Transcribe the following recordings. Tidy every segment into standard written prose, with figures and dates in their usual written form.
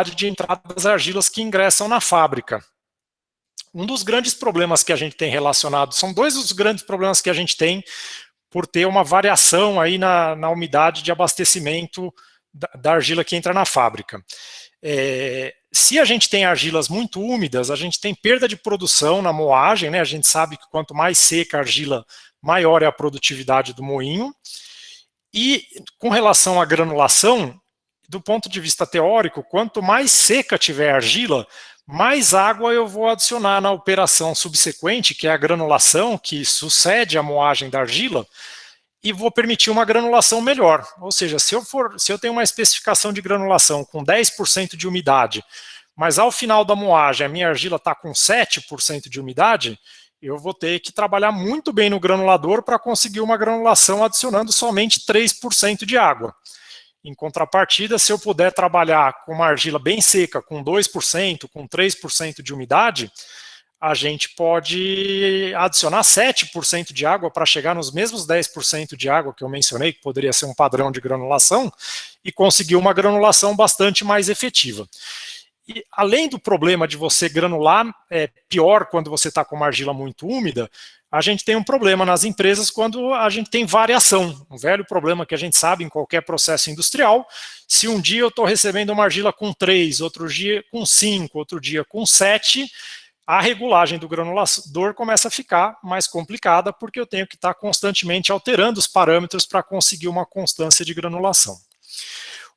de entrada das argilas que ingressam na fábrica. Um dos grandes problemas que a gente tem relacionado, são dois dos grandes problemas que a gente tem por ter uma variação aí na umidade de abastecimento da argila que entra na fábrica. Se a gente tem argilas muito úmidas, a gente tem perda de produção na moagem, né? A gente sabe que quanto mais seca a argila, maior é a produtividade do moinho. E com relação à granulação, do ponto de vista teórico, quanto mais seca tiver a argila, mais água eu vou adicionar na operação subsequente, que é a granulação, que sucede a moagem da argila, e vou permitir uma granulação melhor. Ou seja, se eu tenho uma especificação de granulação com 10% de umidade, mas ao final da moagem a minha argila está com 7% de umidade, eu vou ter que trabalhar muito bem no granulador para conseguir uma granulação adicionando somente 3% de água. Em contrapartida, se eu puder trabalhar com uma argila bem seca, com 2%, com 3% de umidade, a gente pode adicionar 7% de água para chegar nos mesmos 10% de água que eu mencionei, que poderia ser um padrão de granulação, e conseguir uma granulação bastante mais efetiva. E além do problema de você granular, pior quando você está com uma argila muito úmida, a gente tem um problema nas empresas quando a gente tem variação. Um velho problema que a gente sabe em qualquer processo industrial. Se um dia eu estou recebendo uma argila com 3, outro dia com 5, outro dia com 7, a regulagem do granulador começa a ficar mais complicada, porque eu tenho que estar constantemente alterando os parâmetros para conseguir uma constância de granulação.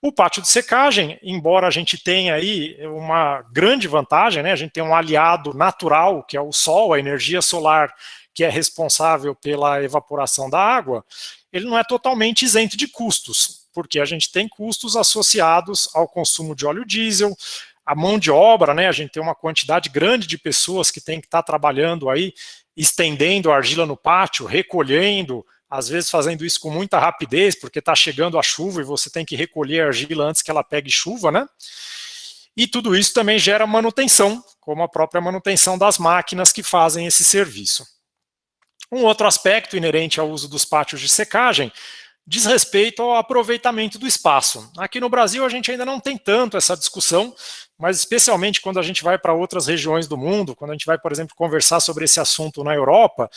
O pátio de secagem, embora a gente tenha aí uma grande vantagem, né? A gente tem um aliado natural, que é o sol, a energia solar, que é responsável pela evaporação da água, ele não é totalmente isento de custos, porque a gente tem custos associados ao consumo de óleo diesel, a mão de obra, né? A gente tem uma quantidade grande de pessoas que tem que estar trabalhando aí, estendendo a argila no pátio, recolhendo, às vezes fazendo isso com muita rapidez, porque está chegando a chuva e você tem que recolher a argila antes que ela pegue chuva, né? E tudo isso também gera manutenção, como a própria manutenção das máquinas que fazem esse serviço. Um outro aspecto inerente ao uso dos pátios de secagem diz respeito ao aproveitamento do espaço. Aqui no Brasil a gente ainda não tem tanto essa discussão, mas especialmente quando a gente vai para outras regiões do mundo, quando a gente vai, por exemplo, conversar sobre esse assunto na Europa,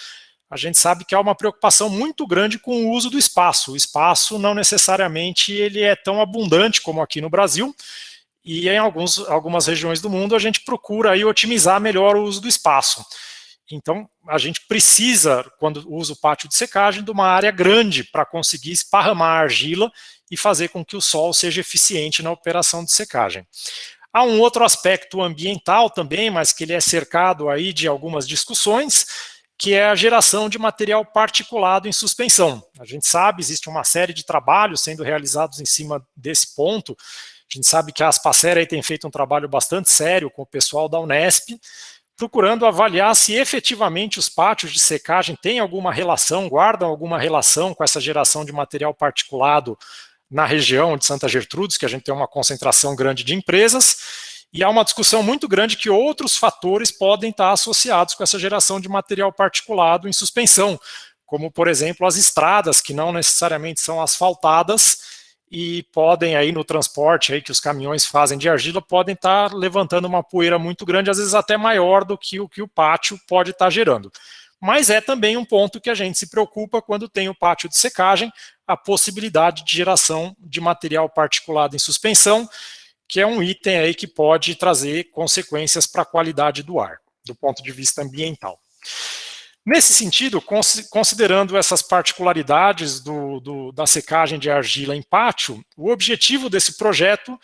a gente sabe que há uma preocupação muito grande com o uso do espaço. O espaço não necessariamente ele é tão abundante como aqui no Brasil, e em algumas regiões do mundo a gente procura aí otimizar melhor o uso do espaço. Então, a gente precisa, quando usa o pátio de secagem, de uma área grande para conseguir esparramar a argila e fazer com que o sol seja eficiente na operação de secagem. Há um outro aspecto ambiental também, mas que ele é cercado aí de algumas discussões, que é a geração de material particulado em suspensão. A gente sabe, existe uma série de trabalhos sendo realizados em cima desse ponto. A gente sabe que a Aspacer aí tem feito um trabalho bastante sério com o pessoal da Unesp, procurando avaliar se efetivamente os pátios de secagem têm alguma relação, guardam alguma relação com essa geração de material particulado na região de Santa Gertrudes, que a gente tem uma concentração grande de empresas, e há uma discussão muito grande que outros fatores podem estar associados com essa geração de material particulado em suspensão, como, por exemplo, as estradas, que não necessariamente são asfaltadas, e podem aí no transporte aí que os caminhões fazem de argila, podem estar levantando uma poeira muito grande, às vezes até maior do que o pátio pode estar gerando. Mas é também um ponto que a gente se preocupa quando tem o pátio de secagem, a possibilidade de geração de material particulado em suspensão, que é um item aí que pode trazer consequências para a qualidade do ar, do ponto de vista ambiental. Nesse sentido, considerando essas particularidades da secagem de argila em pátio, o objetivo desse projeto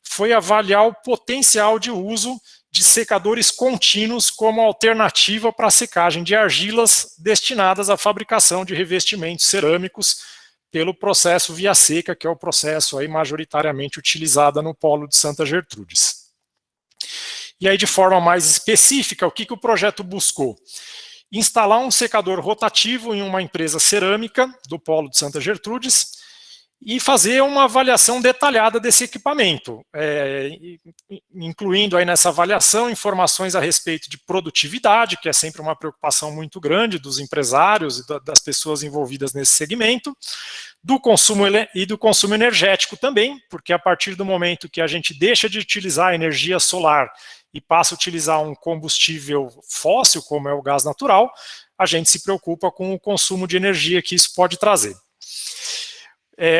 foi avaliar o potencial de uso de secadores contínuos como alternativa para a secagem de argilas destinadas à fabricação de revestimentos cerâmicos pelo processo via seca, que é o processo aí majoritariamente utilizado no polo de Santa Gertrudes. E aí, de forma mais específica, o que o projeto buscou? Instalar um secador rotativo em uma empresa cerâmica do polo de Santa Gertrudes, e fazer uma avaliação detalhada desse equipamento, incluindo aí nessa avaliação informações a respeito de produtividade, que é sempre uma preocupação muito grande dos empresários e das pessoas envolvidas nesse segmento, do consumo e do consumo energético também, porque a partir do momento que a gente deixa de utilizar a energia solar e passa a utilizar um combustível fóssil, como é o gás natural, a gente se preocupa com o consumo de energia que isso pode trazer.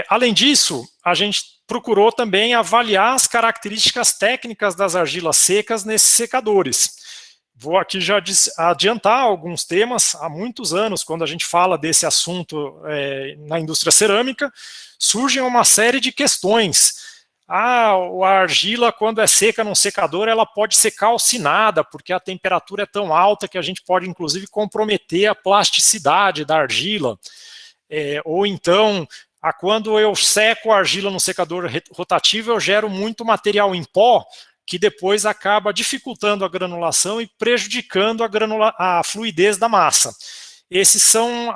Além disso, a gente procurou também avaliar as características técnicas das argilas secas nesses secadores. Vou aqui já adiantar alguns temas. Há muitos anos, quando a gente fala desse assunto na indústria cerâmica, surgem uma série de questões. A argila, quando é seca num secador, ela pode ser calcinada, porque a temperatura é tão alta que a gente pode, inclusive, comprometer a plasticidade da argila. Ou então, quando eu seco a argila no secador rotativo, eu gero muito material em pó, que depois acaba dificultando a granulação e prejudicando a fluidez da massa. Esses são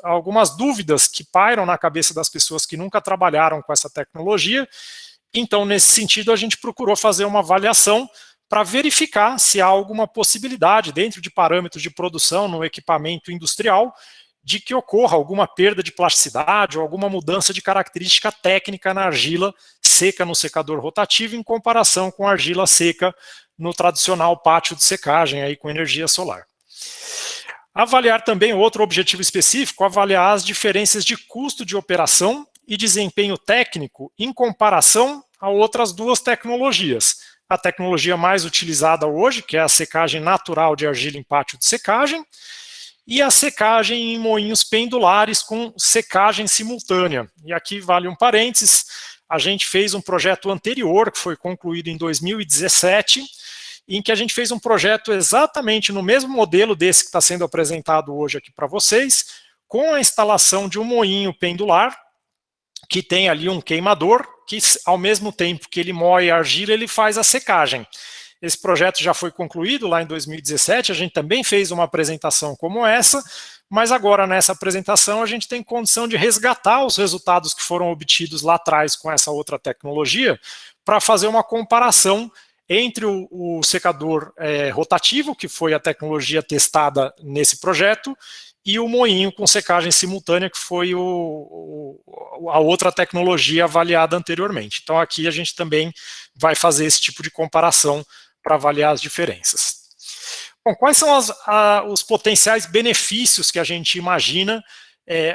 algumas dúvidas que pairam na cabeça das pessoas que nunca trabalharam com essa tecnologia. Então, nesse sentido, a gente procurou fazer uma avaliação para verificar se há alguma possibilidade, dentro de parâmetros de produção no equipamento industrial, de que ocorra alguma perda de plasticidade ou alguma mudança de característica técnica na argila seca no secador rotativo em comparação com a argila seca no tradicional pátio de secagem aí com energia solar. Avaliar também outro objetivo específico, avaliar as diferenças de custo de operação e desempenho técnico em comparação a outras duas tecnologias. A tecnologia mais utilizada hoje, que é a secagem natural de argila em pátio de secagem, e a secagem em moinhos pendulares com secagem simultânea. E aqui vale um parênteses, a gente fez um projeto anterior, que foi concluído em 2017, em que a gente fez um projeto exatamente no mesmo modelo desse que está sendo apresentado hoje aqui para vocês, com a instalação de um moinho pendular, que tem ali um queimador, que ao mesmo tempo que ele moe a argila, ele faz a secagem. Esse projeto já foi concluído lá em 2017, a gente também fez uma apresentação como essa, mas agora nessa apresentação a gente tem condição de resgatar os resultados que foram obtidos lá atrás com essa outra tecnologia, para fazer uma comparação entre o secador rotativo, que foi a tecnologia testada nesse projeto, e o moinho com secagem simultânea, que foi a outra tecnologia avaliada anteriormente. Então aqui a gente também vai fazer esse tipo de comparação para avaliar as diferenças. Bom, quais são os potenciais benefícios que a gente imagina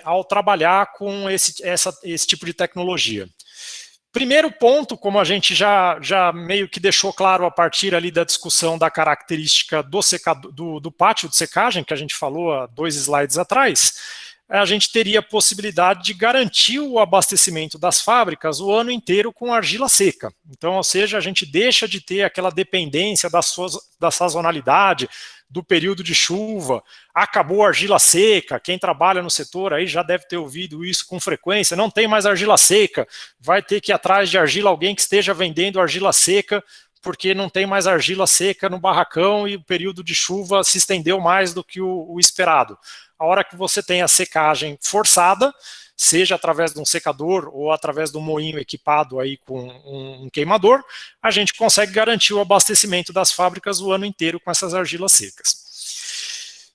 ao trabalhar com esse tipo de tecnologia? Primeiro ponto, como a gente já meio que deixou claro a partir ali da discussão da característica do pátio de secagem, que a gente falou há 2 slides atrás, a gente teria a possibilidade de garantir o abastecimento das fábricas o ano inteiro com argila seca. Então, ou seja, a gente deixa de ter aquela dependência da sazonalidade, do período de chuva, acabou a argila seca, quem trabalha no setor aí já deve ter ouvido isso com frequência, não tem mais argila seca, vai ter que ir atrás de argila alguém que esteja vendendo argila seca, porque não tem mais argila seca no barracão e o período de chuva se estendeu mais do que o esperado. A hora que você tem a secagem forçada, seja através de um secador ou através de um moinho equipado aí com um queimador, a gente consegue garantir o abastecimento das fábricas o ano inteiro com essas argilas secas.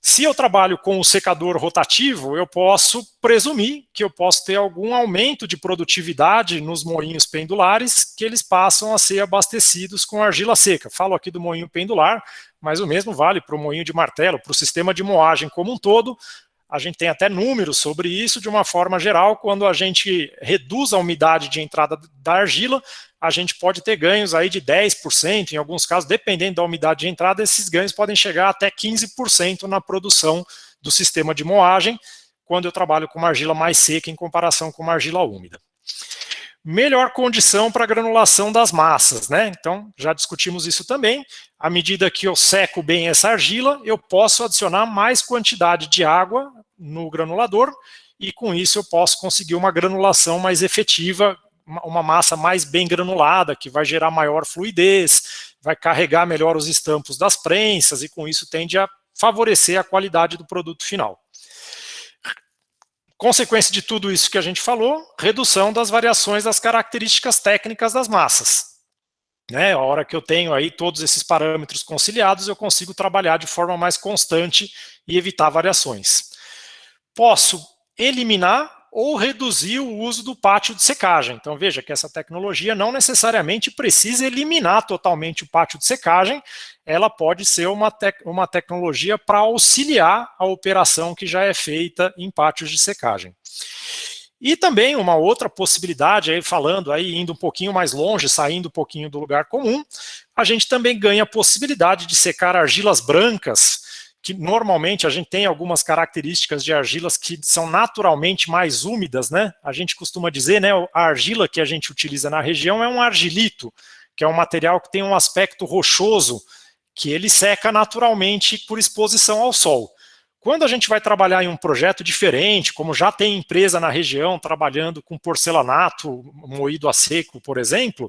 Se eu trabalho com o secador rotativo, eu posso presumir que eu posso ter algum aumento de produtividade nos moinhos pendulares, que eles passam a ser abastecidos com argila seca. Falo aqui do moinho pendular, mas o mesmo vale para o moinho de martelo, para o sistema de moagem como um todo. A gente tem até números sobre isso de uma forma geral. Quando a gente reduz a umidade de entrada da argila, a gente pode ter ganhos aí de 10%, em alguns casos, dependendo da umidade de entrada, esses ganhos podem chegar até 15% na produção do sistema de moagem, quando eu trabalho com uma argila mais seca em comparação com uma argila úmida. Melhor condição para granulação das massas, né? Então, já discutimos isso também. À medida que eu seco bem essa argila, eu posso adicionar mais quantidade de água no granulador e com isso eu posso conseguir uma granulação mais efetiva, uma massa mais bem granulada, que vai gerar maior fluidez, vai carregar melhor os estampos das prensas e com isso tende a favorecer a qualidade do produto final. Consequência de tudo isso que a gente falou, redução das variações das características técnicas das massas. Né? A hora que eu tenho aí todos esses parâmetros conciliados, eu consigo trabalhar de forma mais constante e evitar variações. Posso eliminar ou reduzir o uso do pátio de secagem. Então veja que essa tecnologia não necessariamente precisa eliminar totalmente o pátio de secagem, ela pode ser uma tecnologia para auxiliar a operação que já é feita em pátios de secagem. E também uma outra possibilidade, aí falando, aí indo um pouquinho mais longe, saindo um pouquinho do lugar comum, a gente também ganha a possibilidade de secar argilas brancas, que normalmente a gente tem algumas características de argilas que são naturalmente mais úmidas, né? A gente costuma dizer, né, a argila que a gente utiliza na região é um argilito, que é um material que tem um aspecto rochoso, que ele seca naturalmente por exposição ao sol. Quando a gente vai trabalhar em um projeto diferente, como já tem empresa na região trabalhando com porcelanato moído a seco, por exemplo,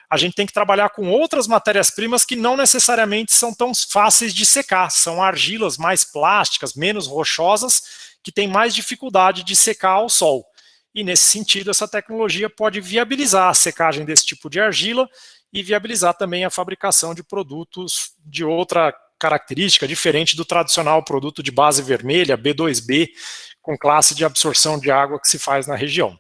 a gente tem que trabalhar com outras matérias-primas que não necessariamente são tão fáceis de secar. São argilas mais plásticas, menos rochosas, que têm mais dificuldade de secar ao sol. E nesse sentido, essa tecnologia pode viabilizar a secagem desse tipo de argila e viabilizar também a fabricação de produtos de outra característica, diferente do tradicional produto de base vermelha, B2B, com classe de absorção de água que se faz na região.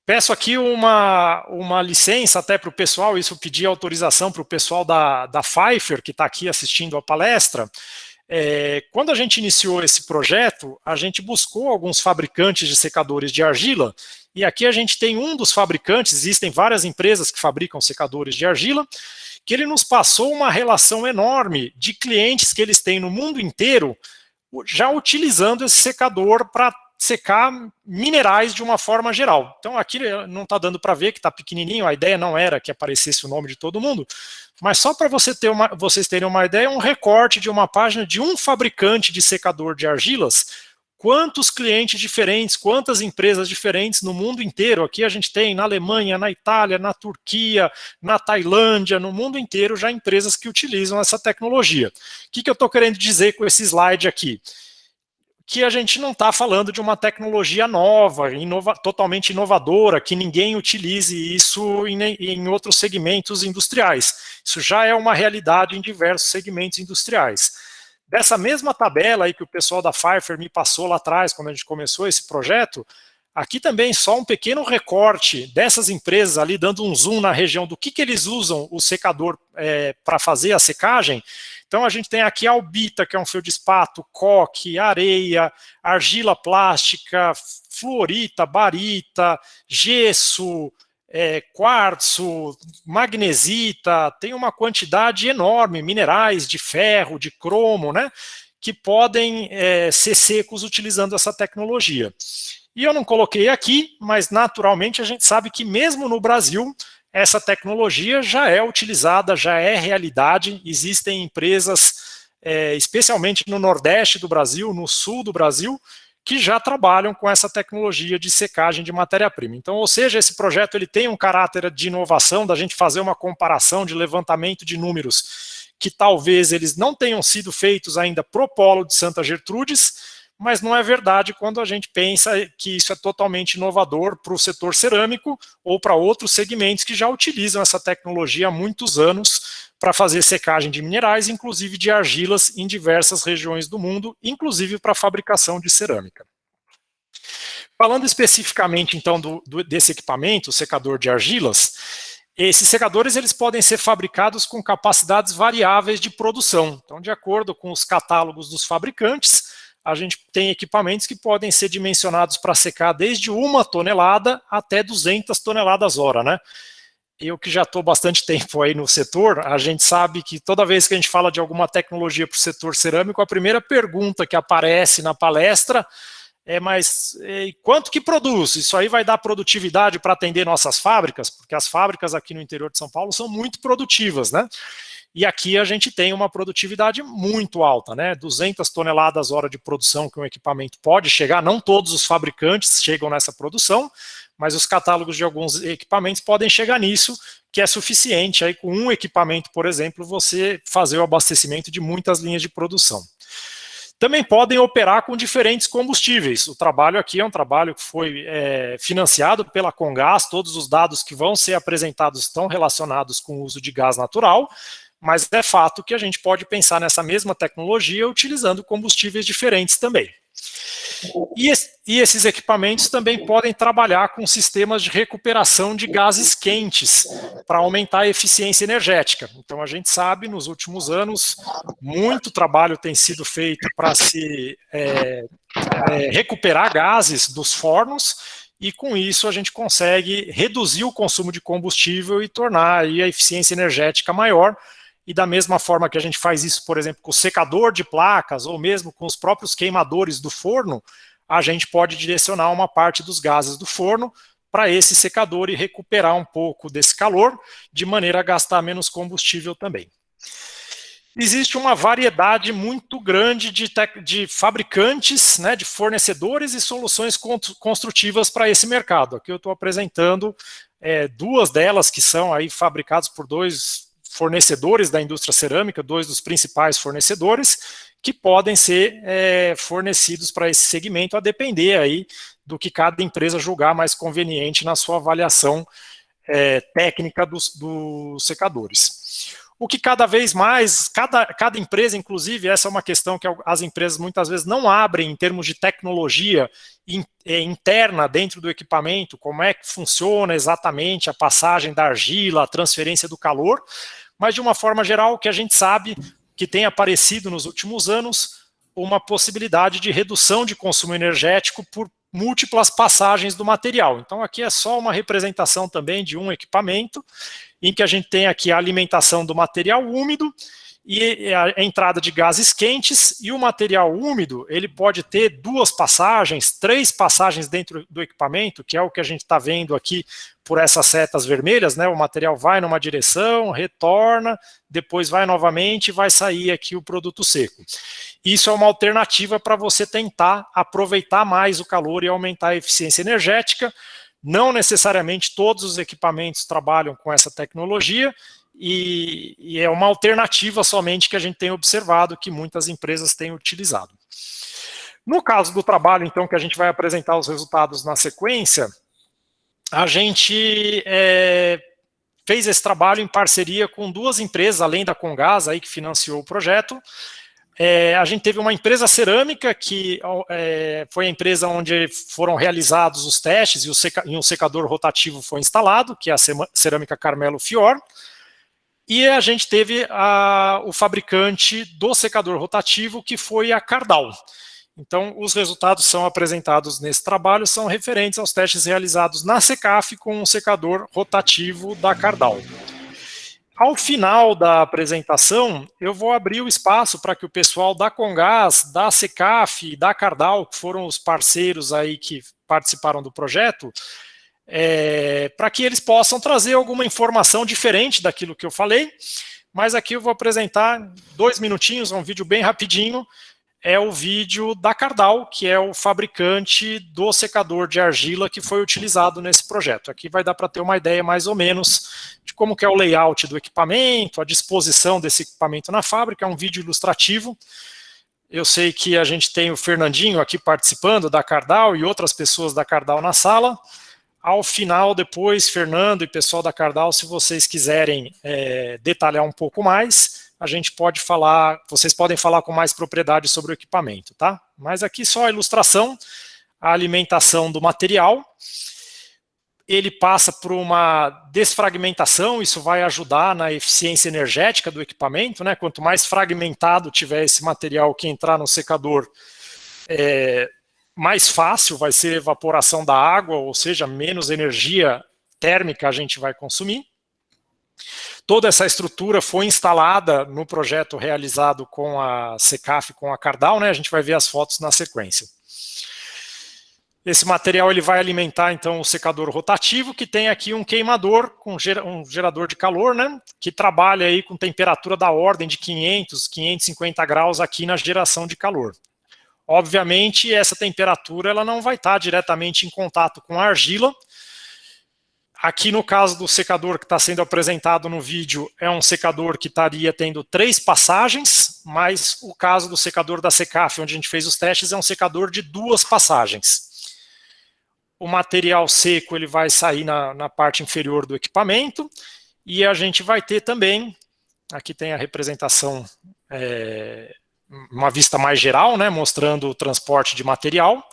Peço aqui uma licença até para o pessoal, isso eu pedi autorização para o pessoal da Pfeiffer, que está aqui assistindo a palestra. Quando a gente iniciou esse projeto, a gente buscou alguns fabricantes de secadores de argila, e aqui a gente tem um dos fabricantes, existem várias empresas que fabricam secadores de argila, que ele nos passou uma relação enorme de clientes que eles têm no mundo inteiro, já utilizando esse secador para secar minerais de uma forma geral. Então aqui não está dando para ver que está pequenininho, a ideia não era que aparecesse o nome de todo mundo, mas só para vocês terem uma ideia, um recorte de uma página de um fabricante de secador de argilas, quantos clientes diferentes, quantas empresas diferentes no mundo inteiro, aqui a gente tem na Alemanha, na Itália, na Turquia, na Tailândia, no mundo inteiro já empresas que utilizam essa tecnologia. O que eu estou querendo dizer com esse slide aqui? Que a gente não está falando de uma tecnologia nova, totalmente inovadora, que ninguém utilize isso em outros segmentos industriais. Isso já é uma realidade em diversos segmentos industriais. Dessa mesma tabela aí que o pessoal da Pfeiffer me passou lá atrás, quando a gente começou esse projeto, aqui também só um pequeno recorte dessas empresas ali, dando um zoom na região do que eles usam o secador para fazer a secagem. Então a gente tem aqui a Albita, que é um feldspato, coque, areia, argila plástica, fluorita, barita, gesso, quartzo, magnesita, tem uma quantidade enorme, minerais de ferro, de cromo, né, que podem ser secos utilizando essa tecnologia. E eu não coloquei aqui, mas naturalmente a gente sabe que mesmo no Brasil, essa tecnologia já é utilizada, já é realidade, existem empresas, especialmente no Nordeste do Brasil, no Sul do Brasil, que já trabalham com essa tecnologia de secagem de matéria-prima. Então, ou seja, esse projeto ele tem um caráter de inovação, da gente fazer uma comparação de levantamento de números que talvez eles não tenham sido feitos ainda pro polo de Santa Gertrudes, mas não é verdade quando a gente pensa que isso é totalmente inovador para o setor cerâmico ou para outros segmentos que já utilizam essa tecnologia há muitos anos para fazer secagem de minerais, inclusive de argilas em diversas regiões do mundo, inclusive para a fabricação de cerâmica. Falando especificamente então desse equipamento, o secador de argilas, esses secadores eles podem ser fabricados com capacidades variáveis de produção. Então, de acordo com os catálogos dos fabricantes, a gente tem equipamentos que podem ser dimensionados para secar desde 1 tonelada até 200 toneladas hora, né? Eu que já estou bastante tempo aí no setor, a gente sabe que toda vez que a gente fala de alguma tecnologia para o setor cerâmico, a primeira pergunta que aparece na palestra mas quanto que produz? Isso aí vai dar produtividade para atender nossas fábricas? Porque as fábricas aqui no interior de São Paulo são muito produtivas, né? E aqui a gente tem uma produtividade muito alta, né? 200 toneladas hora de produção que um equipamento pode chegar, não todos os fabricantes chegam nessa produção, mas os catálogos de alguns equipamentos podem chegar nisso, que é suficiente aí com um equipamento, por exemplo, você fazer o abastecimento de muitas linhas de produção. também podem operar com diferentes combustíveis. O trabalho aqui é um trabalho que foi financiado pela Comgás, todos os dados que vão ser apresentados estão relacionados com o uso de gás natural, mas é fato que a gente pode pensar nessa mesma tecnologia utilizando combustíveis diferentes também. E esses equipamentos também podem trabalhar com sistemas de recuperação de gases quentes para aumentar a eficiência energética. Então, a gente sabe, nos últimos anos, muito trabalho tem sido feito para se recuperar gases dos fornos, e com isso a gente consegue reduzir o consumo de combustível e tornar aí a eficiência energética maior. E da mesma forma que a gente faz isso, por exemplo, com o secador de placas, ou mesmo com os próprios queimadores do forno, a gente pode direcionar uma parte dos gases do forno para esse secador e recuperar um pouco desse calor, de maneira a gastar menos combustível também. Existe uma variedade muito grande de fabricantes, né, de fornecedores e soluções construtivas para esse mercado. Aqui eu estou apresentando duas delas que são aí fabricadas por dois fornecedores da indústria cerâmica, dois dos principais fornecedores, que podem ser fornecidos para esse segmento, a depender aí do que cada empresa julgar mais conveniente na sua avaliação técnica dos secadores. O que cada vez mais, cada empresa, inclusive, essa é uma questão que as empresas muitas vezes não abrem em termos de tecnologia interna dentro do equipamento, como é que funciona exatamente a passagem da argila, a transferência do calor, mas de uma forma geral, o que a gente sabe que tem aparecido nos últimos anos, uma possibilidade de redução de consumo energético por múltiplas passagens do material. Então aqui é só uma representação também de um equipamento, em que a gente tem aqui a alimentação do material úmido e a entrada de gases quentes, e o material úmido ele pode ter duas passagens, três passagens dentro do equipamento, que é o que a gente está vendo aqui por essas setas vermelhas, né? O material vai numa direção, retorna, depois vai novamente e vai sair aqui o produto seco. Isso é uma alternativa para você tentar aproveitar mais o calor e aumentar a eficiência energética. Não necessariamente todos os equipamentos trabalham com essa tecnologia, e é uma alternativa somente que a gente tem observado que muitas empresas têm utilizado. No caso do trabalho, então, que a gente vai apresentar os resultados na sequência, a gente fez esse trabalho em parceria com duas empresas, além da Comgás, aí, que financiou o projeto. A gente teve uma empresa cerâmica, que foi a empresa onde foram realizados os testes e um secador rotativo foi instalado, que é a Cerâmica Carmelo Fior. E a gente teve o fabricante do secador rotativo, que foi a Cardal. Então, os resultados são apresentados nesse trabalho, são referentes aos testes realizados na Secaf com um secador rotativo da Cardal. Ao final da apresentação, eu vou abrir o espaço para que o pessoal da Comgás, da Secaf e da Cardal, que foram os parceiros aí que participaram do projeto, para que eles possam trazer alguma informação diferente daquilo que eu falei, mas aqui eu vou apresentar 2 minutinhos, um vídeo bem rapidinho, é o vídeo da Cardal, que é o fabricante do secador de argila que foi utilizado nesse projeto. Aqui vai dar para ter uma ideia mais ou menos de como que é o layout do equipamento, a disposição desse equipamento na fábrica, é um vídeo ilustrativo. Eu sei que a gente tem o Fernandinho aqui participando da Cardal e outras pessoas da Cardal na sala. Ao final, depois, Fernando e pessoal da Cardal, se vocês quiserem detalhar um pouco mais, a gente pode falar, vocês podem falar com mais propriedade sobre o equipamento, tá? Mas aqui só a ilustração, a alimentação do material. Ele passa por uma desfragmentação, isso vai ajudar na eficiência energética do equipamento, né? Quanto mais fragmentado tiver esse material que entrar no secador, mais fácil vai ser a evaporação da água, ou seja, menos energia térmica a gente vai consumir. Toda essa estrutura foi instalada no projeto realizado com a Secaf, com a Cardal, né? A gente vai ver as fotos na sequência. Esse material ele vai alimentar então o secador rotativo, que tem aqui um queimador com um gerador de calor, né? Que trabalha aí com temperatura da ordem de 500, 550 graus aqui na geração de calor. Obviamente, essa temperatura ela não vai estar diretamente em contato com a argila. Aqui no caso do secador que está sendo apresentado no vídeo, é um secador que estaria tendo 3 passagens, mas o caso do secador da Secaf, onde a gente fez os testes, é um secador de 2 passagens. O material seco ele vai sair na parte inferior do equipamento, e a gente vai ter também, aqui tem a representação, uma vista mais geral, né, mostrando o transporte de material,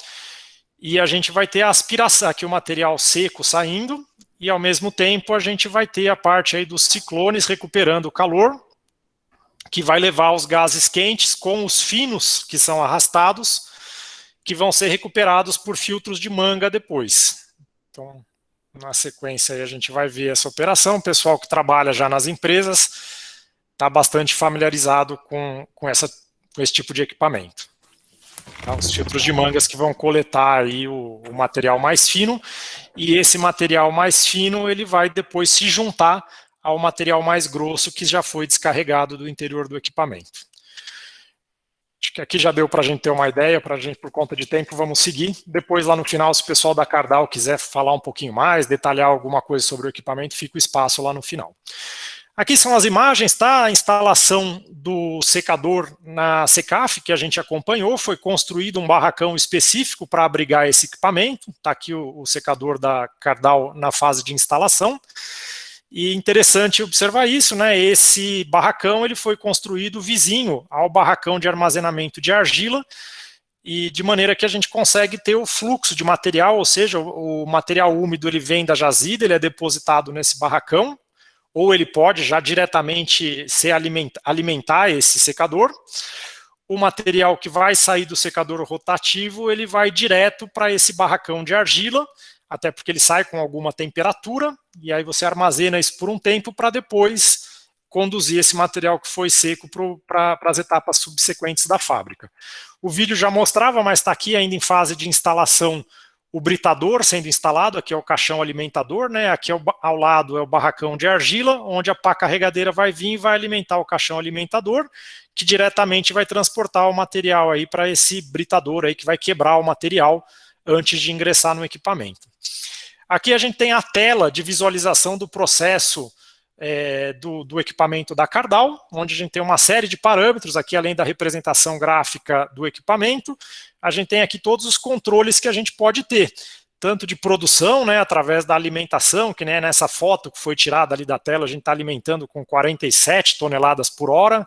e a gente vai ter a aspiração, aqui o material seco saindo, e ao mesmo tempo a gente vai ter a parte aí dos ciclones recuperando o calor, que vai levar os gases quentes com os finos que são arrastados, que vão ser recuperados por filtros de manga depois. Então, na sequência aí a gente vai ver essa operação. O pessoal que trabalha já nas empresas está bastante familiarizado com esse tipo de equipamento. Tá? Os filtros de mangas que vão coletar aí o material mais fino, e esse material mais fino ele vai depois se juntar ao material mais grosso que já foi descarregado do interior do equipamento. Acho que aqui já deu para a gente ter uma ideia, para a gente, por conta de tempo, vamos seguir. Depois, lá no final, se o pessoal da Cardal quiser falar um pouquinho mais, detalhar alguma coisa sobre o equipamento, fica o espaço lá no final. Aqui são as imagens, tá? A instalação do secador na Secaf, que a gente acompanhou, foi construído um barracão específico para abrigar esse equipamento. Está aqui o secador da Cardal na fase de instalação. E interessante observar isso, né? Esse barracão ele foi construído vizinho ao barracão de armazenamento de argila, e de maneira que a gente consegue ter o fluxo de material, ou seja, o material úmido ele vem da jazida, ele é depositado nesse barracão, ou ele pode já diretamente alimentar esse secador. O material que vai sair do secador rotativo, ele vai direto para esse barracão de argila, até porque ele sai com alguma temperatura, e aí você armazena isso por um tempo para depois conduzir esse material que foi seco para as etapas subsequentes da fábrica. O vídeo já mostrava, mas está aqui ainda em fase de instalação, o britador sendo instalado. Aqui é o caixão alimentador, né? Aqui ao lado é o barracão de argila, onde a pá carregadeira vai vir e vai alimentar o caixão alimentador, que diretamente vai transportar o material aí para esse britador aí, que vai quebrar o material antes de ingressar no equipamento. Aqui a gente tem a tela de visualização do processo do equipamento da Cardal, onde a gente tem uma série de parâmetros, aqui além da representação gráfica do equipamento, a gente tem aqui todos os controles que a gente pode ter, tanto de produção, né, através da alimentação, que nem nessa foto que foi tirada ali da tela, a gente está alimentando com 47 toneladas por hora.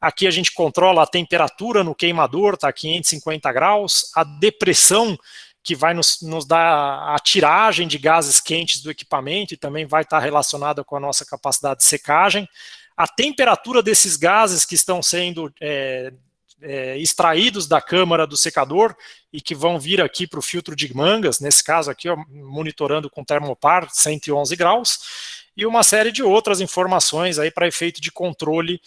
Aqui a gente controla a temperatura no queimador, está a 550 graus, a depressão, que vai nos dar a tiragem de gases quentes do equipamento, e também vai estar relacionada com a nossa capacidade de secagem. A temperatura desses gases que estão sendo extraídos da câmara do secador e que vão vir aqui para o filtro de mangas, nesse caso aqui, ó, monitorando com termopar, 111 graus, e uma série de outras informações aí para efeito de controle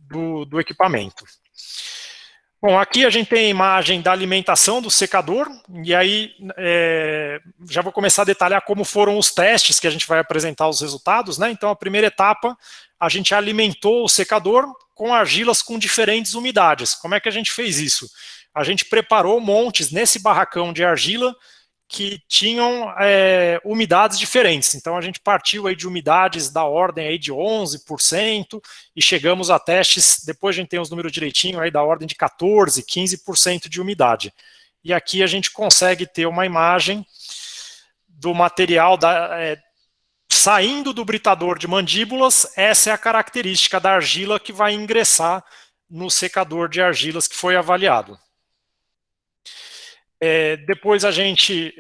do equipamento. Bom, aqui a gente tem a imagem da alimentação do secador, e aí já vou começar a detalhar como foram os testes que a gente vai apresentar os resultados, né? Então, a primeira etapa, a gente alimentou o secador com argilas com diferentes umidades. Como é que a gente fez isso? A gente preparou montes nesse barracão de argila que tinham umidades diferentes. Então, a gente partiu aí de umidades da ordem aí de 11% e chegamos a testes, depois a gente tem os números direitinho, aí da ordem de 14%, 15% de umidade. E aqui a gente consegue ter uma imagem do material saindo do britador de mandíbulas. Essa é a característica da argila que vai ingressar no secador de argilas que foi avaliado. Depois a gente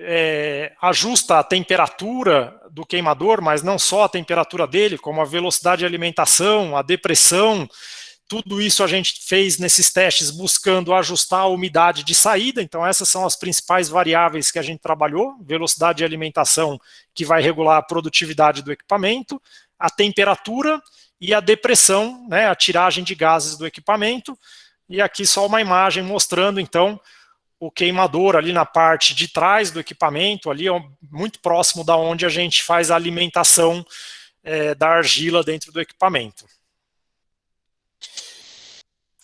ajusta a temperatura do queimador, mas não só a temperatura dele, como a velocidade de alimentação, a depressão, tudo isso a gente fez nesses testes buscando ajustar a umidade de saída. Então essas são as principais variáveis que a gente trabalhou: velocidade de alimentação, que vai regular a produtividade do equipamento, a temperatura e a depressão, né, a tiragem de gases do equipamento. E aqui só uma imagem mostrando então o queimador ali na parte de trás do equipamento, ali muito próximo da onde a gente faz a alimentação da argila dentro do equipamento.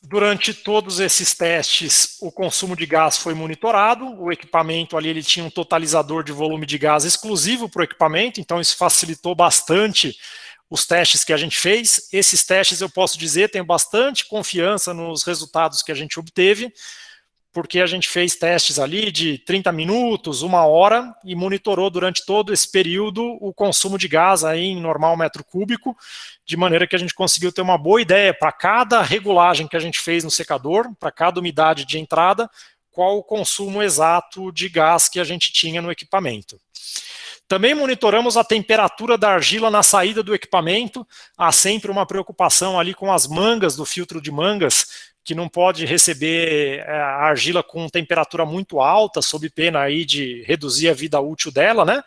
Durante todos esses testes, o consumo de gás foi monitorado, o equipamento ali ele tinha um totalizador de volume de gás exclusivo para o equipamento, então isso facilitou bastante os testes que a gente fez. Esses testes, eu posso dizer, tenho bastante confiança nos resultados que a gente obteve, porque a gente fez testes ali de 30 minutos, 1 hora, e monitorou durante todo esse período o consumo de gás aí em normal metro cúbico, de maneira que a gente conseguiu ter uma boa ideia para cada regulagem que a gente fez no secador, para cada umidade de entrada, qual o consumo exato de gás que a gente tinha no equipamento. Também monitoramos a temperatura da argila na saída do equipamento. Há sempre uma preocupação ali com as mangas do filtro de mangas, que não pode receber a argila com temperatura muito alta, sob pena aí de reduzir a vida útil dela, né?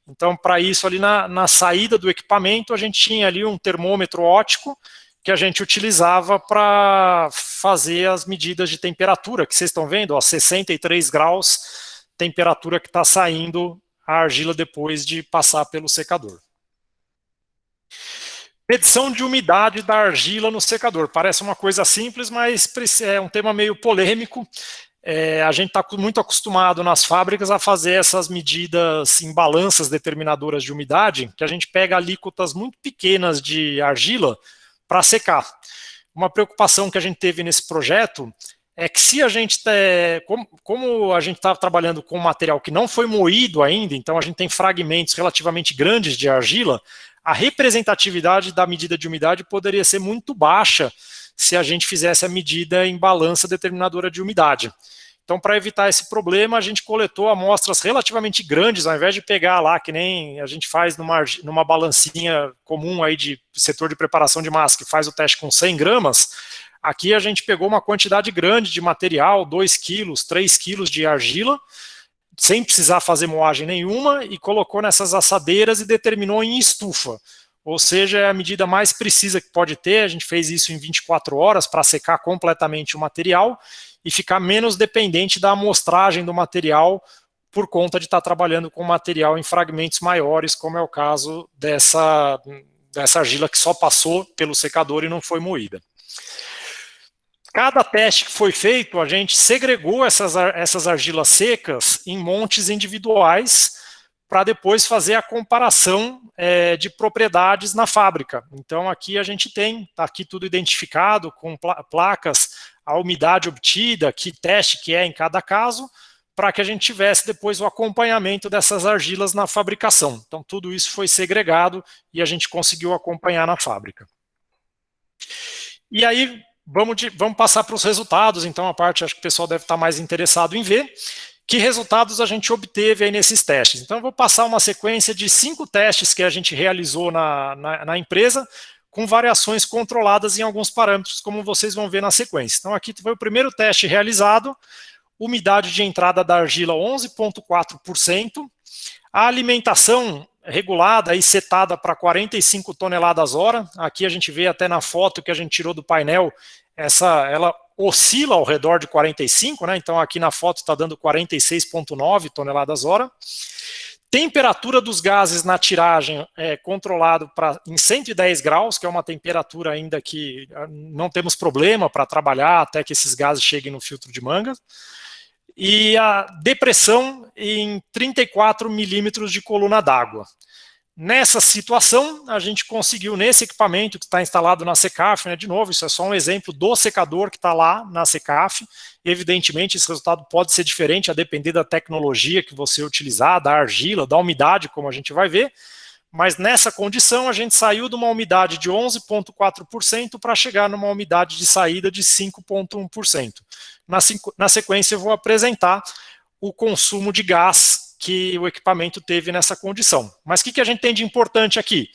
Então, para isso, ali na saída do equipamento, a gente tinha ali um termômetro óptico que a gente utilizava para fazer as medidas de temperatura, que vocês estão vendo, ó, 63 graus, temperatura que está saindo a argila depois de passar pelo secador. Medição de umidade da argila no secador. Parece uma coisa simples, mas é um tema meio polêmico. A gente está muito acostumado nas fábricas a fazer essas medidas em balanças determinadoras de umidade, que a gente pega alíquotas muito pequenas de argila para secar. Uma preocupação que a gente teve nesse projeto é que se a gente, como a gente está trabalhando com um material que não foi moído ainda, então a gente tem fragmentos relativamente grandes de argila, a representatividade da medida de umidade poderia ser muito baixa se a gente fizesse a medida em balança determinadora de umidade. Então, para evitar esse problema, a gente coletou amostras relativamente grandes, ao invés de pegar lá, que nem a gente faz numa balancinha comum aí de setor de preparação de massa, que faz o teste com 100 gramas, aqui a gente pegou uma quantidade grande de material, 2 quilos, 3 quilos de argila, sem precisar fazer moagem nenhuma, e colocou nessas assadeiras e determinou em estufa. Ou seja, é a medida mais precisa que pode ter. A gente fez isso em 24 horas para secar completamente o material e ficar menos dependente da amostragem do material por conta de estar trabalhando com material em fragmentos maiores, como é o caso dessa argila que só passou pelo secador e não foi moída. Cada teste que foi feito, a gente segregou essas argilas secas em montes individuais para depois fazer a comparação de propriedades na fábrica. Então aqui a gente está aqui tudo identificado com placas, a umidade obtida, que teste que é em cada caso, para que a gente tivesse depois o acompanhamento dessas argilas na fabricação. Então tudo isso foi segregado e a gente conseguiu acompanhar na fábrica. E aí, vamos passar para os resultados, então a parte acho que o pessoal deve estar mais interessado em ver. Que resultados a gente obteve aí nesses testes? Então eu vou passar uma sequência de 5 testes que a gente realizou na empresa, com variações controladas em alguns parâmetros, como vocês vão ver na sequência. Então aqui foi o primeiro teste realizado, umidade de entrada da argila 11,4%, a alimentação regulada e setada para 45 toneladas hora. Aqui a gente vê até na foto que a gente tirou do painel, ela oscila ao redor de 45, né? Então aqui na foto está dando 46,9 toneladas hora. Temperatura dos gases na tiragem é controlado em 110 graus, que é uma temperatura ainda que não temos problema para trabalhar até que esses gases cheguem no filtro de mangas. E a depressão em 34 milímetros de coluna d'água. Nessa situação, a gente conseguiu, nesse equipamento que está instalado na Secaf, né, de novo, isso é só um exemplo do secador que está lá na Secaf. Evidentemente, esse resultado pode ser diferente a depender da tecnologia que você utilizar, da argila, da umidade, como a gente vai ver. Mas nessa condição, a gente saiu de uma umidade de 11,4% para chegar numa umidade de saída de 5,1%. Na sequência, eu vou apresentar o consumo de gás que o equipamento teve nessa condição. Mas o que a gente tem de importante aqui?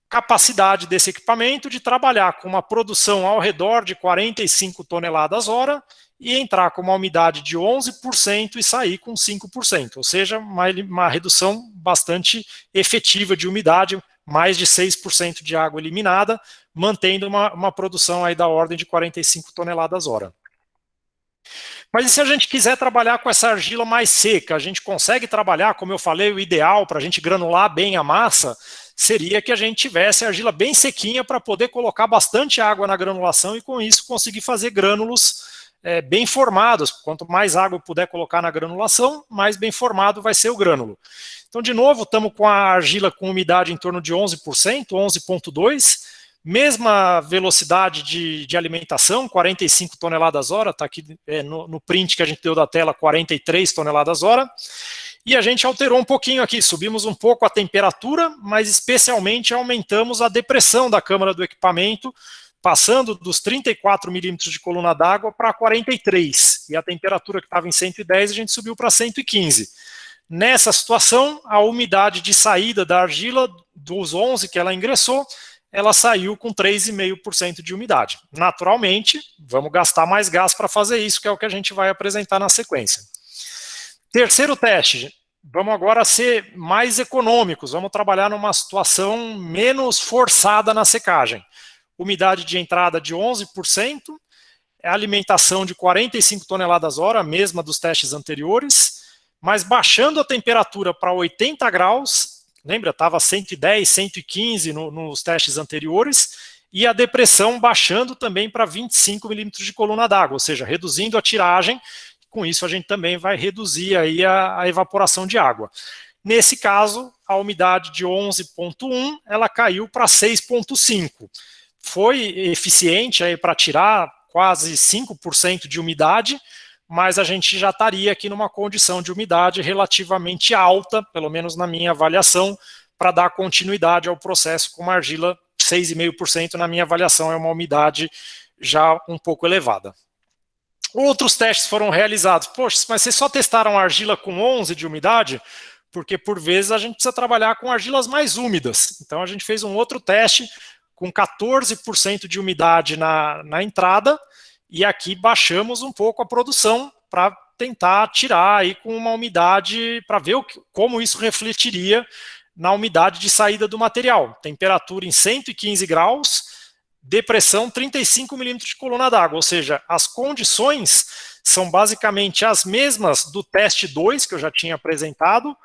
Capacidade desse equipamento de trabalhar com uma produção ao redor de 45 toneladas hora e entrar com uma umidade de 11% e sair com 5%, ou seja, uma redução bastante efetiva de umidade, mais de 6% de água eliminada, mantendo uma produção aí da ordem de 45 toneladas hora. Mas e se a gente quiser trabalhar com essa argila mais seca, a gente consegue trabalhar, como eu falei, o ideal para a gente granular bem a massa, seria que a gente tivesse a argila bem sequinha para poder colocar bastante água na granulação e com isso conseguir fazer grânulos bem formados. Quanto mais água eu puder colocar na granulação, mais bem formado vai ser o grânulo. Então, de novo, estamos com a argila com umidade em torno de 11%, 11,2%, mesma velocidade de alimentação, 45 toneladas hora, está aqui no print que a gente deu da tela, 43 toneladas hora. E a gente alterou um pouquinho aqui, subimos um pouco a temperatura, mas especialmente aumentamos a depressão da câmara do equipamento, passando dos 34 milímetros de coluna d'água para 43. E a temperatura que estava em 110, a gente subiu para 115. Nessa situação, a umidade de saída da argila, dos 11 que ela ingressou, ela saiu com 3,5% de umidade. Naturalmente, vamos gastar mais gás para fazer isso, que é o que a gente vai apresentar na sequência. Terceiro teste, vamos agora ser mais econômicos, vamos trabalhar numa situação menos forçada na secagem. Umidade de entrada de 11%, alimentação de 45 toneladas hora, a mesma dos testes anteriores, mas baixando a temperatura para 80 graus, lembra, estava 110, 115 nos testes anteriores, e a depressão baixando também para 25 milímetros de coluna d'água, ou seja, reduzindo a tiragem. Com isso, a gente também vai reduzir aí a evaporação de água. Nesse caso, a umidade de 11,1, ela caiu para 6,5. Foi eficiente para tirar quase 5% de umidade, mas a gente já estaria aqui numa condição de umidade relativamente alta, pelo menos na minha avaliação, para dar continuidade ao processo com uma argila 6,5%, na minha avaliação, é uma umidade já um pouco elevada. Outros testes foram realizados. Poxa, mas vocês só testaram argila com 11 de umidade? Porque, por vezes, a gente precisa trabalhar com argilas mais úmidas. Então, a gente fez um outro teste com 14% de umidade na entrada, e aqui baixamos um pouco a produção para tentar tirar aí com uma umidade, para ver como isso refletiria na umidade de saída do material. Temperatura em 115 graus, depressão 35 milímetros de coluna d'água, ou seja, as condições são basicamente as mesmas do teste 2, que eu já tinha apresentado,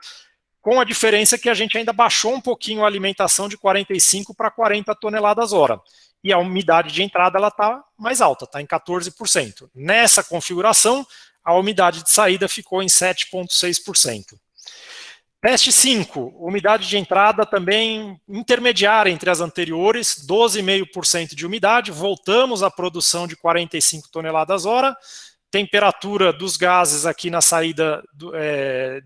com a diferença que a gente ainda baixou um pouquinho a alimentação de 45 para 40 toneladas hora. E a umidade de entrada está mais alta, está em 14%. Nessa configuração, a umidade de saída ficou em 7,6%. Teste 5, umidade de entrada também intermediária entre as anteriores, 12,5% de umidade, voltamos à produção de 45 toneladas hora, temperatura dos gases aqui na saída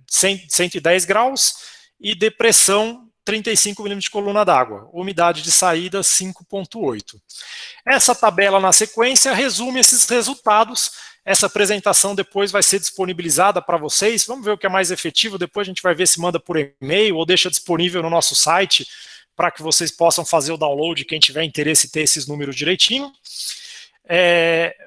110 graus e depressão 35 milímetros de coluna d'água, umidade de saída 5,8. Essa tabela na sequência resume esses resultados. Essa apresentação depois vai ser disponibilizada para vocês. Vamos ver o que é mais efetivo. Depois a gente vai ver se manda por e-mail ou deixa disponível no nosso site para que vocês possam fazer o download, quem tiver interesse em ter esses números direitinho.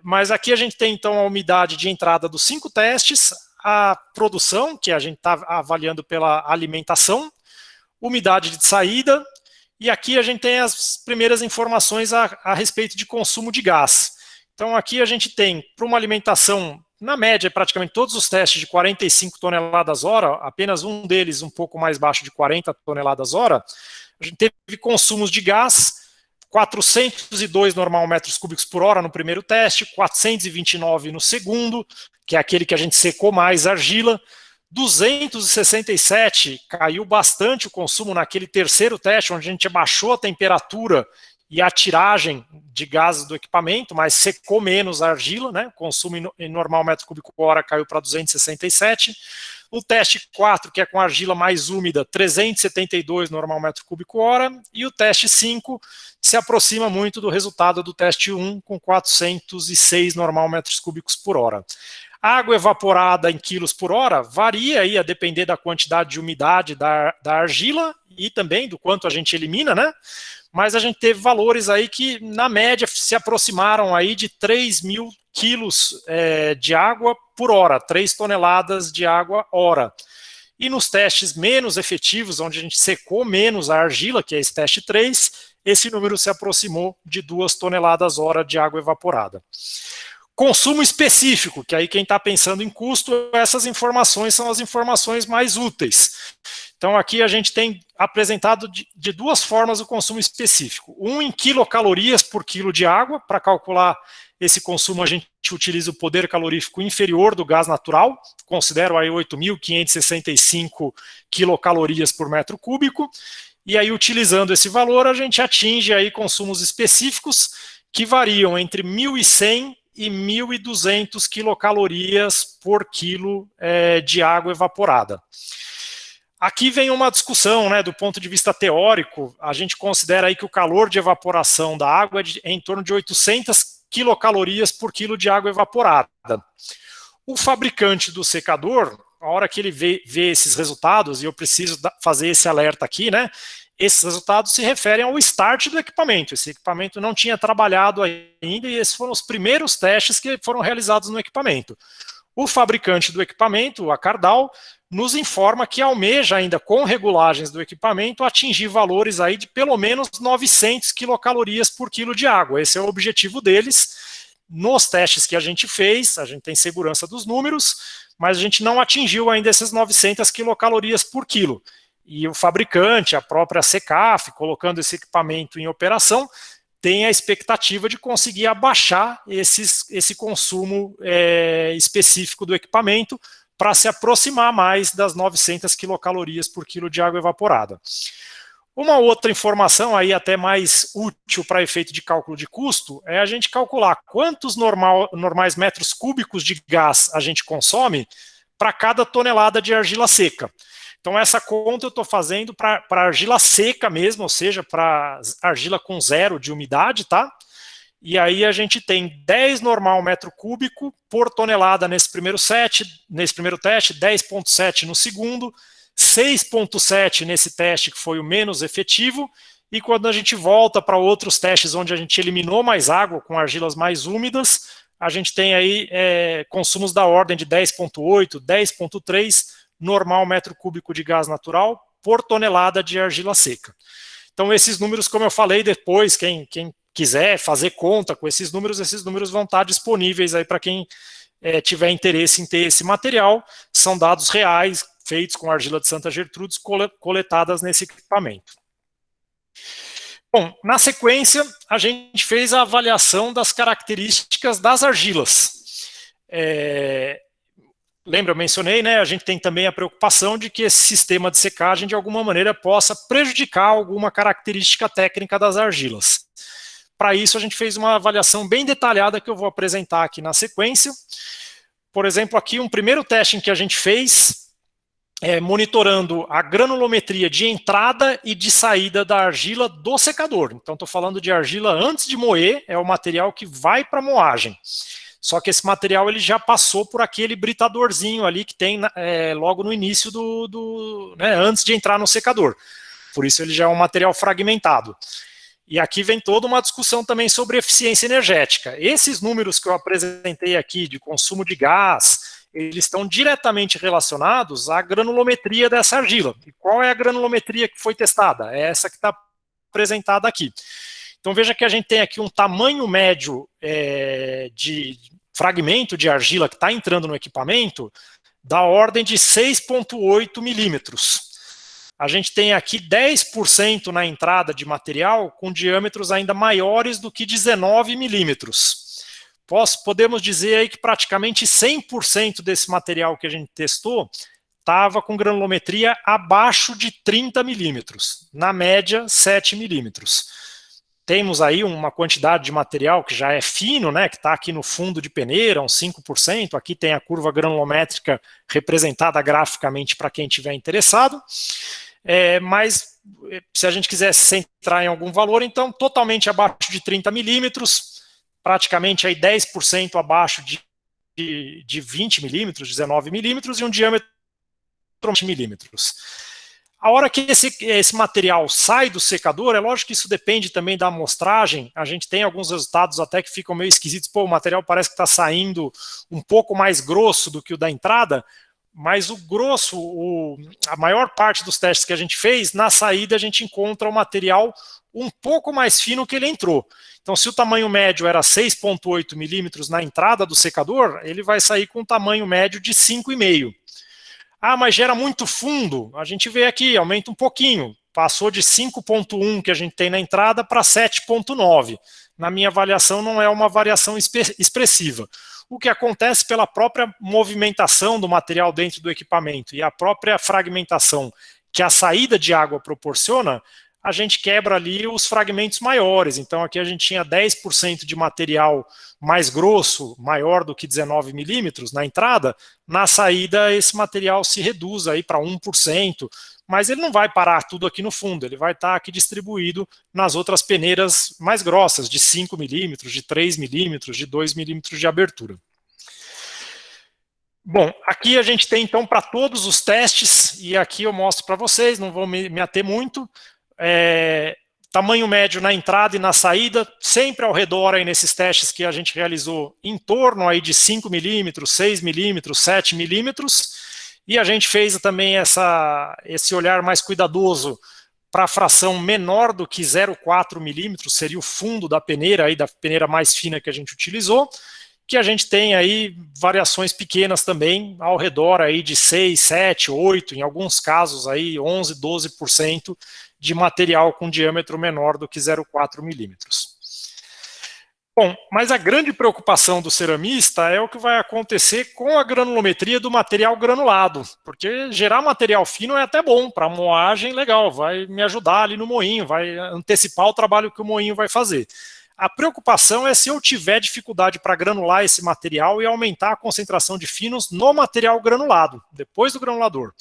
Mas aqui a gente tem então a umidade de entrada dos 5 testes, a produção, que a gente está avaliando pela alimentação, umidade de saída, e aqui a gente tem as primeiras informações a respeito de consumo de gás. Então aqui a gente tem, para uma alimentação, na média, praticamente todos os testes de 45 toneladas hora, apenas um deles um pouco mais baixo de 40 toneladas hora, a gente teve consumos de gás, 402 normal metros cúbicos por hora no primeiro teste, 429 no segundo, que é aquele que a gente secou mais argila, 267, caiu bastante o consumo naquele terceiro teste, onde a gente abaixou a temperatura e a tiragem de gases do equipamento, mas secou menos a argila, né? O consumo em normal metro cúbico por hora caiu para 267. O teste 4, que é com argila mais úmida, 372 normal metro cúbico hora, e o teste 5 se aproxima muito do resultado do teste 1, com 406 normal metros cúbicos por hora. Água evaporada em quilos por hora varia aí a depender da quantidade de umidade da argila e também do quanto a gente elimina, né? Mas a gente teve valores aí que, na média, se aproximaram aí de 3 mil quilos de água por hora, 3 toneladas de água hora. E nos testes menos efetivos, onde a gente secou menos a argila, que é esse teste 3, esse número se aproximou de 2 toneladas hora de água evaporada. Consumo específico, que aí quem está pensando em custo, essas informações são as informações mais úteis. Então aqui a gente tem apresentado de duas formas o consumo específico. Um em quilocalorias por quilo de água. Para calcular esse consumo a gente utiliza o poder calorífico inferior do gás natural, considero aí 8.565 quilocalorias por metro cúbico, e aí utilizando esse valor a gente atinge aí consumos específicos que variam entre 1.100 e 1.200 quilocalorias por quilo de água evaporada. Aqui vem uma discussão, né, do ponto de vista teórico. A gente considera aí que o calor de evaporação da água é em torno de 800 quilocalorias por quilo de água evaporada. O fabricante do secador, a hora que ele vê esses resultados, e eu preciso fazer esse alerta aqui, né, esses resultados se referem ao start do equipamento. Esse equipamento não tinha trabalhado ainda e esses foram os primeiros testes que foram realizados no equipamento. O fabricante do equipamento, a Cardal, nos informa que almeja ainda com regulagens do equipamento atingir valores aí de pelo menos 900 quilocalorias por quilo de água. Esse é o objetivo deles. Nos testes que a gente fez, a gente tem segurança dos números, mas a gente não atingiu ainda essas 900 quilocalorias por quilo. E o fabricante, a própria Secaf, colocando esse equipamento em operação, tem a expectativa de conseguir abaixar esse consumo específico do equipamento para se aproximar mais das 900 quilocalorias por quilo de água evaporada. Uma outra informação aí até mais útil para efeito de cálculo de custo é a gente calcular quantos normais metros cúbicos de gás a gente consome para cada tonelada de argila seca. Então essa conta eu estou fazendo para argila seca mesmo, ou seja, para argila com zero de umidade, tá? E aí a gente tem 10 normal metro cúbico por tonelada nesse primeiro teste, 10,7 no segundo, 6,7 nesse teste que foi o menos efetivo, e quando a gente volta para outros testes onde a gente eliminou mais água com argilas mais úmidas, a gente tem aí consumos da ordem de 10,8, 10,3 normal metro cúbico de gás natural por tonelada de argila seca. Então esses números, como eu falei, depois quem quiser fazer conta com esses números vão estar disponíveis aí para quem tiver interesse em ter esse material. São dados reais, feitos com argila de Santa Gertrudes, coletadas nesse equipamento. Bom, na sequência, a gente fez a avaliação das características das argilas. Lembra, eu mencionei, né, a gente tem também a preocupação de que esse sistema de secagem, de alguma maneira, possa prejudicar alguma característica técnica das argilas. Para isso, a gente fez uma avaliação bem detalhada que eu vou apresentar aqui na sequência. Por exemplo, aqui um primeiro teste que a gente fez, monitorando a granulometria de entrada e de saída da argila do secador. Então, estou falando de argila antes de moer, é o material que vai para moagem. Só que esse material ele já passou por aquele britadorzinho ali que tem logo no início antes de entrar no secador. Por isso ele já é um material fragmentado. E aqui vem toda uma discussão também sobre eficiência energética. Esses números que eu apresentei aqui de consumo de gás, eles estão diretamente relacionados à granulometria dessa argila. E qual é a granulometria que foi testada? É essa que está apresentada aqui. Então veja que a gente tem aqui um tamanho médio de fragmento de argila que está entrando no equipamento da ordem de 6,8 milímetros. A gente tem aqui 10% na entrada de material com diâmetros ainda maiores do que 19 milímetros. Podemos dizer aí que praticamente 100% desse material que a gente testou estava com granulometria abaixo de 30 milímetros, na média 7 milímetros. Temos aí uma quantidade de material que já é fino, né, que está aqui no fundo de peneira, uns 5%. Aqui tem a curva granulométrica representada graficamente para quem estiver interessado. Mas se a gente quiser centrar em algum valor, então totalmente abaixo de 30 milímetros, praticamente aí 10% abaixo de 20 milímetros, 19 milímetros, e um diâmetro de 20 milímetros. A hora que esse material sai do secador, é lógico que isso depende também da amostragem. A gente tem alguns resultados até que ficam meio esquisitos. Pô, o material parece que está saindo um pouco mais grosso do que o da entrada, mas o grosso, a maior parte dos testes que a gente fez, na saída a gente encontra o material um pouco mais fino que ele entrou. Então, se o tamanho médio era 6,8 milímetros na entrada do secador, ele vai sair com um tamanho médio de 5,5. Ah, mas gera muito fundo. A gente vê aqui, aumenta um pouquinho. Passou de 5,1 que a gente tem na entrada para 7,9. Na minha avaliação, não é uma variação expressiva. O que acontece pela própria movimentação do material dentro do equipamento e a própria fragmentação que a saída de água proporciona, a gente quebra ali os fragmentos maiores. Então aqui a gente tinha 10% de material mais grosso, maior do que 19 milímetros na entrada, na saída esse material se reduz aí para 1%, mas ele não vai parar tudo aqui no fundo, ele vai estar aqui distribuído nas outras peneiras mais grossas, de 5 milímetros, de 3 milímetros, de 2 milímetros de abertura. Bom, aqui a gente tem então para todos os testes, e aqui eu mostro para vocês, não vou me ater muito, tamanho médio na entrada e na saída, sempre ao redor aí nesses testes que a gente realizou, em torno aí de 5 milímetros, 6 milímetros, 7 milímetros, e a gente fez também esse olhar mais cuidadoso para a fração menor do que 0,4 milímetros, seria o fundo da peneira, aí, da peneira mais fina que a gente utilizou, que a gente tem aí variações pequenas também, ao redor aí de 6, 7, 8, em alguns casos aí 11, 12% de material com diâmetro menor do que 0,4 milímetros. Bom, mas a grande preocupação do ceramista é o que vai acontecer com a granulometria do material granulado, porque gerar material fino é até bom, para moagem legal, vai me ajudar ali no moinho, vai antecipar o trabalho que o moinho vai fazer. A preocupação é se eu tiver dificuldade para granular esse material e aumentar a concentração de finos no material granulado, depois do granulador.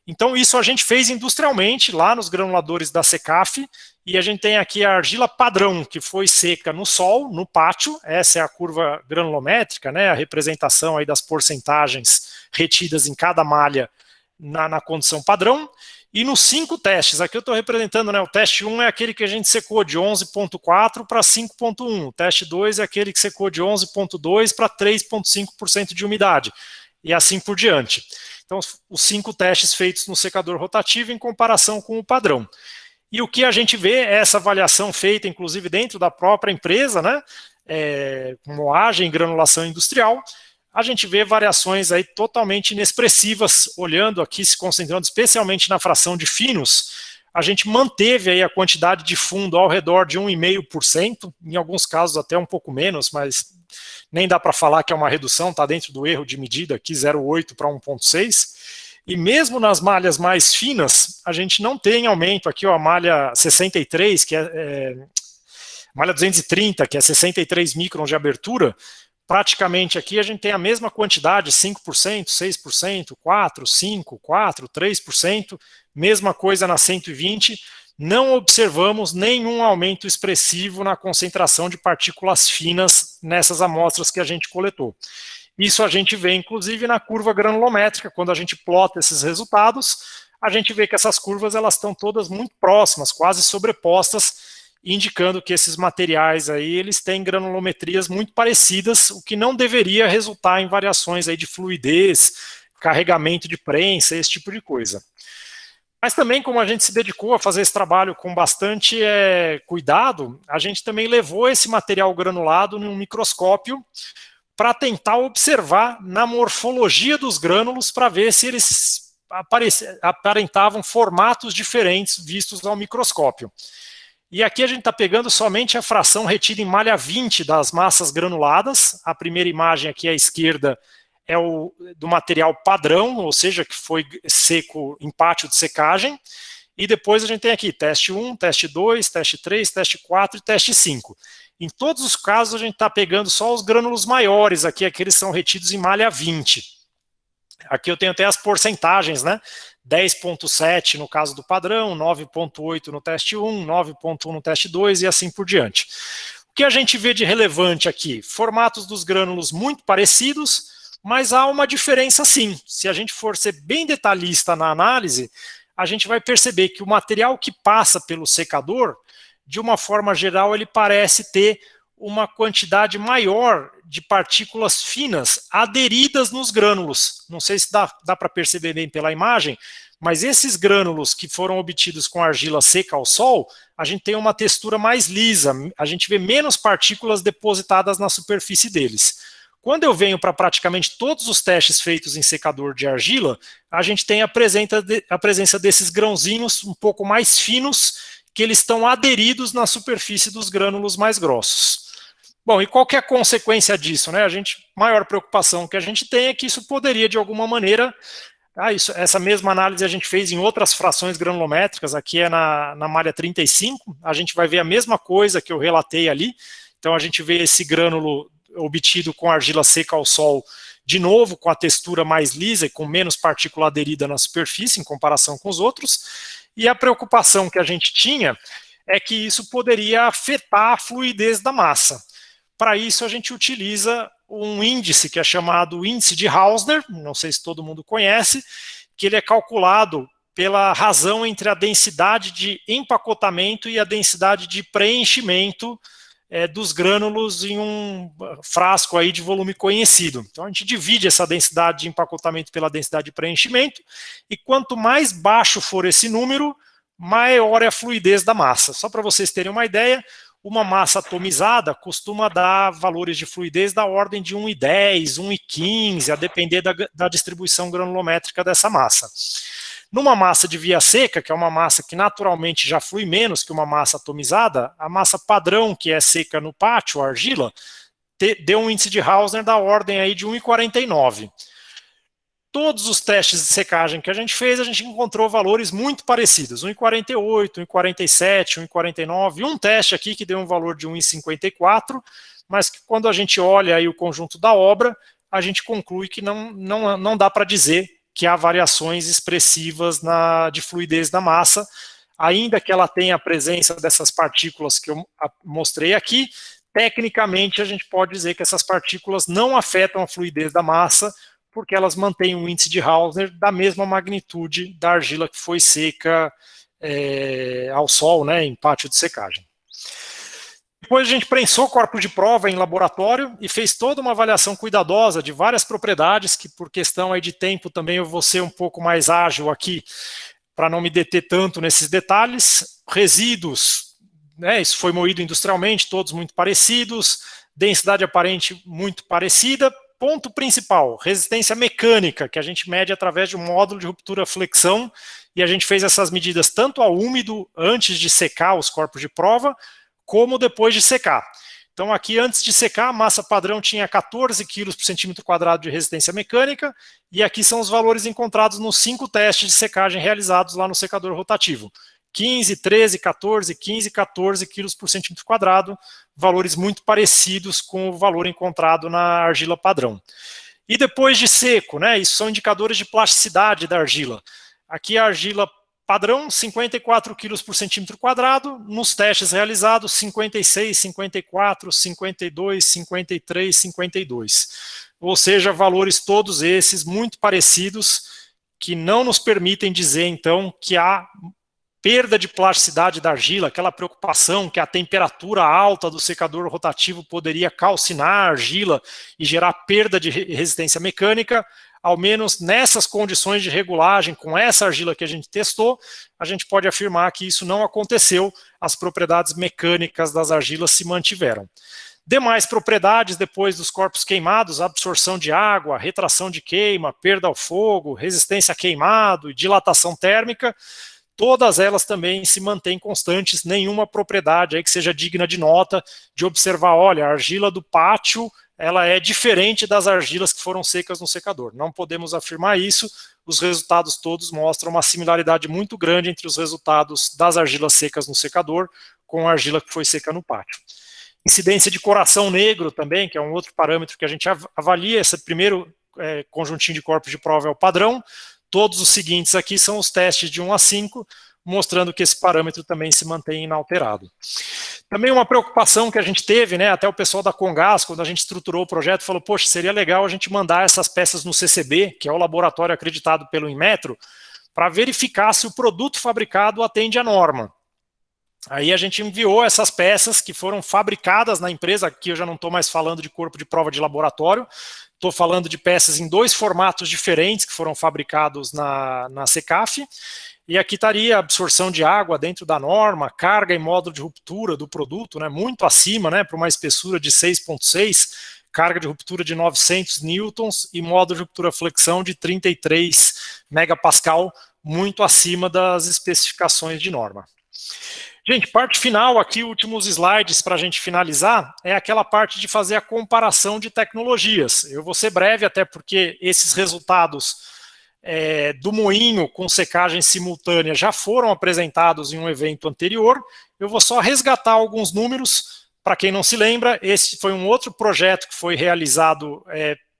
Então isso a gente fez industrialmente, lá nos granuladores da Secaf, e a gente tem aqui a argila padrão, que foi seca no sol, no pátio, essa é a curva granulométrica, né, a representação aí das porcentagens retidas em cada malha na condição padrão, e nos 5 testes, aqui eu estou representando, né, o teste 1 é aquele que a gente secou de 11,4 para 5,1, o teste 2 é aquele que secou de 11,2 para 3,5% de umidade, e assim por diante. Então, os 5 testes feitos no secador rotativo em comparação com o padrão. E o que a gente vê é essa avaliação feita, inclusive, dentro da própria empresa, né, moagem e granulação industrial, a gente vê variações aí totalmente inexpressivas, olhando aqui, se concentrando especialmente na fração de finos, a gente manteve aí a quantidade de fundo ao redor de 1,5%, em alguns casos até um pouco menos, mas nem dá para falar que é uma redução, está dentro do erro de medida aqui, 0,8 para 1,6%. E mesmo nas malhas mais finas, a gente não tem aumento aqui, ó, a malha 63, que malha 230, que é 63 microns de abertura, praticamente aqui a gente tem a mesma quantidade, 5%, 6%, 4%, 5%, 4%, 3%, mesma coisa na 120, não observamos nenhum aumento expressivo na concentração de partículas finas nessas amostras que a gente coletou. Isso a gente vê, inclusive, na curva granulométrica, quando a gente plota esses resultados, a gente vê que essas curvas elas estão todas muito próximas, quase sobrepostas, indicando que esses materiais aí, eles têm granulometrias muito parecidas, o que não deveria resultar em variações aí de fluidez, carregamento de prensa, esse tipo de coisa. Mas também, como a gente se dedicou a fazer esse trabalho com bastante cuidado, a gente também levou esse material granulado num microscópio para tentar observar na morfologia dos grânulos para ver se eles aparentavam formatos diferentes vistos ao microscópio. E aqui a gente está pegando somente a fração retida em malha 20 das massas granuladas. A primeira imagem aqui à esquerda é do material padrão, ou seja, que foi seco em pátio de secagem. E depois a gente tem aqui teste 1, teste 2, teste 3, teste 4 e teste 5. Em todos os casos, a gente está pegando só os grânulos maiores, aqui, aqueles são retidos em malha 20. Aqui eu tenho até as porcentagens, né? 10,7 no caso do padrão, 9,8 no teste 1, 9,1 no teste 2 e assim por diante. O que a gente vê de relevante aqui? Formatos dos grânulos muito parecidos, mas há uma diferença sim. Se a gente for ser bem detalhista na análise, a gente vai perceber que o material que passa pelo secador, de uma forma geral, ele parece ter uma quantidade maior de partículas finas aderidas nos grânulos. Não sei se dá para perceber bem pela imagem, mas esses grânulos que foram obtidos com argila seca ao sol, a gente tem uma textura mais lisa, a gente vê menos partículas depositadas na superfície deles. Quando eu venho para praticamente todos os testes feitos em secador de argila, a gente tem a presença desses grãozinhos um pouco mais finos, que eles estão aderidos na superfície dos grânulos mais grossos. Bom, e qual que é a consequência disso, né? Maior preocupação que a gente tem é que isso poderia, de alguma maneira, essa mesma análise a gente fez em outras frações granulométricas, aqui é na malha 35, a gente vai ver a mesma coisa que eu relatei ali. Então a gente vê esse grânulo obtido com argila seca ao sol, de novo com a textura mais lisa e com menos partícula aderida na superfície em comparação com os outros, e a preocupação que a gente tinha é que isso poderia afetar a fluidez da massa. Para isso a gente utiliza um índice que é chamado índice de Hausner, não sei se todo mundo conhece, que ele é calculado pela razão entre a densidade de empacotamento e a densidade de preenchimento dos grânulos em um frasco aí de volume conhecido. Então a gente divide essa densidade de empacotamento pela densidade de preenchimento, e quanto mais baixo for esse número, maior é a fluidez da massa. Só para vocês terem uma ideia, uma massa atomizada costuma dar valores de fluidez da ordem de 1,10, 1,15, a depender da distribuição granulométrica dessa massa. Numa massa de via seca, que é uma massa que naturalmente já flui menos que uma massa atomizada, a massa padrão, que é seca no pátio, a argila, deu um índice de Hausner da ordem aí de 1,49. Todos os testes de secagem que a gente fez, a gente encontrou valores muito parecidos, 1,48, 1,47, 1,49, um teste aqui que deu um valor de 1,54, mas que quando a gente olha aí o conjunto da obra, a gente conclui que não dá para dizer que há variações expressivas de fluidez da massa, ainda que ela tenha a presença dessas partículas que eu mostrei aqui. Tecnicamente a gente pode dizer que essas partículas não afetam a fluidez da massa, porque elas mantêm um índice de Hausner da mesma magnitude da argila que foi seca ao sol, né, em pátio de secagem. Depois a gente prensou corpos de prova em laboratório e fez toda uma avaliação cuidadosa de várias propriedades, que por questão aí de tempo também eu vou ser um pouco mais ágil aqui, para não me deter tanto nesses detalhes. Resíduos, né, isso foi moído industrialmente, todos muito parecidos, densidade aparente muito parecida. Ponto principal, resistência mecânica, que a gente mede através de um módulo de ruptura-flexão, e a gente fez essas medidas tanto ao úmido, antes de secar os corpos de prova, como depois de secar. Então aqui, antes de secar, a massa padrão tinha 14 kg por centímetro quadrado de resistência mecânica, e aqui são os valores encontrados nos 5 testes de secagem realizados lá no secador rotativo. 15, 13, 14, 15, 14 quilos por centímetro quadrado, valores muito parecidos com o valor encontrado na argila padrão. E depois de seco, né, isso são indicadores de plasticidade da argila. Aqui a argila padrão, 54 quilos por centímetro quadrado, nos testes realizados, 56, 54, 52, 53, 52. Ou seja, valores todos esses muito parecidos, que não nos permitem dizer, então, que há perda de plasticidade da argila, aquela preocupação que a temperatura alta do secador rotativo poderia calcinar a argila e gerar perda de resistência mecânica. Ao menos nessas condições de regulagem, com essa argila que a gente testou, a gente pode afirmar que isso não aconteceu, as propriedades mecânicas das argilas se mantiveram. Demais propriedades, depois dos corpos queimados, absorção de água, retração de queima, perda ao fogo, resistência a queimado e dilatação térmica, todas elas também se mantêm constantes, nenhuma propriedade aí que seja digna de nota, de observar, olha, a argila do pátio, ela é diferente das argilas que foram secas no secador. Não podemos afirmar isso, os resultados todos mostram uma similaridade muito grande entre os resultados das argilas secas no secador com a argila que foi seca no pátio. Incidência de coração negro também, que é um outro parâmetro que a gente avalia, esse primeiro conjuntinho de corpos de prova é o padrão. Todos os seguintes aqui são os testes de 1 a 5, mostrando que esse parâmetro também se mantém inalterado. Também uma preocupação que a gente teve, né, até o pessoal da Congás, quando a gente estruturou o projeto, falou, poxa, seria legal a gente mandar essas peças no CCB, que é o laboratório acreditado pelo Inmetro, para verificar se o produto fabricado atende à norma. Aí a gente enviou essas peças que foram fabricadas na empresa, aqui eu já não estou mais falando de corpo de prova de laboratório, estou falando de peças em 2 formatos diferentes que foram fabricados na SECAF, e aqui estaria a absorção de água dentro da norma, carga e módulo de ruptura do produto, né, muito acima, né, para uma espessura de 6,6, carga de ruptura de 900 newtons e modo de ruptura-flexão de 33 megapascal, muito acima das especificações de norma. Gente, parte final aqui, últimos slides para a gente finalizar, é aquela parte de fazer a comparação de tecnologias. Eu vou ser breve, até porque esses resultados do moinho com secagem simultânea já foram apresentados em um evento anterior. Eu vou só resgatar alguns números. Para quem não se lembra, esse foi um outro projeto que foi realizado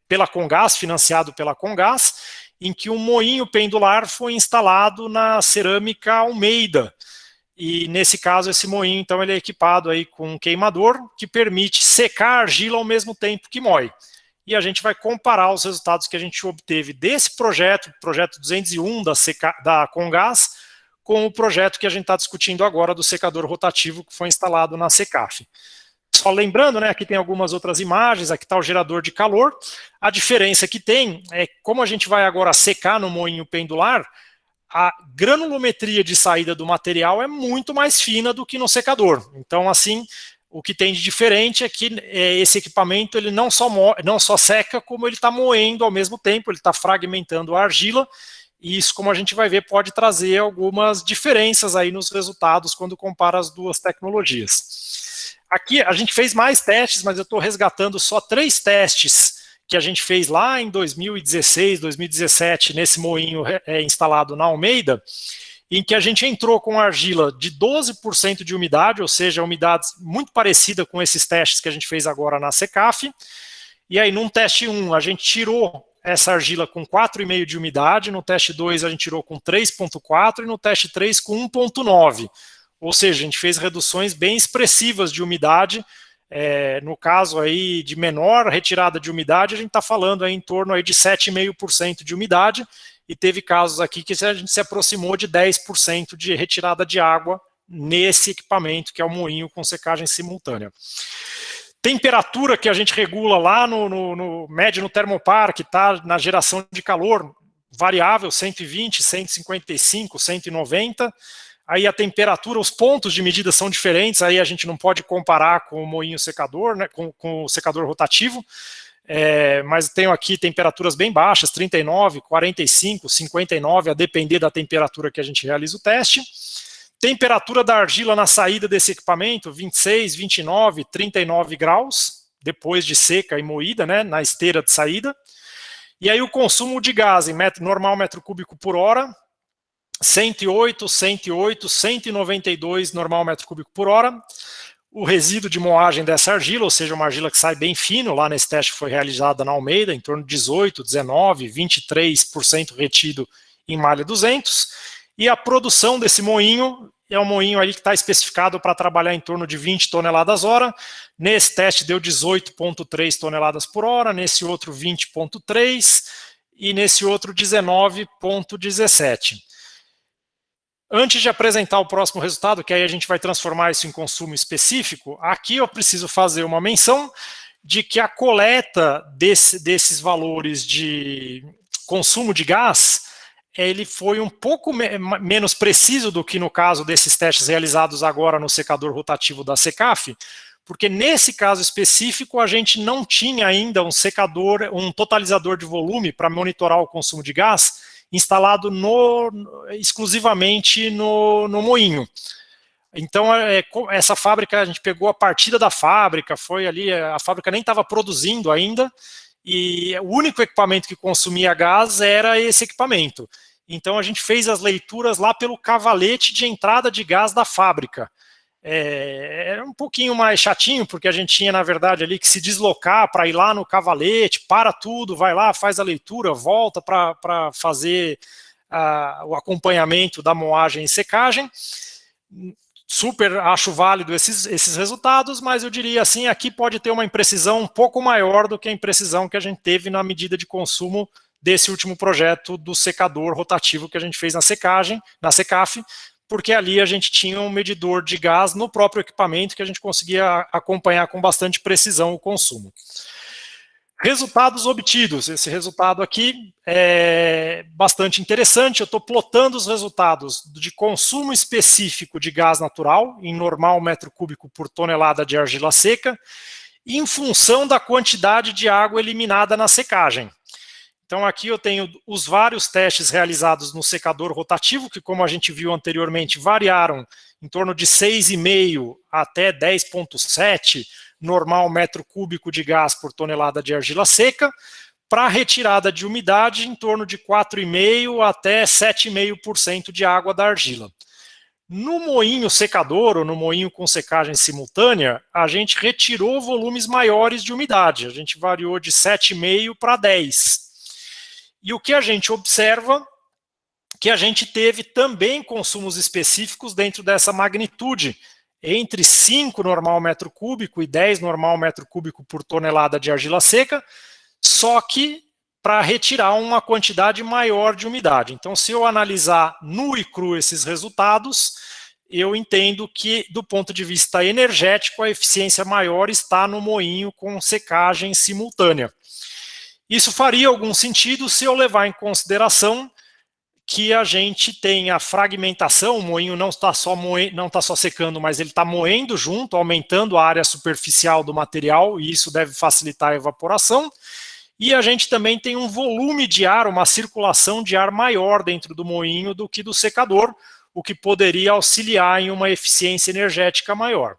pela Comgás, financiado pela Comgás, em que um moinho pendular foi instalado na cerâmica Almeida. E nesse caso, esse moinho, então, ele é equipado aí com um queimador que permite secar a argila ao mesmo tempo que moe. E a gente vai comparar os resultados que a gente obteve desse projeto, projeto 201 da Comgás, com o projeto que a gente está discutindo agora do secador rotativo que foi instalado na Secaf. Só lembrando, né, aqui tem algumas outras imagens, aqui está o gerador de calor. A diferença que tem é como a gente vai agora secar no moinho pendular, a granulometria de saída do material é muito mais fina do que no secador. Então, assim, o que tem de diferente é que esse equipamento ele não só seca, como ele está moendo ao mesmo tempo, ele está fragmentando a argila, e isso, como a gente vai ver, pode trazer algumas diferenças aí nos resultados quando compara as duas tecnologias. Aqui a gente fez mais testes, mas eu estou resgatando só 3 testes que a gente fez lá em 2016, 2017, nesse moinho instalado na Almeida, em que a gente entrou com argila de 12% de umidade, ou seja, umidade muito parecida com esses testes que a gente fez agora na Secaf. E aí, num teste 1, a gente tirou essa argila com 4,5% de umidade, no teste 2 a gente tirou com 3,4% e no teste 3 com 1,9%. Ou seja, a gente fez reduções bem expressivas de umidade. No caso aí de menor retirada de umidade, a gente está falando aí em torno aí de 7,5% de umidade, e teve casos aqui que a gente se aproximou de 10% de retirada de água nesse equipamento, que é o moinho com secagem simultânea. Temperatura que a gente regula lá mede no termoparque, está na geração de calor variável, 120, 155, 190. Aí a temperatura, os pontos de medida são diferentes, aí a gente não pode comparar com o moinho secador, né, com o secador rotativo, mas tenho aqui temperaturas bem baixas, 39, 45, 59, a depender da temperatura que a gente realiza o teste. Temperatura da argila na saída desse equipamento, 26, 29, 39 graus, depois de seca e moída, né, na esteira de saída. E aí o consumo de gás em normal metro cúbico por hora, 108, 108, 192 normal metro cúbico por hora. O resíduo de moagem dessa argila, ou seja, uma argila que sai bem fino, lá nesse teste que foi realizado na Almeida, em torno de 18, 19, 23% retido em malha 200. E a produção desse moinho é um moinho ali que está especificado para trabalhar em torno de 20 toneladas hora. Nesse teste deu 18,3 toneladas por hora, nesse outro 20,3 e nesse outro 19,17. Antes de apresentar o próximo resultado, que aí a gente vai transformar isso em consumo específico, aqui eu preciso fazer uma menção de que a coleta desses valores de consumo de gás, ele foi um pouco menos preciso do que no caso desses testes realizados agora no secador rotativo da Secaf, porque nesse caso específico a gente não tinha ainda um totalizador de volume para monitorar o consumo de gás, instalado exclusivamente no moinho. Então, essa fábrica, a gente pegou a partida da fábrica, foi ali, a fábrica nem estava produzindo ainda, e o único equipamento que consumia gás era esse equipamento. Então, a gente fez as leituras lá pelo cavalete de entrada de gás da fábrica. Era um pouquinho mais chatinho, porque a gente tinha, na verdade, ali que se deslocar para ir lá no cavalete, para tudo, vai lá, faz a leitura, volta para fazer o acompanhamento da moagem e secagem. Super acho válido esses resultados, mas eu diria assim, aqui pode ter uma imprecisão um pouco maior do que a imprecisão que a gente teve na medida de consumo desse último projeto do secador rotativo que a gente fez na Secaf, porque ali a gente tinha um medidor de gás no próprio equipamento que a gente conseguia acompanhar com bastante precisão o consumo. Resultados obtidos. Esse resultado aqui é bastante interessante. Eu estou plotando os resultados de consumo específico de gás natural, em normal metro cúbico por tonelada de argila seca, em função da quantidade de água eliminada na secagem. Então aqui eu tenho os vários testes realizados no secador rotativo, que como a gente viu anteriormente, variaram em torno de 6,5 até 10,7 normal metro cúbico de gás por tonelada de argila seca, para retirada de umidade em torno de 4,5 até 7,5% de água da argila. No moinho secador, ou no moinho com secagem simultânea, a gente retirou volumes maiores de umidade, a gente variou de 7,5 para 10. E o que a gente observa, que a gente teve também consumos específicos dentro dessa magnitude, entre 5 normal metro cúbico e 10 normal metro cúbico por tonelada de argila seca, só que para retirar uma quantidade maior de umidade. Então, se eu analisar nu e cru esses resultados, eu entendo que, do ponto de vista energético, a eficiência maior está no moinho com secagem simultânea. Isso faria algum sentido se eu levar em consideração que a gente tem a fragmentação, o moinho não está só secando, mas ele está moendo junto, aumentando a área superficial do material, e isso deve facilitar a evaporação. E a gente também tem um volume de ar, uma circulação de ar maior dentro do moinho do que do secador, o que poderia auxiliar em uma eficiência energética maior.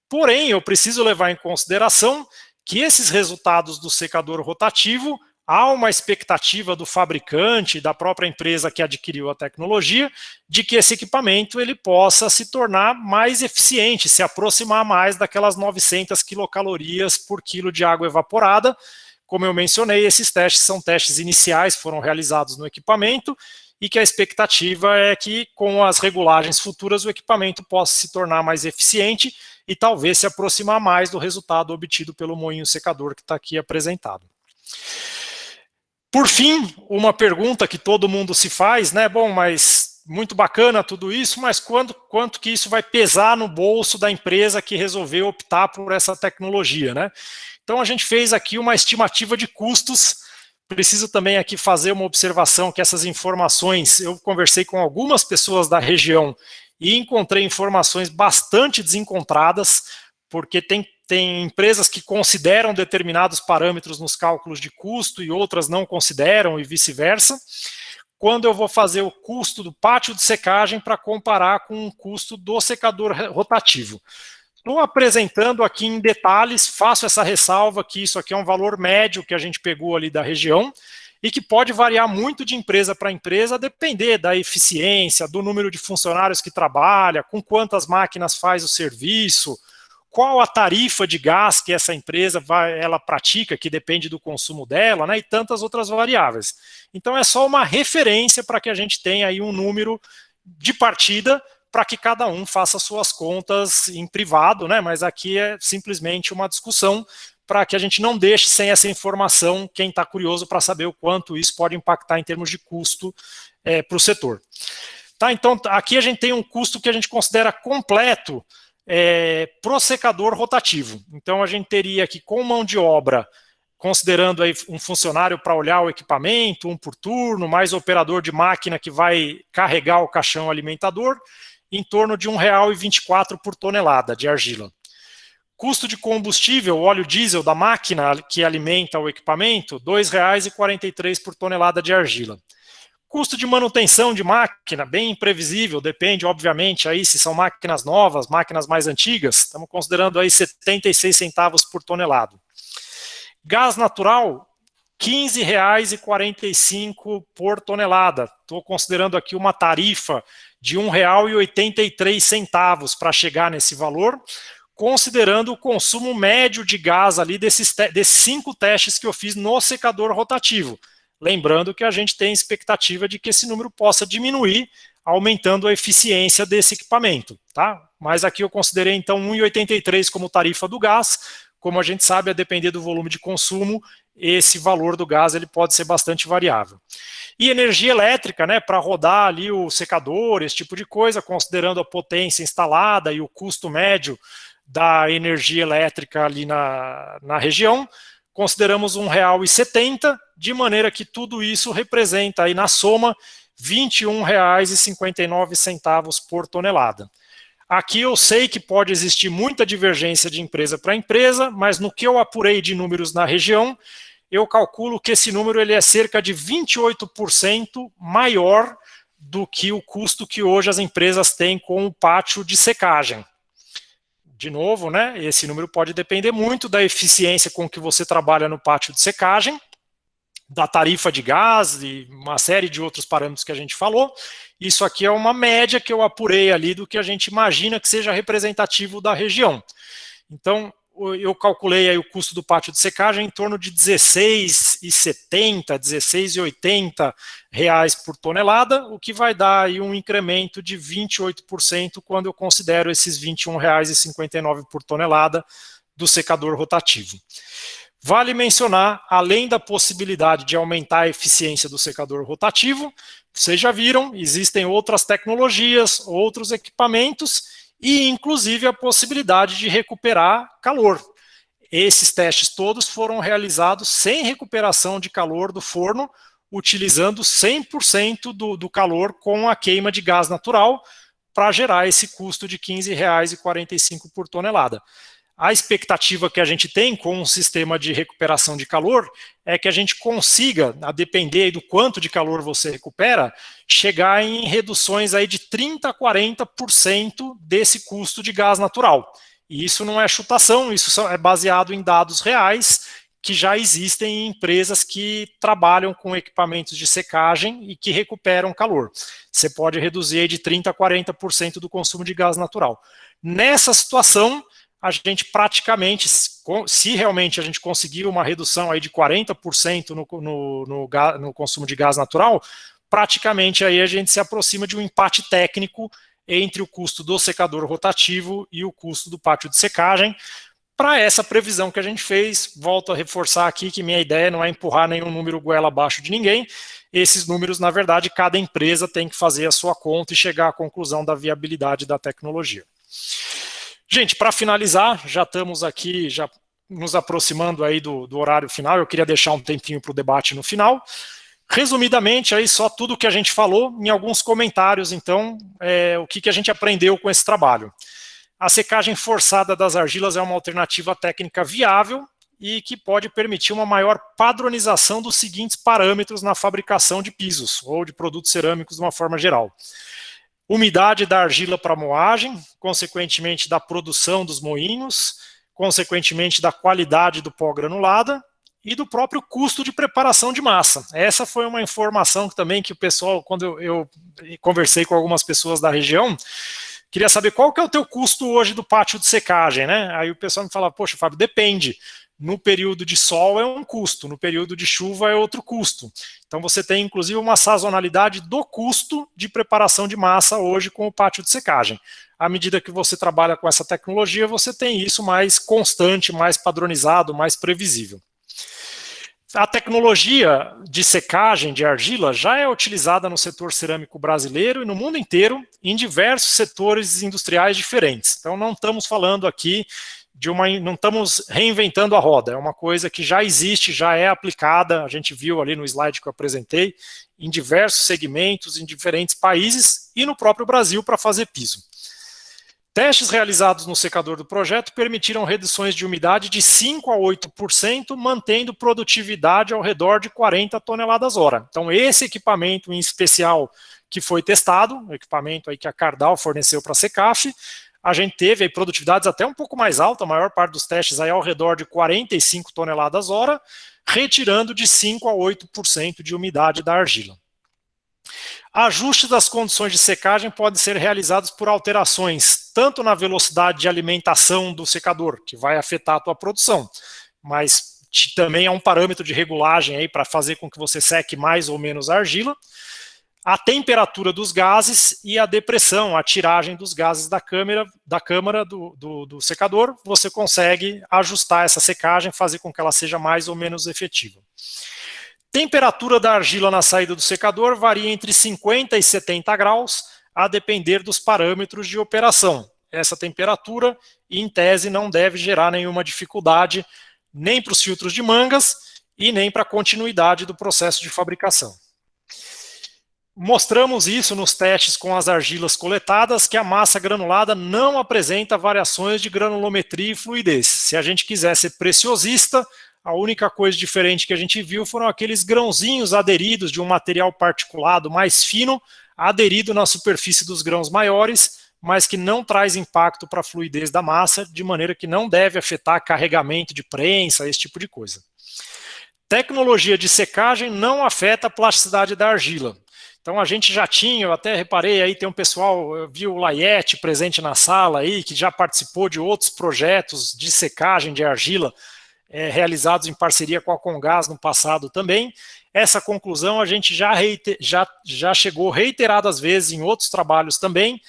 Porém, eu preciso levar em consideração que esses resultados do secador rotativo, há uma expectativa do fabricante, da própria empresa que adquiriu a tecnologia, de que esse equipamento ele possa se tornar mais eficiente, se aproximar mais daquelas 900 quilocalorias por quilo de água evaporada. Como eu mencionei, esses testes são testes iniciais, foram realizados no equipamento, e que a expectativa é que, com as regulagens futuras, o equipamento possa se tornar mais eficiente e talvez se aproximar mais do resultado obtido pelo moinho secador que está aqui apresentado. Por fim, uma pergunta que todo mundo se faz, né? Bom, mas muito bacana tudo isso, mas quanto que isso vai pesar no bolso da empresa que resolveu optar por essa tecnologia, né? Então a gente fez aqui uma estimativa de custos. Preciso também aqui fazer uma observação que essas informações, eu conversei com algumas pessoas da região e encontrei informações bastante desencontradas, porque tem empresas que consideram determinados parâmetros nos cálculos de custo e outras não consideram e vice-versa. Quando eu vou fazer o custo do pátio de secagem para comparar com o custo do secador rotativo. Estou apresentando aqui em detalhes, faço essa ressalva que isso aqui é um valor médio que a gente pegou ali da região e que pode variar muito de empresa para empresa, a depender da eficiência, do número de funcionários que trabalha, com quantas máquinas faz o serviço, qual a tarifa de gás que essa empresa ela pratica, que depende do consumo dela, né, e tantas outras variáveis. Então é só uma referência para que a gente tenha aí um número de partida para que cada um faça suas contas em privado, né, mas aqui é simplesmente uma discussão para que a gente não deixe sem essa informação quem está curioso para saber o quanto isso pode impactar em termos de custo para o setor. Tá, então aqui a gente tem um custo que a gente considera completo pro secador rotativo. Então a gente teria aqui com mão de obra, considerando aí um funcionário para olhar o equipamento, um por turno, mais operador de máquina que vai carregar o caixão alimentador, em torno de R$ 1,24 por tonelada de argila. Custo de combustível, óleo diesel da máquina que alimenta o equipamento, R$ 2,43 por tonelada de argila. Custo de manutenção de máquina, bem imprevisível, depende, obviamente, aí se são máquinas novas, máquinas mais antigas, estamos considerando aí 76 centavos por tonelada. Gás natural, R$ 15,45 por tonelada. Estou considerando aqui uma tarifa de R$ 1,83 para chegar nesse valor, considerando o consumo médio de gás ali desses 5 testes que eu fiz no secador rotativo. Lembrando que a gente tem expectativa de que esse número possa diminuir, aumentando a eficiência desse equipamento. Tá? Mas aqui eu considerei então R$ 1,83 como tarifa do gás. Como a gente sabe, a depender do volume de consumo, esse valor do gás ele pode ser bastante variável. E energia elétrica, né, para rodar ali o secador, esse tipo de coisa, considerando a potência instalada e o custo médio da energia elétrica ali na região, consideramos R$ 1,70, de maneira que tudo isso representa aí na soma R$ 21,59 por tonelada. Aqui eu sei que pode existir muita divergência de empresa para empresa, mas no que eu apurei de números na região, eu calculo que esse número ele é cerca de 28% maior do que o custo que hoje as empresas têm com o pátio de secagem. De novo, né, esse número pode depender muito da eficiência com que você trabalha no pátio de secagem, da tarifa de gás e uma série de outros parâmetros que a gente falou. Isso aqui é uma média que eu apurei ali do que a gente imagina que seja representativo da região. Então, eu calculei aí o custo do pátio de secagem em torno de R$ 16,70, R$ 16,80 por tonelada, o que vai dar aí um incremento de 28% quando eu considero esses R$ 21,59 por tonelada do secador rotativo. Vale mencionar, além da possibilidade de aumentar a eficiência do secador rotativo, vocês já viram, existem outras tecnologias, outros equipamentos e, inclusive, a possibilidade de recuperar calor. Esses testes todos foram realizados sem recuperação de calor do forno, utilizando 100% do calor com a queima de gás natural para gerar esse custo de R$ 15,45 por tonelada. A expectativa que a gente tem com um sistema de recuperação de calor é que a gente consiga, a depender do quanto de calor você recupera, chegar em reduções aí de 30% a 40% desse custo de gás natural. E isso não é chutação, isso é baseado em dados reais que já existem em empresas que trabalham com equipamentos de secagem e que recuperam calor. Você pode reduzir aí de 30% a 40% do consumo de gás natural. Nessa situação, a gente praticamente, se realmente a gente conseguir uma redução aí de 40% no consumo de gás natural, praticamente aí a gente se aproxima de um empate técnico entre o custo do secador rotativo e o custo do pátio de secagem. Para essa previsão que a gente fez, volto a reforçar aqui que minha ideia não é empurrar nenhum número goela abaixo de ninguém. Esses números, na verdade, cada empresa tem que fazer a sua conta e chegar à conclusão da viabilidade da tecnologia. Gente, para finalizar, já estamos aqui, já nos aproximando aí do horário final, eu queria deixar um tempinho para o debate no final. Resumidamente, aí só tudo que a gente falou, em alguns comentários, então, o que a gente aprendeu com esse trabalho. A secagem forçada das argilas é uma alternativa técnica viável e que pode permitir uma maior padronização dos seguintes parâmetros na fabricação de pisos ou de produtos cerâmicos de uma forma geral. Umidade da argila para moagem, consequentemente da produção dos moinhos, consequentemente da qualidade do pó granulada e do próprio custo de preparação de massa. Essa foi uma informação também que o pessoal, quando eu conversei com algumas pessoas da região, queria saber qual que é o teu custo hoje do pátio de secagem, né? Aí o pessoal me fala, poxa, Fábio, depende. No período de sol é um custo, no período de chuva é outro custo. Então você tem inclusive uma sazonalidade do custo de preparação de massa hoje com o pátio de secagem. À medida que você trabalha com essa tecnologia, você tem isso mais constante, mais padronizado, mais previsível. A tecnologia de secagem de argila já é utilizada no setor cerâmico brasileiro e no mundo inteiro, em diversos setores industriais diferentes. Então não estamos falando aqui não estamos reinventando a roda, é uma coisa que já existe, já é aplicada, a gente viu ali no slide que eu apresentei, em diversos segmentos, em diferentes países e no próprio Brasil para fazer piso. Testes realizados no secador do projeto permitiram reduções de umidade de 5% a 8%, mantendo produtividade ao redor de 40 toneladas hora. Então esse equipamento em especial que foi testado, o equipamento aí que a Cardal forneceu para a Secaf, a gente teve aí produtividades até um pouco mais altas, a maior parte dos testes aí ao redor de 45 toneladas hora, retirando de 5% a 8% de umidade da argila. Ajustes das condições de secagem podem ser realizados por alterações, tanto na velocidade de alimentação do secador, que vai afetar a tua produção, mas também é um parâmetro de regulagem aí para fazer com que você seque mais ou menos a argila, a temperatura dos gases e a depressão, a tiragem dos gases da câmara do secador, você consegue ajustar essa secagem, fazer com que ela seja mais ou menos efetiva. Temperatura da argila na saída do secador varia entre 50 e 70 graus, a depender dos parâmetros de operação. Essa temperatura, em tese, não deve gerar nenhuma dificuldade, nem para os filtros de mangas e nem para a continuidade do processo de fabricação. Mostramos isso nos testes com as argilas coletadas, que a massa granulada não apresenta variações de granulometria e fluidez. Se a gente quiser ser preciosista, a única coisa diferente que a gente viu foram aqueles grãozinhos aderidos de um material particulado mais fino, aderido na superfície dos grãos maiores, mas que não traz impacto para a fluidez da massa, de maneira que não deve afetar carregamento de prensa, esse tipo de coisa. Tecnologia de secagem não afeta a plasticidade da argila. Então a gente já tinha, eu até reparei aí, tem um pessoal, eu vi o Laiete presente na sala aí, que já participou de outros projetos de secagem de argila, realizados em parceria com a Comgás no passado também. Essa conclusão a gente já chegou reiteradas vezes em outros trabalhos também.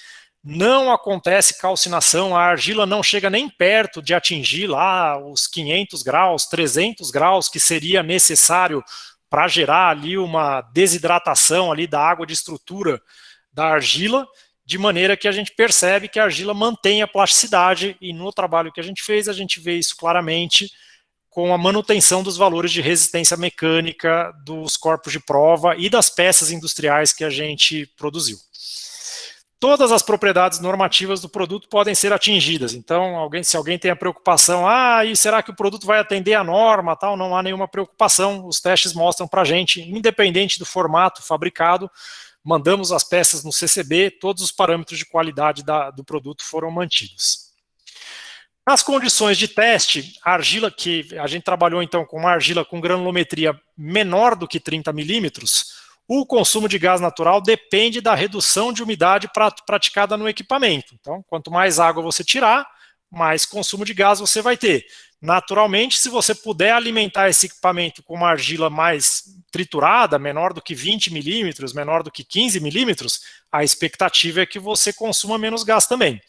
Não acontece calcinação, a argila não chega nem perto de atingir lá os 500 graus, 300 graus, que seria necessário para gerar ali uma desidratação ali da água de estrutura da argila, de maneira que a gente percebe que a argila mantém a plasticidade, e no trabalho que a gente fez, a gente vê isso claramente com a manutenção dos valores de resistência mecânica dos corpos de prova e das peças industriais que a gente produziu. Todas as propriedades normativas do produto podem ser atingidas. Então, se alguém tem a preocupação, e será que o produto vai atender a norma, tal? Não há nenhuma preocupação. Os testes mostram para a gente, independente do formato fabricado, mandamos as peças no CCB, todos os parâmetros de qualidade do produto foram mantidos. Nas condições de teste, a argila que a gente trabalhou então com uma argila com granulometria menor do que 30 milímetros, o consumo de gás natural depende da redução de umidade praticada no equipamento. Então, quanto mais água você tirar, mais consumo de gás você vai ter. Naturalmente, se você puder alimentar esse equipamento com uma argila mais triturada, menor do que 20 milímetros, menor do que 15 milímetros, a expectativa é que você consuma menos gás também.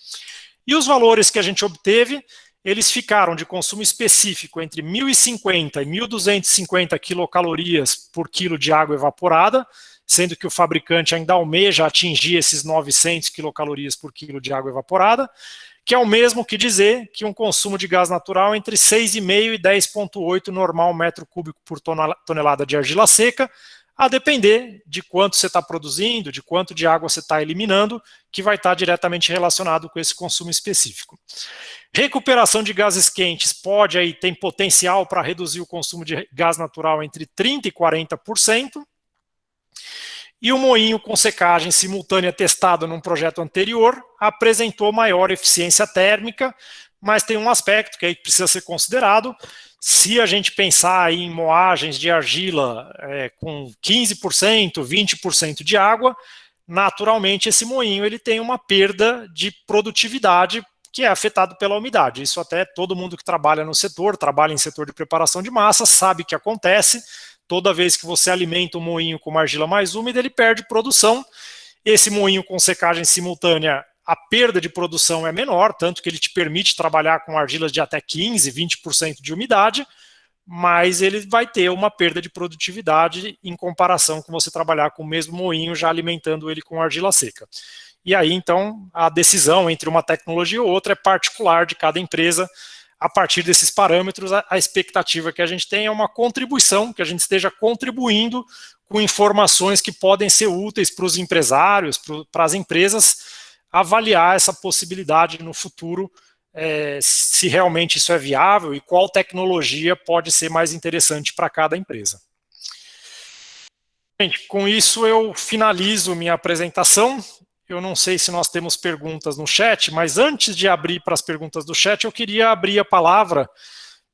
E os valores que a gente obteve, eles ficaram de consumo específico entre 1.050 e 1.250 quilocalorias por quilo de água evaporada, sendo que o fabricante ainda almeja atingir esses 900 quilocalorias por quilo de água evaporada, que é o mesmo que dizer que um consumo de gás natural entre 6,5 e 10,8 normal metro cúbico por tonelada de argila seca, a depender de quanto você está produzindo, de quanto de água você está eliminando, que vai estar diretamente relacionado com esse consumo específico. Recuperação de gases quentes tem potencial para reduzir o consumo de gás natural entre 30% e 40%. E o moinho com secagem simultânea testado num projeto anterior apresentou maior eficiência térmica, mas tem um aspecto que aí precisa ser considerado. Se a gente pensar em moagens de argila com 15%, 20% de água, naturalmente esse moinho ele tem uma perda de produtividade que é afetado pela umidade. Isso até todo mundo que trabalha no setor, trabalha em setor de preparação de massa, sabe que acontece. Toda vez que você alimenta um moinho com uma argila mais úmida, ele perde produção. Esse moinho com secagem simultânea, a perda de produção é menor, tanto que ele te permite trabalhar com argilas de até 15%, 20% de umidade, mas ele vai ter uma perda de produtividade em comparação com você trabalhar com o mesmo moinho, já alimentando ele com argila seca. E aí, então, a decisão entre uma tecnologia ou outra é particular de cada empresa. A partir desses parâmetros, a expectativa que a gente tem é uma contribuição, que a gente esteja contribuindo com informações que podem ser úteis para os empresários, para as empresas, avaliar essa possibilidade no futuro, se realmente isso é viável e qual tecnologia pode ser mais interessante para cada empresa. Gente, com isso eu finalizo minha apresentação. Eu não sei se nós temos perguntas no chat, mas antes de abrir para as perguntas do chat, eu queria abrir a palavra,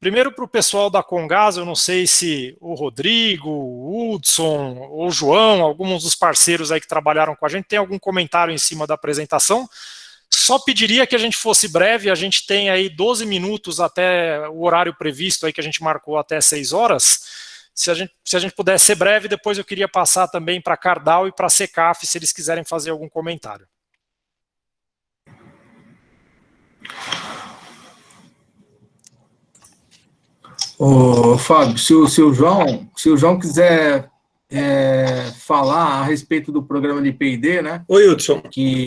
primeiro para o pessoal da Comgás. Eu não sei se o Rodrigo, o Hudson ou o João, alguns dos parceiros aí que trabalharam com a gente, tem algum comentário em cima da apresentação. Só pediria que a gente fosse breve, a gente tem aí 12 minutos até o horário previsto aí que a gente marcou até 6 horas. Se a gente puder ser breve, depois eu queria passar também para a Cardal e para a Secaf, se eles quiserem fazer algum comentário. Ô, Fábio, se o João quiser falar a respeito do programa de P&D, né? Oi, Hudson. Okay.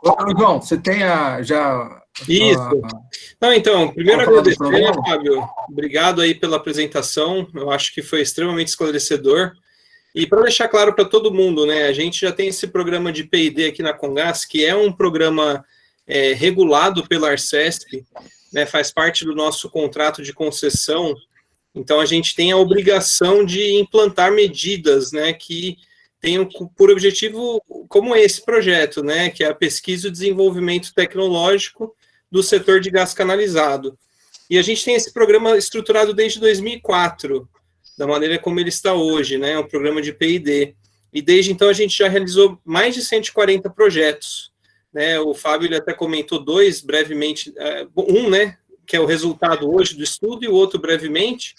Ô, João, você tem já... Isso. Não, então, primeiro agradecer, Fábio. Obrigado aí pela apresentação. Eu acho que foi extremamente esclarecedor. E para deixar claro para todo mundo, né, a gente já tem esse programa de P&D aqui na Comgás, que é um programa regulado pela Arcesp, né, faz parte do nosso contrato de concessão. Então, a gente tem a obrigação de implantar medidas, né, que tenham por objetivo, como esse projeto, né, que é a pesquisa e o desenvolvimento tecnológico do setor de gás canalizado. E a gente tem esse programa estruturado desde 2004, da maneira como ele está hoje, né, um programa de P&D. E desde então a gente já realizou mais de 140 projetos, né, o Fábio ele até comentou dois brevemente, um, né, que é o resultado hoje do estudo, e o outro brevemente.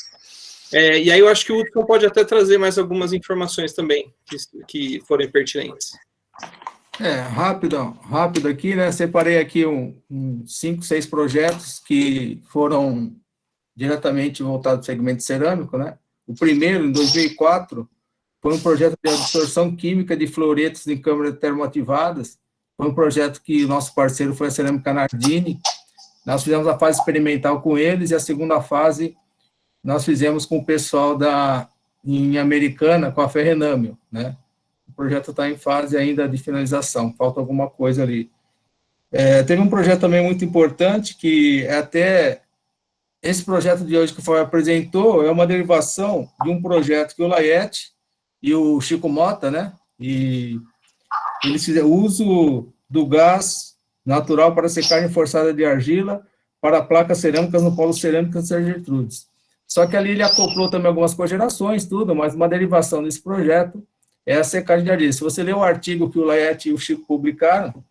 E aí eu acho que o Hudson pode até trazer mais algumas informações também, que forem pertinentes. Rápido aqui, né? Separei aqui 5, 6 projetos que foram diretamente voltados ao segmento cerâmico, né? O primeiro, em 2004, foi um projeto de absorção química de fluoretos em câmaras termoativadas. Foi um projeto que o nosso parceiro foi a Cerâmica Nardini. Nós fizemos a fase experimental com eles e a segunda fase nós fizemos com o pessoal em Americana, com a Ferrenâmio, né? O projeto está em fase ainda de finalização, falta alguma coisa ali. Teve um projeto também muito importante, que até esse projeto de hoje que o Fábio apresentou, é uma derivação de um projeto que o Laiete e o Chico Mota, né? E eles fizeram uso do gás natural para secagem forçada de argila para placas cerâmicas no polo cerâmico de São Gertrudes. Só que ali ele acoplou também algumas cogerações, tudo, mas uma derivação desse projeto é a secagem de argila. Se você ler o artigo que o Laiete e o Chico publicaram,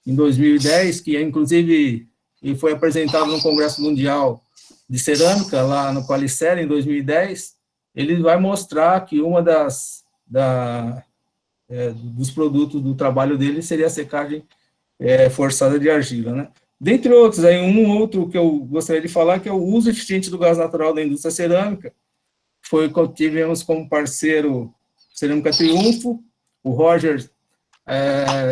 em 2010, que inclusive foi apresentado no Congresso Mundial de Cerâmica, lá no Qualicera, em 2010, ele vai mostrar que uma dos produtos do trabalho dele seria a secagem forçada de argila, né? Dentre outros, aí outro que eu gostaria de falar, que é o uso eficiente do gás natural da indústria cerâmica. Foi que tivemos como parceiro Cerâmica Triunfo, o Roger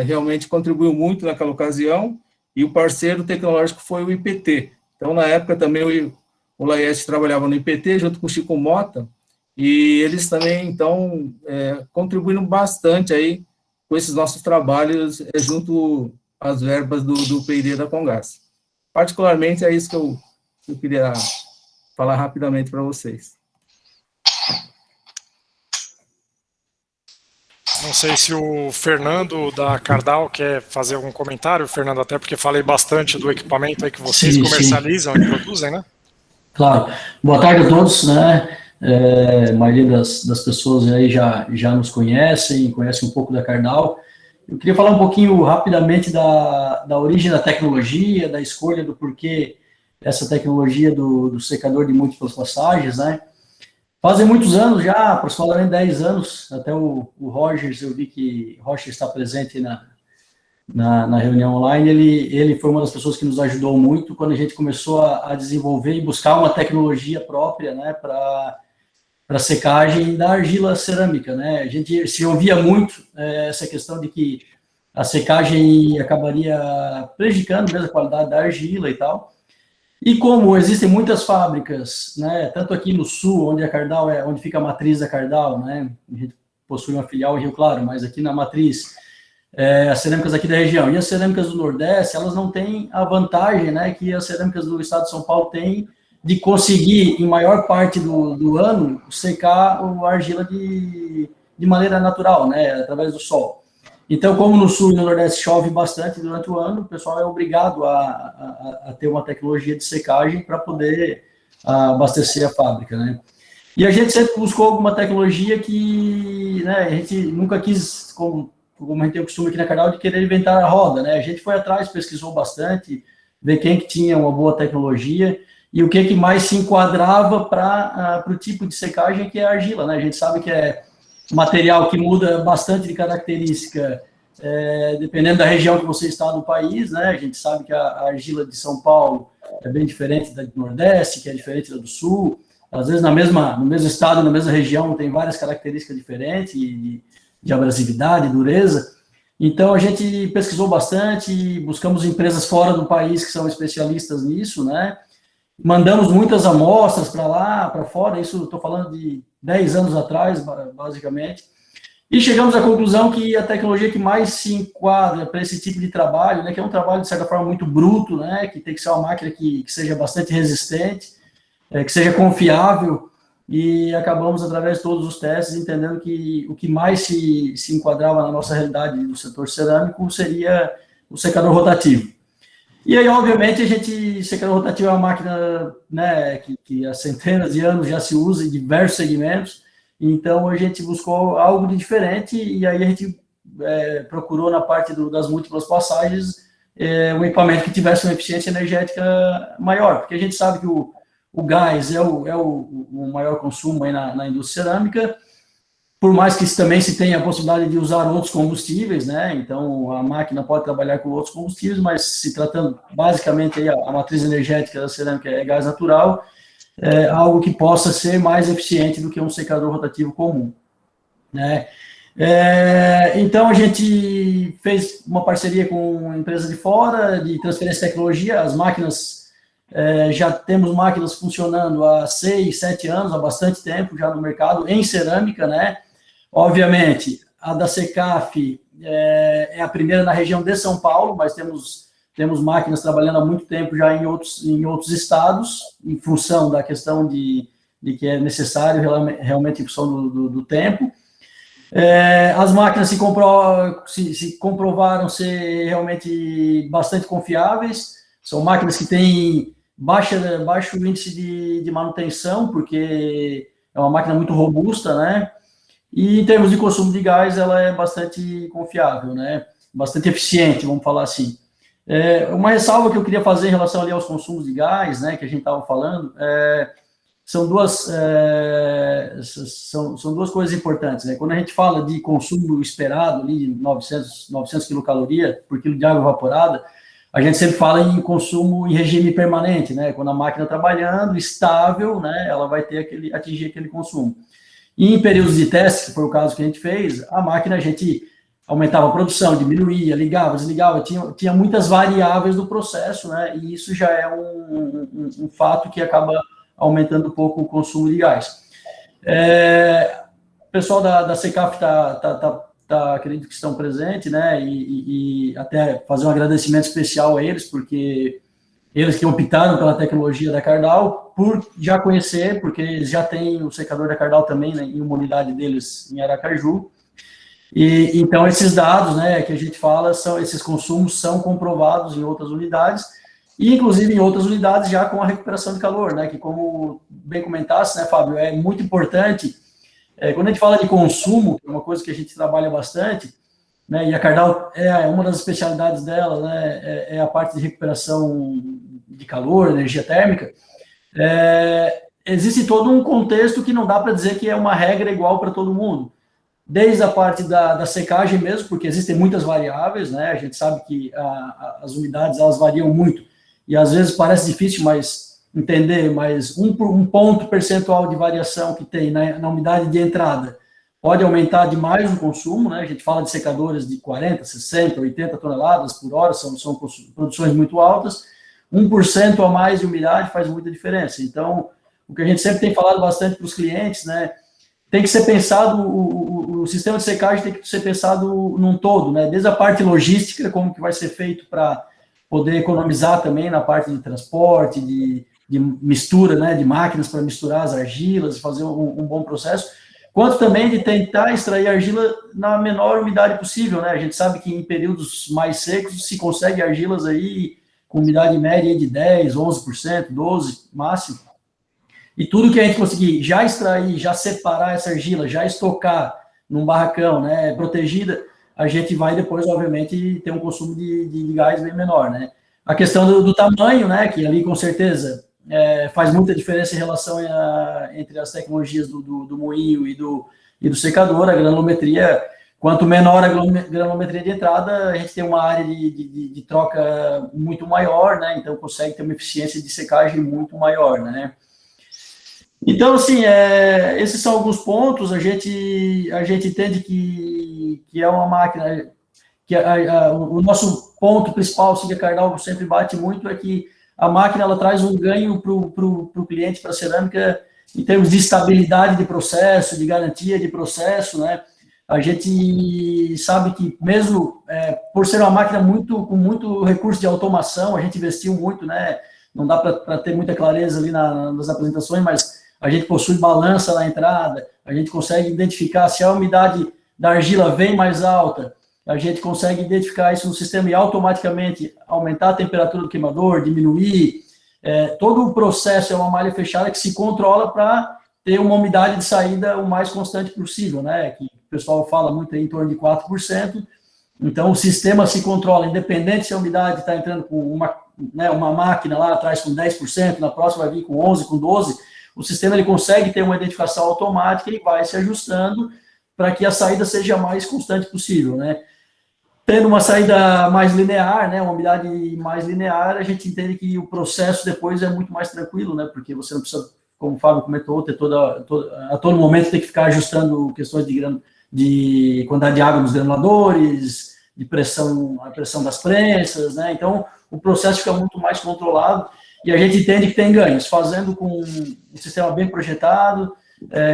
realmente contribuiu muito naquela ocasião, e o parceiro tecnológico foi o IPT. Então, na época também o Laiete trabalhava no IPT, junto com o Chico Mota, e eles também, então, contribuíram bastante aí com esses nossos trabalhos junto às verbas do P&D da Comgás. Particularmente, é isso que eu queria falar rapidamente para vocês. Não sei se o Fernando da Cardal quer fazer algum comentário, Fernando, até porque falei bastante do equipamento aí que vocês comercializam e produzem, né? Claro. Boa tarde a todos, né? A maioria das pessoas aí já nos conhecem um pouco da Cardal. Eu queria falar um pouquinho rapidamente da origem da tecnologia, da escolha do porquê essa tecnologia do secador de múltiplas passagens, né? Fazem muitos anos já, aproximadamente 10 anos, até o Rogers, eu vi que o Roger está presente na reunião online, ele foi uma das pessoas que nos ajudou muito quando a gente começou a desenvolver e buscar uma tecnologia própria, né, para secagem da argila cerâmica, né? A gente se ouvia muito essa questão de que a secagem acabaria prejudicando mesmo a qualidade da argila e tal. E como existem muitas fábricas, né, tanto aqui no sul, onde a Cardal onde fica a matriz da Cardal, né, a gente possui uma filial em Rio Claro, mas aqui na matriz, as cerâmicas aqui da região e as cerâmicas do Nordeste, elas não têm a vantagem, né, que as cerâmicas do estado de São Paulo têm de conseguir, em maior parte do ano, secar a argila de maneira natural, né, através do sol. Então, como no sul e no nordeste chove bastante durante o ano, o pessoal é obrigado a ter uma tecnologia de secagem para poder abastecer a fábrica, né? E a gente sempre buscou alguma tecnologia que, né, a gente nunca quis, como a gente tem o costume aqui na Cardal, de querer inventar a roda, né? A gente foi atrás, pesquisou bastante, ver quem que tinha uma boa tecnologia e o que mais se enquadrava para o tipo de secagem que é a argila, né? A gente sabe que é material que muda bastante de característica, dependendo da região que você está no país, né? A gente sabe que a argila de São Paulo é bem diferente da do Nordeste, que é diferente da do Sul. Às vezes, no mesmo estado, na mesma região, tem várias características diferentes de abrasividade, dureza. Então, a gente pesquisou bastante, buscamos empresas fora do país que são especialistas nisso, né? Mandamos muitas amostras para lá, para fora, isso estou falando de 10 anos atrás, basicamente, E chegamos à conclusão que a tecnologia que mais se enquadra para esse tipo de trabalho, né, que é um trabalho, de certa forma, muito bruto, né, que tem que ser uma máquina que seja bastante resistente, que seja confiável, e acabamos, através de todos os testes, entendendo que o que mais se enquadrava na nossa realidade do setor cerâmico seria o secador rotativo. E aí, obviamente, secador rotativo é uma máquina, né, que há centenas de anos já se usa em diversos segmentos, então a gente buscou algo de diferente, e aí a gente procurou, na parte das múltiplas passagens, um equipamento que tivesse uma eficiência energética maior, porque a gente sabe que o gás é o maior consumo aí na indústria cerâmica, por mais que também se tenha a possibilidade de usar outros combustíveis, né? Então a máquina pode trabalhar com outros combustíveis, mas se tratando basicamente aí, a matriz energética da cerâmica é gás natural, é algo que possa ser mais eficiente do que um secador rotativo comum, né? Então a gente fez uma parceria com uma empresa de fora, de transferência de tecnologia. As máquinas, já temos máquinas funcionando há 6, 7 anos, há bastante tempo já no mercado, em cerâmica, né? Obviamente, a da Secaf é a primeira na região de São Paulo, mas temos máquinas trabalhando há muito tempo já em outros estados, em função da questão de que é necessário realmente em função do tempo. As máquinas se comprovaram ser realmente bastante confiáveis, são máquinas que têm baixo índice de manutenção, porque é uma máquina muito robusta, né? E em termos de consumo de gás, ela é bastante confiável, né? Bastante eficiente, vamos falar assim. Uma ressalva que eu queria fazer em relação ali aos consumos de gás, né, que a gente estava falando, são duas coisas importantes, né? Quando a gente fala de consumo esperado ali de 900 quilocalorias por quilo de água evaporada, a gente sempre fala em consumo em regime permanente, né? Quando a máquina trabalhando estável, né, ela vai atingir aquele consumo. E em períodos de teste, que foi o caso que a gente fez, a máquina a gente aumentava a produção, diminuía, ligava, desligava, tinha muitas variáveis do processo, né? E isso já é um fato que acaba aumentando um pouco o consumo de gás. O pessoal da Secaf acredito que estão presentes, né? E até fazer um agradecimento especial a eles, porque eles que optaram pela tecnologia da Cardal, por já conhecer, porque eles já têm o secador da Cardal também, né, em uma unidade deles em Aracaju. E então esses dados, né, que a gente fala, esses consumos são comprovados em outras unidades, e inclusive em outras unidades já com a recuperação de calor, né, que como bem comentasse, né, Fábio, é muito importante. Quando a gente fala de consumo, que é uma coisa que a gente trabalha bastante, né, e a Cardal uma das especialidades dela, né, é a parte de recuperação de calor, energia térmica. Existe todo um contexto que não dá para dizer que é uma regra igual para todo mundo, desde a parte da secagem mesmo, porque existem muitas variáveis, né, a gente sabe que as unidades elas variam muito, e às vezes parece difícil entender, mas um ponto percentual de variação que tem na umidade de entrada pode aumentar demais o consumo, né? A gente fala de secadores de 40, 60, 80 toneladas por hora, são produções muito altas. 1% a mais de umidade faz muita diferença. Então, o que a gente sempre tem falado bastante para os clientes, né? Tem que ser pensado, o sistema de secagem tem que ser pensado num todo, né? Desde a parte logística, como que vai ser feito para poder economizar também na parte de transporte, de mistura, né? De máquinas para misturar as argilas, fazer um bom processo, quanto também de tentar extrair argila na menor umidade possível, né? A gente sabe que em períodos mais secos se consegue argilas aí com umidade média de 10%, 11%, 12% máximo. E tudo que a gente conseguir já extrair, já separar essa argila, já estocar num barracão, né, protegida, a gente vai depois, obviamente, ter um consumo de gás bem menor, né? A questão do tamanho, né, que ali com certeza faz muita diferença em relação entre as tecnologias do moinho e do secador. A granulometria, quanto menor a granulometria de entrada, a gente tem uma área de troca muito maior, né? Então consegue ter uma eficiência de secagem muito maior, né? Então, assim, esses são alguns pontos. A gente entende que é uma máquina que o nosso ponto principal, assim, que a Cardal sempre bate muito, é que a máquina ela traz um ganho para o cliente, para a cerâmica, em termos de estabilidade de processo, de garantia de processo, né? a gente sabe que mesmo por ser uma máquina com muito recurso de automação, a gente investiu muito, né? Não dá para ter muita clareza ali nas apresentações, mas a gente possui balança na entrada, a gente consegue identificar se a umidade da argila vem mais alta, a gente consegue identificar isso no sistema e automaticamente aumentar a temperatura do queimador, diminuir. Todo o processo é uma malha fechada que se controla para ter uma umidade de saída o mais constante possível, né? Que o pessoal fala muito aí em torno de 4%. Então, o sistema se controla, independente se a umidade está entrando com uma máquina lá atrás com 10%, na próxima vai vir com 11%, com 12%, o sistema ele consegue ter uma identificação automática e vai se ajustando para que a saída seja a mais constante possível, né? Tendo uma saída mais linear, né, uma umidade mais linear, a gente entende que o processo depois é muito mais tranquilo, né? Porque você não precisa, como o Fábio comentou, a todo momento tem que ficar ajustando questões de quantidade de água nos granuladores, de pressão, a pressão das prensas, né? Então, o processo fica muito mais controlado e a gente entende que tem ganhos. Fazendo com um sistema bem projetado,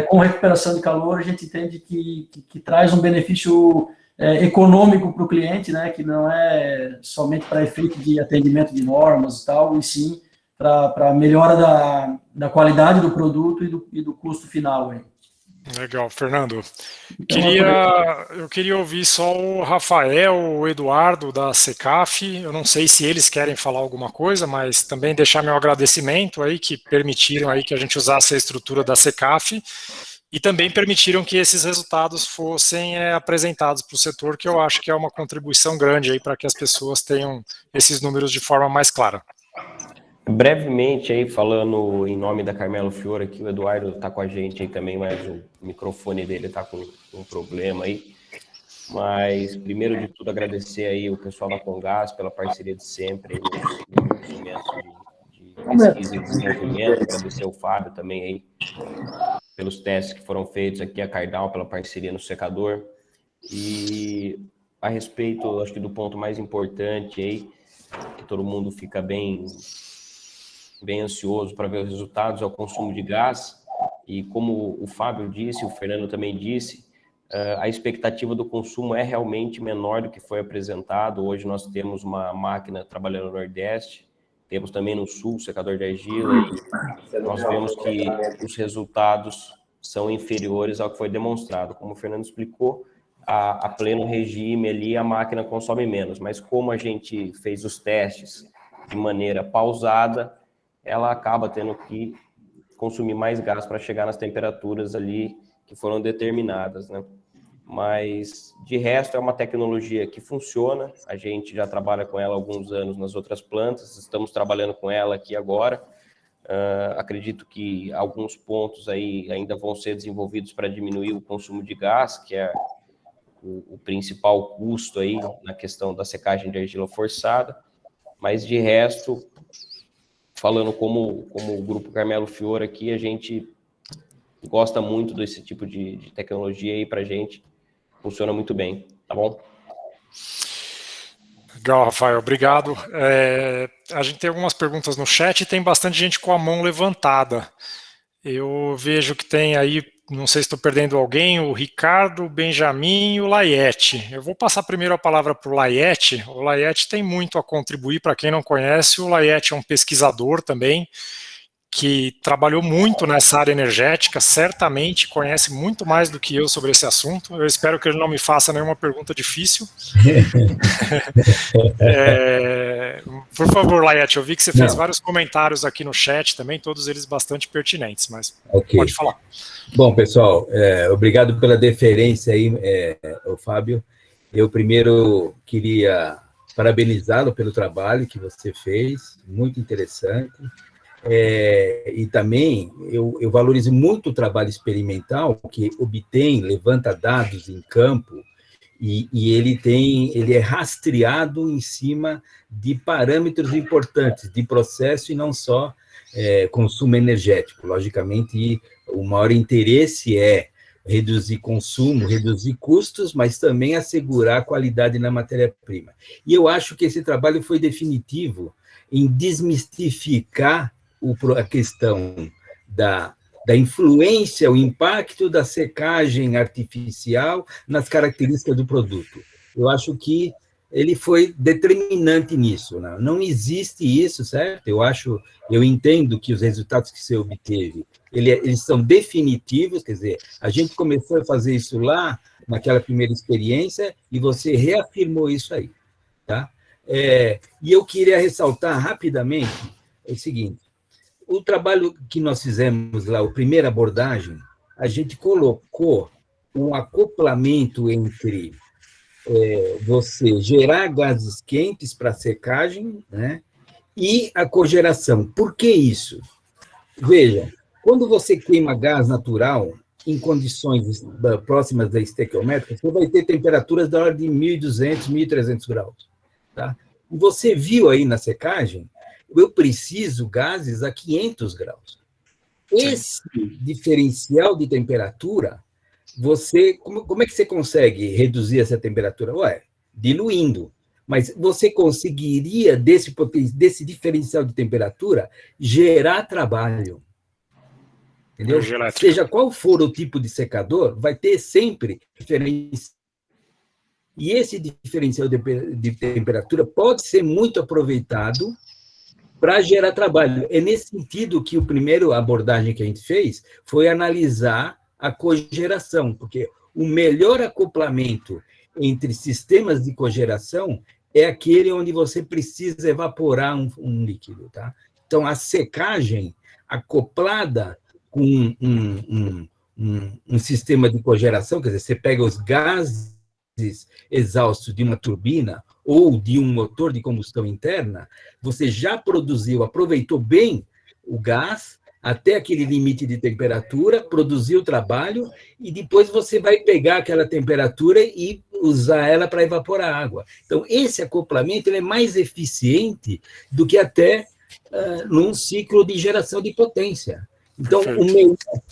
com recuperação de calor, a gente entende que traz um benefício econômico para o cliente, né? Que não é somente para efeito de atendimento de normas e tal, e sim para melhora da qualidade do produto e do custo final. Aí. Legal, Fernando. Então, Eu queria ouvir só o Rafael, o Eduardo da Secaf. Eu não sei se eles querem falar alguma coisa, mas também deixar meu agradecimento aí que permitiram aí que a gente usasse a estrutura da Secaf e também permitiram que esses resultados fossem apresentados para o setor, que eu acho que é uma contribuição grande aí para que as pessoas tenham esses números de forma mais clara. Brevemente, aí, falando em nome da Carmelo Fiore, aqui o Eduardo está com a gente aí também, mas o microfone dele está com um problema aí. Mas, primeiro de tudo, agradecer aí o pessoal da Comgás pela parceria de sempre, aí, nos movimentos de pesquisa e desenvolvimento. Agradecer ao Fábio também aí pelos testes que foram feitos aqui, a Cardal pela parceria no secador. E a respeito, acho que do ponto mais importante aí, que todo mundo fica bem ansioso para ver os resultados, é o consumo de gás. E como o Fábio disse, o Fernando também disse, a expectativa do consumo é realmente menor do que foi apresentado. Hoje nós temos uma máquina trabalhando no Nordeste, temos também no Sul, secador de argila, e nós vemos que os resultados são inferiores ao que foi demonstrado. Como o Fernando explicou, a pleno regime ali a máquina consome menos, mas como a gente fez os testes de maneira pausada, ela acaba tendo que consumir mais gás para chegar nas temperaturas ali que foram determinadas, né? Mas, de resto, é uma tecnologia que funciona, a gente já trabalha com ela há alguns anos nas outras plantas, estamos trabalhando com ela aqui agora. Acredito que alguns pontos aí ainda vão ser desenvolvidos para diminuir o consumo de gás, que é o principal custo aí na questão da secagem de argila forçada, mas, de resto, falando como o Grupo Carmelo Fiore aqui, a gente gosta muito desse tipo de tecnologia aí para a gente, funciona muito bem, tá bom? Legal, Rafael, obrigado. A gente tem algumas perguntas no chat e tem bastante gente com a mão levantada. Eu vejo que tem aí, não sei se estou perdendo alguém, o Ricardo, o Benjamin e o Laiete. Eu vou passar primeiro a palavra para o Laiete. O Laiete tem muito a contribuir, para quem não conhece, o Laiete é um pesquisador também, que trabalhou muito nessa área energética, certamente conhece muito mais do que eu sobre esse assunto. Eu espero que ele não me faça nenhuma pergunta difícil. Por favor, Laiete, eu vi que você fez vários comentários aqui no chat também, todos eles bastante pertinentes, mas pode falar. Bom, pessoal, obrigado pela deferência aí, o Fábio. Eu primeiro queria parabenizá-lo pelo trabalho que você fez, muito interessante. E também eu valorizo muito o trabalho experimental que obtém, levanta dados em campo e ele é rastreado em cima de parâmetros importantes de processo e não só consumo energético. Logicamente, o maior interesse é reduzir consumo, reduzir custos, mas também assegurar a qualidade na matéria-prima. E eu acho que esse trabalho foi definitivo em desmistificar a questão da da influência, o impacto da secagem artificial nas características do produto. Eu acho que ele foi determinante nisso, né? Não existe isso, certo? Eu entendo que os resultados que você obteve, eles são definitivos, quer dizer, a gente começou a fazer isso lá, naquela primeira experiência, e você reafirmou isso aí, tá? E eu queria ressaltar rapidamente o seguinte, o trabalho que nós fizemos lá, a primeira abordagem, a gente colocou um acoplamento entre você gerar gases quentes para secagem, né, e a cogeração. Por que isso? Veja, quando você queima gás natural em condições próximas da estequiométrica, você vai ter temperaturas da ordem de 1.200, 1.300 graus. Tá? E você viu aí na secagem, eu preciso gases a 500 graus. Esse diferencial de temperatura, como é que você consegue reduzir essa temperatura? Diluindo. Mas você conseguiria, desse diferencial de temperatura, gerar trabalho. Entendeu? Seja qual for o tipo de secador, vai ter sempre diferença. E esse diferencial de temperatura pode ser muito aproveitado para gerar trabalho. É nesse sentido que a primeira abordagem que a gente fez foi analisar a cogeração, porque o melhor acoplamento entre sistemas de cogeração é aquele onde você precisa evaporar um líquido. Tá? Então, a secagem acoplada com um sistema de cogeração, quer dizer, você pega os gases exaustos de uma turbina ou de um motor de combustão interna, você já aproveitou bem o gás até aquele limite de temperatura, produziu o trabalho, e depois você vai pegar aquela temperatura e usar ela para evaporar a água. Então, esse acoplamento ele é mais eficiente do que até num ciclo de geração de potência. Então,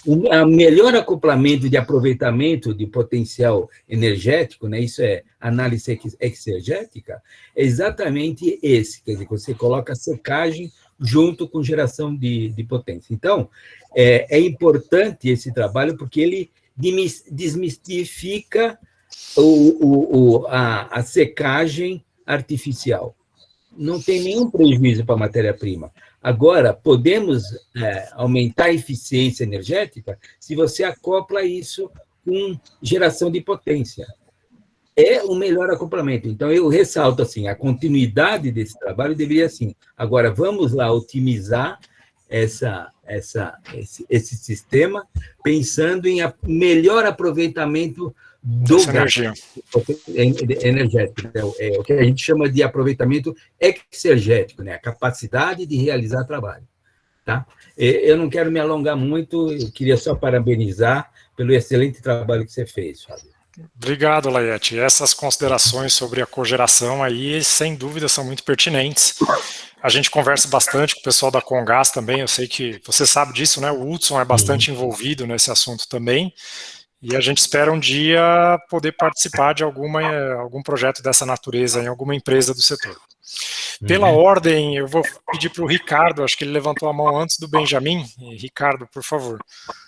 o melhor acoplamento de aproveitamento de potencial energético, né, isso é análise exergética, é exatamente esse, quer dizer, você coloca a secagem junto com geração de potência. Então, é importante esse trabalho porque ele desmistifica a secagem artificial. Não tem nenhum prejuízo para a matéria-prima. Agora, podemos aumentar a eficiência energética se você acopla isso com geração de potência. É o melhor acoplamento. Então, eu ressalto assim, a continuidade desse trabalho deveria assim. Agora, vamos lá otimizar esse sistema, pensando em melhor aproveitamento do gás energético. É o que a gente chama de aproveitamento exergético, né? A capacidade de realizar trabalho. Tá? Eu não quero me alongar muito, eu queria só parabenizar pelo excelente trabalho que você fez, Fábio. Obrigado, Laiete. Essas considerações sobre a cogeração aí, sem dúvida, são muito pertinentes. A gente conversa bastante com o pessoal da Congás também, eu sei que você sabe disso, né? O Hudson é bastante envolvido nesse assunto também, e a gente espera um dia poder participar de algum projeto dessa natureza em alguma empresa do setor. Pela ordem, eu vou pedir para o Ricardo, acho que ele levantou a mão antes do Benjamin. Ricardo, por favor.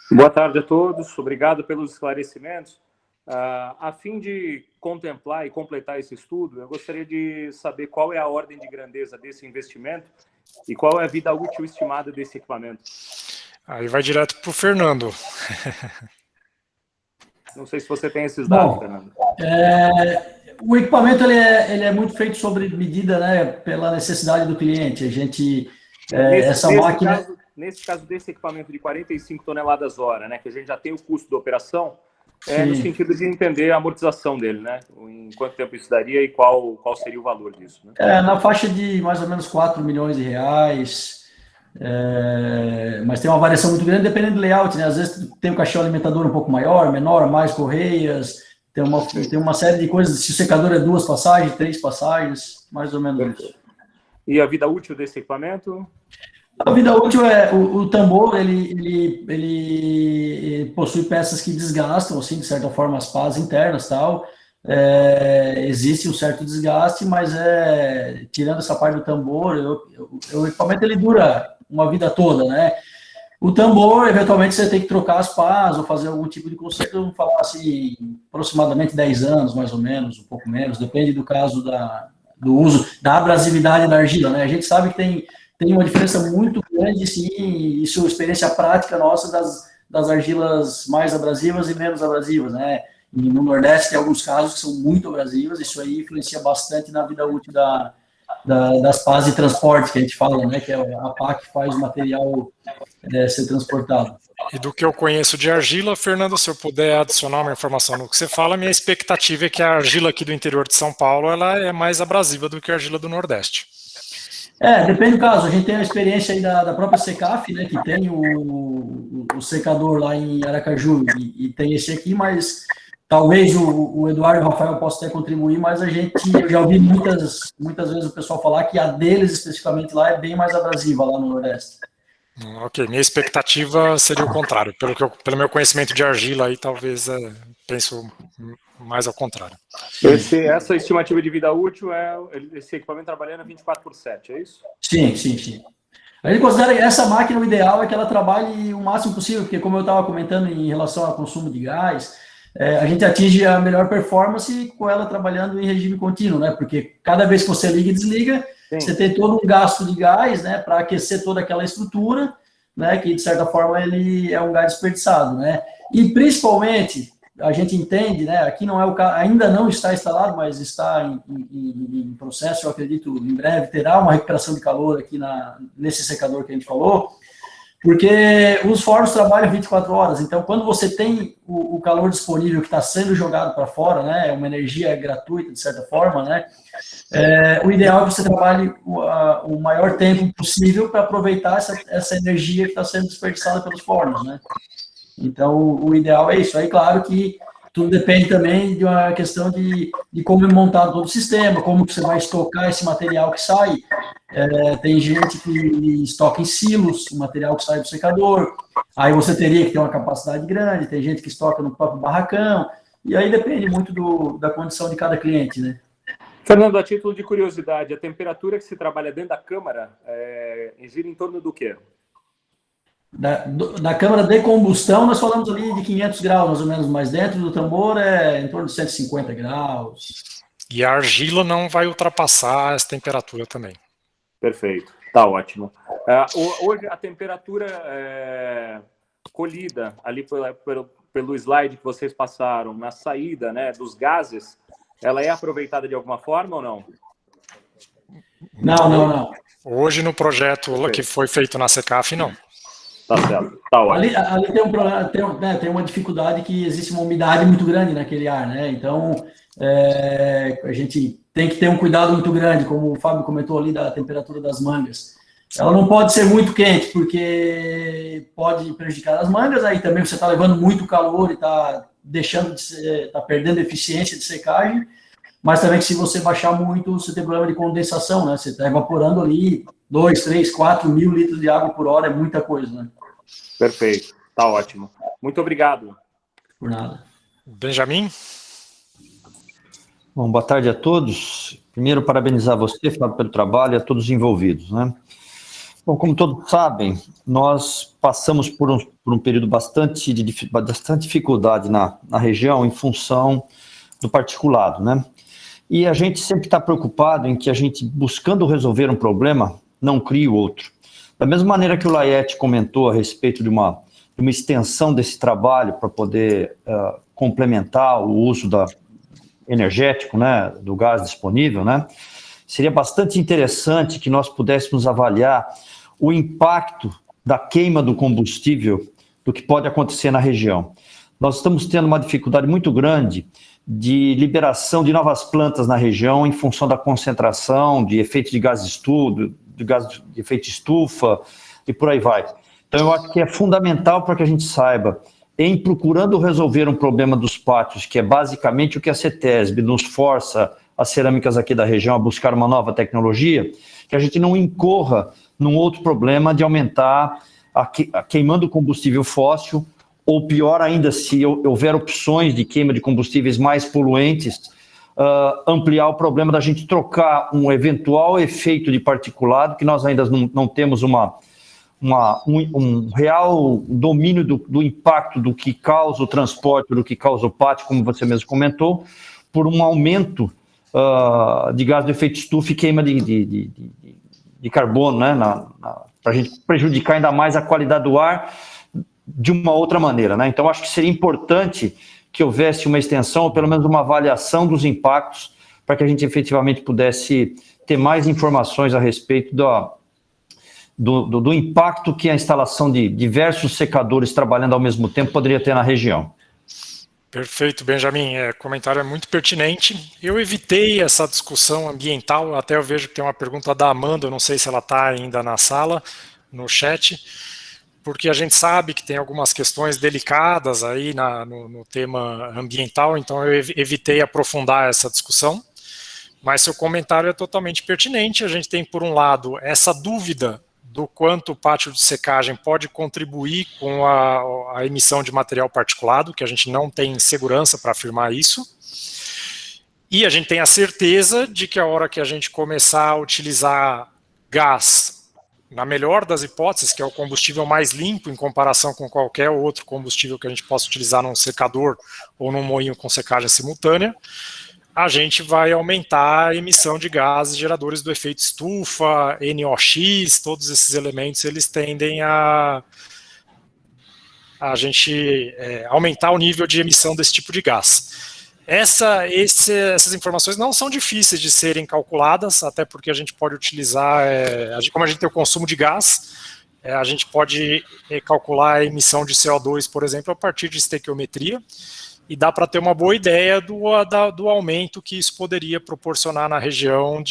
Boa tarde a todos, obrigado pelos esclarecimentos. A fim de contemplar e completar esse estudo, eu gostaria de saber qual é a ordem de grandeza desse investimento e qual é a vida útil estimada desse equipamento. Aí vai direto para o Fernando. Não sei se você tem esses dados, Fernando. O equipamento ele é muito feito sobre medida, né, pela necessidade do cliente. A gente máquina... Nesse caso desse equipamento de 45 toneladas hora, né, que a gente já tem o custo da operação, no sentido de entender a amortização dele, né? Em quanto tempo isso daria e qual seria o valor disso, né? Na faixa de mais ou menos 4 milhões de reais, mas tem uma variação muito grande dependendo do layout, né? Às vezes tem um caixão alimentador um pouco maior, menor, mais correias, tem uma série de coisas, se o secador é 2 passagens, 3 passagens, mais ou menos isso. E a vida útil desse equipamento? A vida útil o tambor, ele possui peças que desgastam, assim, de certa forma, as pás internas e tal. Existe um certo desgaste, mas tirando essa parte do tambor, o equipamento ele dura uma vida toda, né? O tambor, eventualmente, você tem que trocar as pás ou fazer algum tipo de conserto, vamos falar assim, aproximadamente 10 anos, mais ou menos, um pouco menos, depende do caso do uso, da abrasividade da argila, né? A gente sabe que tem uma diferença muito grande, sim, isso é experiência prática nossa das argilas mais abrasivas e menos abrasivas, né? E no Nordeste tem alguns casos que são muito abrasivas, isso aí influencia bastante na vida útil das pás de transporte, que a gente fala, né? Que é a pá que faz o material ser transportado. E do que eu conheço de argila, Fernando, se eu puder adicionar uma informação no que você fala, minha expectativa é que a argila aqui do interior de São Paulo ela é mais abrasiva do que a argila do Nordeste. Depende do caso. A gente tem a experiência aí da própria Secaf, né, que tem o secador lá em Aracaju e tem esse aqui, mas talvez o Eduardo e o Rafael possam até contribuir, mas eu já ouvi muitas vezes o pessoal falar que a deles especificamente lá é bem mais abrasiva lá no Nordeste. Ok, minha expectativa seria o contrário. Pelo meu conhecimento de argila, aí talvez penso mais ao contrário. Essa estimativa de vida útil é esse equipamento trabalhando 24/7, é isso? Sim. A gente considera que essa máquina, o ideal é que ela trabalhe o máximo possível, porque como eu estava comentando em relação ao consumo de gás, a gente atinge a melhor performance com ela trabalhando em regime contínuo, né? Porque cada vez que você liga e desliga, você tem todo um gasto de gás, né, para aquecer toda aquela estrutura, né, que de certa forma ele é um gás desperdiçado, né? E principalmente a gente entende, né, aqui não é o caso, ainda não está instalado, mas está em processo, eu acredito, em breve terá uma recuperação de calor aqui nesse secador que a gente falou, porque os fornos trabalham 24 horas, então quando você tem o calor disponível que está sendo jogado para fora, né, é uma energia gratuita de certa forma, né, o ideal é que você trabalhe o maior tempo possível para aproveitar essa energia que está sendo desperdiçada pelos fornos, né. Então, o ideal é isso. Aí, claro que tudo depende também de uma questão de como é montado todo o sistema, como que você vai estocar esse material que sai. Tem gente que estoca em silos o material que sai do secador, aí você teria que ter uma capacidade grande, tem gente que estoca no próprio barracão, e aí depende muito da condição de cada cliente, né? Fernando, a título de curiosidade, a temperatura que se trabalha dentro da câmara gira em torno do quê? Da câmara de combustão, nós falamos ali de 500 graus, mais ou menos, mas dentro do tambor é em torno de 150 graus. E a argila não vai ultrapassar essa temperatura também. Perfeito, tá ótimo. Hoje a temperatura colhida ali pelo slide que vocês passaram, na saída, né, dos gases, ela é aproveitada de alguma forma ou não? Não. Hoje no projeto que foi feito na Secaf, não. Tá certo, tá ótimo. Ali tem um problema, tem uma dificuldade que existe uma umidade muito grande naquele ar, né? Então, a gente tem que ter um cuidado muito grande, como o Fábio comentou ali, da temperatura das mangas. Ela não pode ser muito quente, porque pode prejudicar as mangas, aí também você está levando muito calor e está perdendo eficiência de secagem, mas também que se você baixar muito, você tem problema de condensação, né? Você está evaporando ali 2, 3, 4 mil litros de água por hora, é muita coisa, né? Perfeito, tá ótimo. Muito obrigado. Por nada. Benjamin? Bom, boa tarde a todos. Primeiro, parabenizar você, Fábio, pelo trabalho e a todos os envolvidos, né? Bom, como todos sabem, nós passamos por um período bastante dificuldade na região em função do particulado, né? E a gente sempre está preocupado em que a gente, buscando resolver um problema, não crie outro. Da mesma maneira que o Laiete comentou a respeito de uma extensão desse trabalho para poder complementar o uso energético, né, do gás disponível, né, seria bastante interessante que nós pudéssemos avaliar o impacto da queima do combustível do que pode acontecer na região. Nós estamos tendo uma dificuldade muito grande de liberação de novas plantas na região em função da concentração de efeitos de gás de efeito estufa e por aí vai. Então, eu acho que é fundamental para que a gente saiba, em procurando resolver um problema dos pátios, que é basicamente o que a CETESB nos força as cerâmicas aqui da região a buscar uma nova tecnologia, que a gente não incorra num outro problema de aumentar queimando combustível fóssil, ou pior ainda, se houver opções de queima de combustíveis mais poluentes, ampliar o problema da gente trocar um eventual efeito de particulado, que nós ainda não temos uma um real domínio do impacto do que causa o transporte, do que causa o pátio, como você mesmo comentou, por um aumento de gás de efeito estufa e queima de carbono, né, para a gente prejudicar ainda mais a qualidade do ar de uma outra maneira, né? Então, acho que seria importante que houvesse uma extensão, ou pelo menos uma avaliação dos impactos, para que a gente efetivamente pudesse ter mais informações a respeito do impacto que a instalação de diversos secadores trabalhando ao mesmo tempo poderia ter na região. Perfeito, Benjamin. O comentário é muito pertinente. Eu evitei essa discussão ambiental, até eu vejo que tem uma pergunta da Amanda, eu não sei se ela está ainda na sala, no chat, porque a gente sabe que tem algumas questões delicadas aí no tema ambiental, então eu evitei aprofundar essa discussão, mas seu comentário é totalmente pertinente. A gente tem, por um lado, essa dúvida do quanto o pátio de secagem pode contribuir com a emissão de material particulado, que a gente não tem segurança para afirmar isso, e a gente tem a certeza de que a hora que a gente começar a utilizar gás, na melhor das hipóteses, que é o combustível mais limpo em comparação com qualquer outro combustível que a gente possa utilizar num secador ou num moinho com secagem simultânea, a gente vai aumentar a emissão de gases geradores do efeito estufa, NOx, todos esses elementos, eles tendem a gente aumentar o nível de emissão desse tipo de gás. Essas informações não são difíceis de serem calculadas, até porque a gente pode utilizar, como a gente tem o consumo de gás, a gente pode calcular a emissão de CO2, por exemplo, a partir de estequiometria, e dá para ter uma boa ideia do aumento que isso poderia proporcionar na região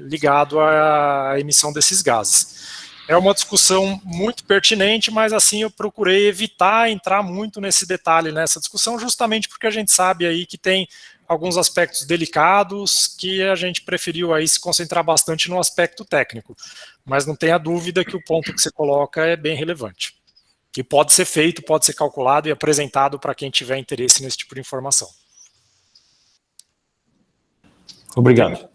ligado à emissão desses gases. É uma discussão muito pertinente, mas assim eu procurei evitar entrar muito nesse detalhe, nessa discussão, justamente porque a gente sabe aí que tem alguns aspectos delicados que a gente preferiu aí se concentrar bastante no aspecto técnico, mas não tenha dúvida que o ponto que você coloca é bem relevante. E pode ser feito, pode ser calculado e apresentado para quem tiver interesse nesse tipo de informação. Obrigado.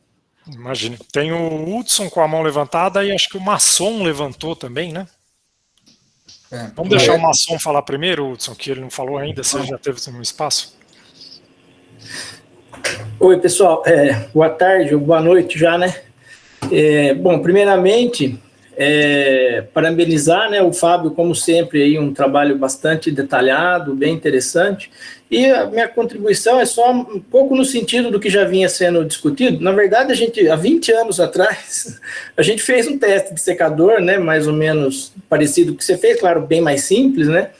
Imagina. Tem o Hudson com a mão levantada e acho que o Masson levantou também, né? Vamos deixar o Masson falar primeiro, Hudson, que ele não falou ainda, você já teve um espaço. Oi, pessoal. Boa tarde ou boa noite já, né? Bom, primeiramente, parabenizar, né, o Fábio, como sempre, aí, um trabalho bastante detalhado, bem interessante, e a minha contribuição é só um pouco no sentido do que já vinha sendo discutido. Na verdade, há 20 anos atrás, a gente fez um teste de secador, né, mais ou menos parecido com o que você fez, claro, bem mais simples, né,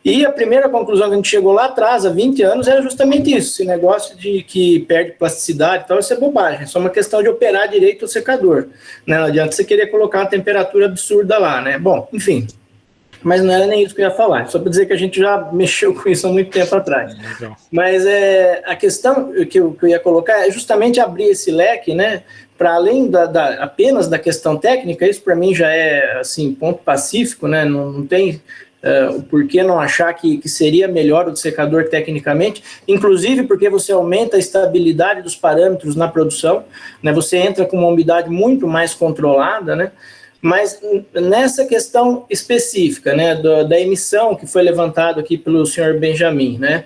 e a primeira conclusão que a gente chegou lá atrás, há 20 anos, era justamente isso, esse negócio de que perde plasticidade e tal, isso é bobagem, é só uma questão de operar direito o secador, né? Não adianta você querer colocar uma temperatura absurda lá, né? Bom, enfim, mas não era nem isso que eu ia falar, só para dizer que a gente já mexeu com isso há muito tempo atrás. Mas a questão que eu ia colocar é justamente abrir esse leque, né? Para além apenas da questão técnica, isso para mim já é, assim, ponto pacífico, né? Não tem... o porquê não achar que seria melhor o secador tecnicamente, inclusive porque você aumenta a estabilidade dos parâmetros na produção, né, você entra com uma umidade muito mais controlada, né, mas nessa questão específica, né, da emissão que foi levantado aqui pelo senhor Benjamin, né,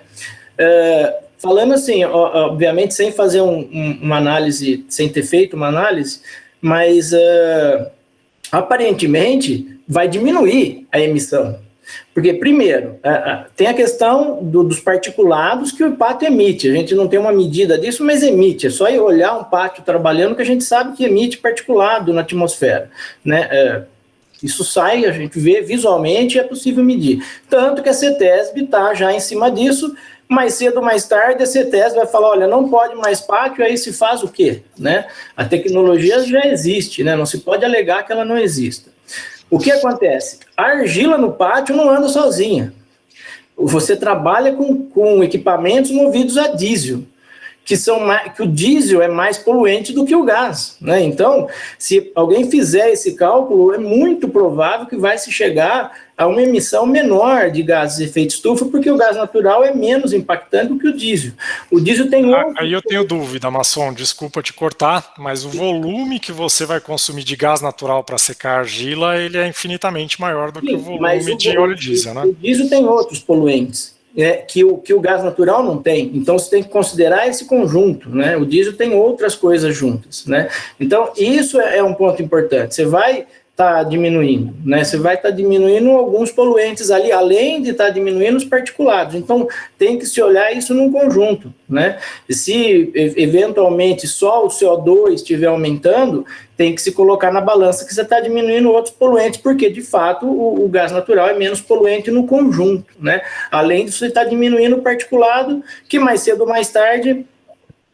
falando assim, obviamente sem fazer uma análise, sem ter feito uma análise, mas aparentemente vai diminuir a emissão. Porque, primeiro, tem a questão dos particulados que o pátio emite. A gente não tem uma medida disso, mas emite. É só ir olhar um pátio trabalhando que a gente sabe que emite particulado na atmosfera, né? Isso sai, a gente vê visualmente e é possível medir. Tanto que a CETESB está já em cima disso. Mais cedo ou mais tarde, a CETESB vai falar, olha, não pode mais pátio, aí se faz o quê? Né? A tecnologia já existe, né? Não se pode alegar que ela não exista. O que acontece? A argila no pátio não anda sozinha. Você trabalha com equipamentos movidos a diesel. que o diesel é mais poluente do que o gás, né? Então, se alguém fizer esse cálculo, é muito provável que vai se chegar a uma emissão menor de gases de efeito estufa, porque o gás natural é menos impactante do que o diesel. O diesel tem Aí eu tenho dúvida, Masson, desculpa te cortar, mas o volume que você vai consumir de gás natural para secar a argila, ele é infinitamente maior do que o volume de óleo diesel, né? O diesel tem outros poluentes, que o gás natural não tem. Então, você tem que considerar esse conjunto, né? O diesel tem outras coisas juntas, né? Então, isso é um ponto importante. Você vai estar diminuindo, né? Você vai estar diminuindo alguns poluentes ali, além de estar diminuindo os particulados. Então, tem que se olhar isso num conjunto, né? E se, eventualmente, só o CO2 estiver aumentando, tem que se colocar na balança que você está diminuindo outros poluentes, porque, de fato, o gás natural é menos poluente no conjunto, né? Além de você estar diminuindo o particulado, que mais cedo ou mais tarde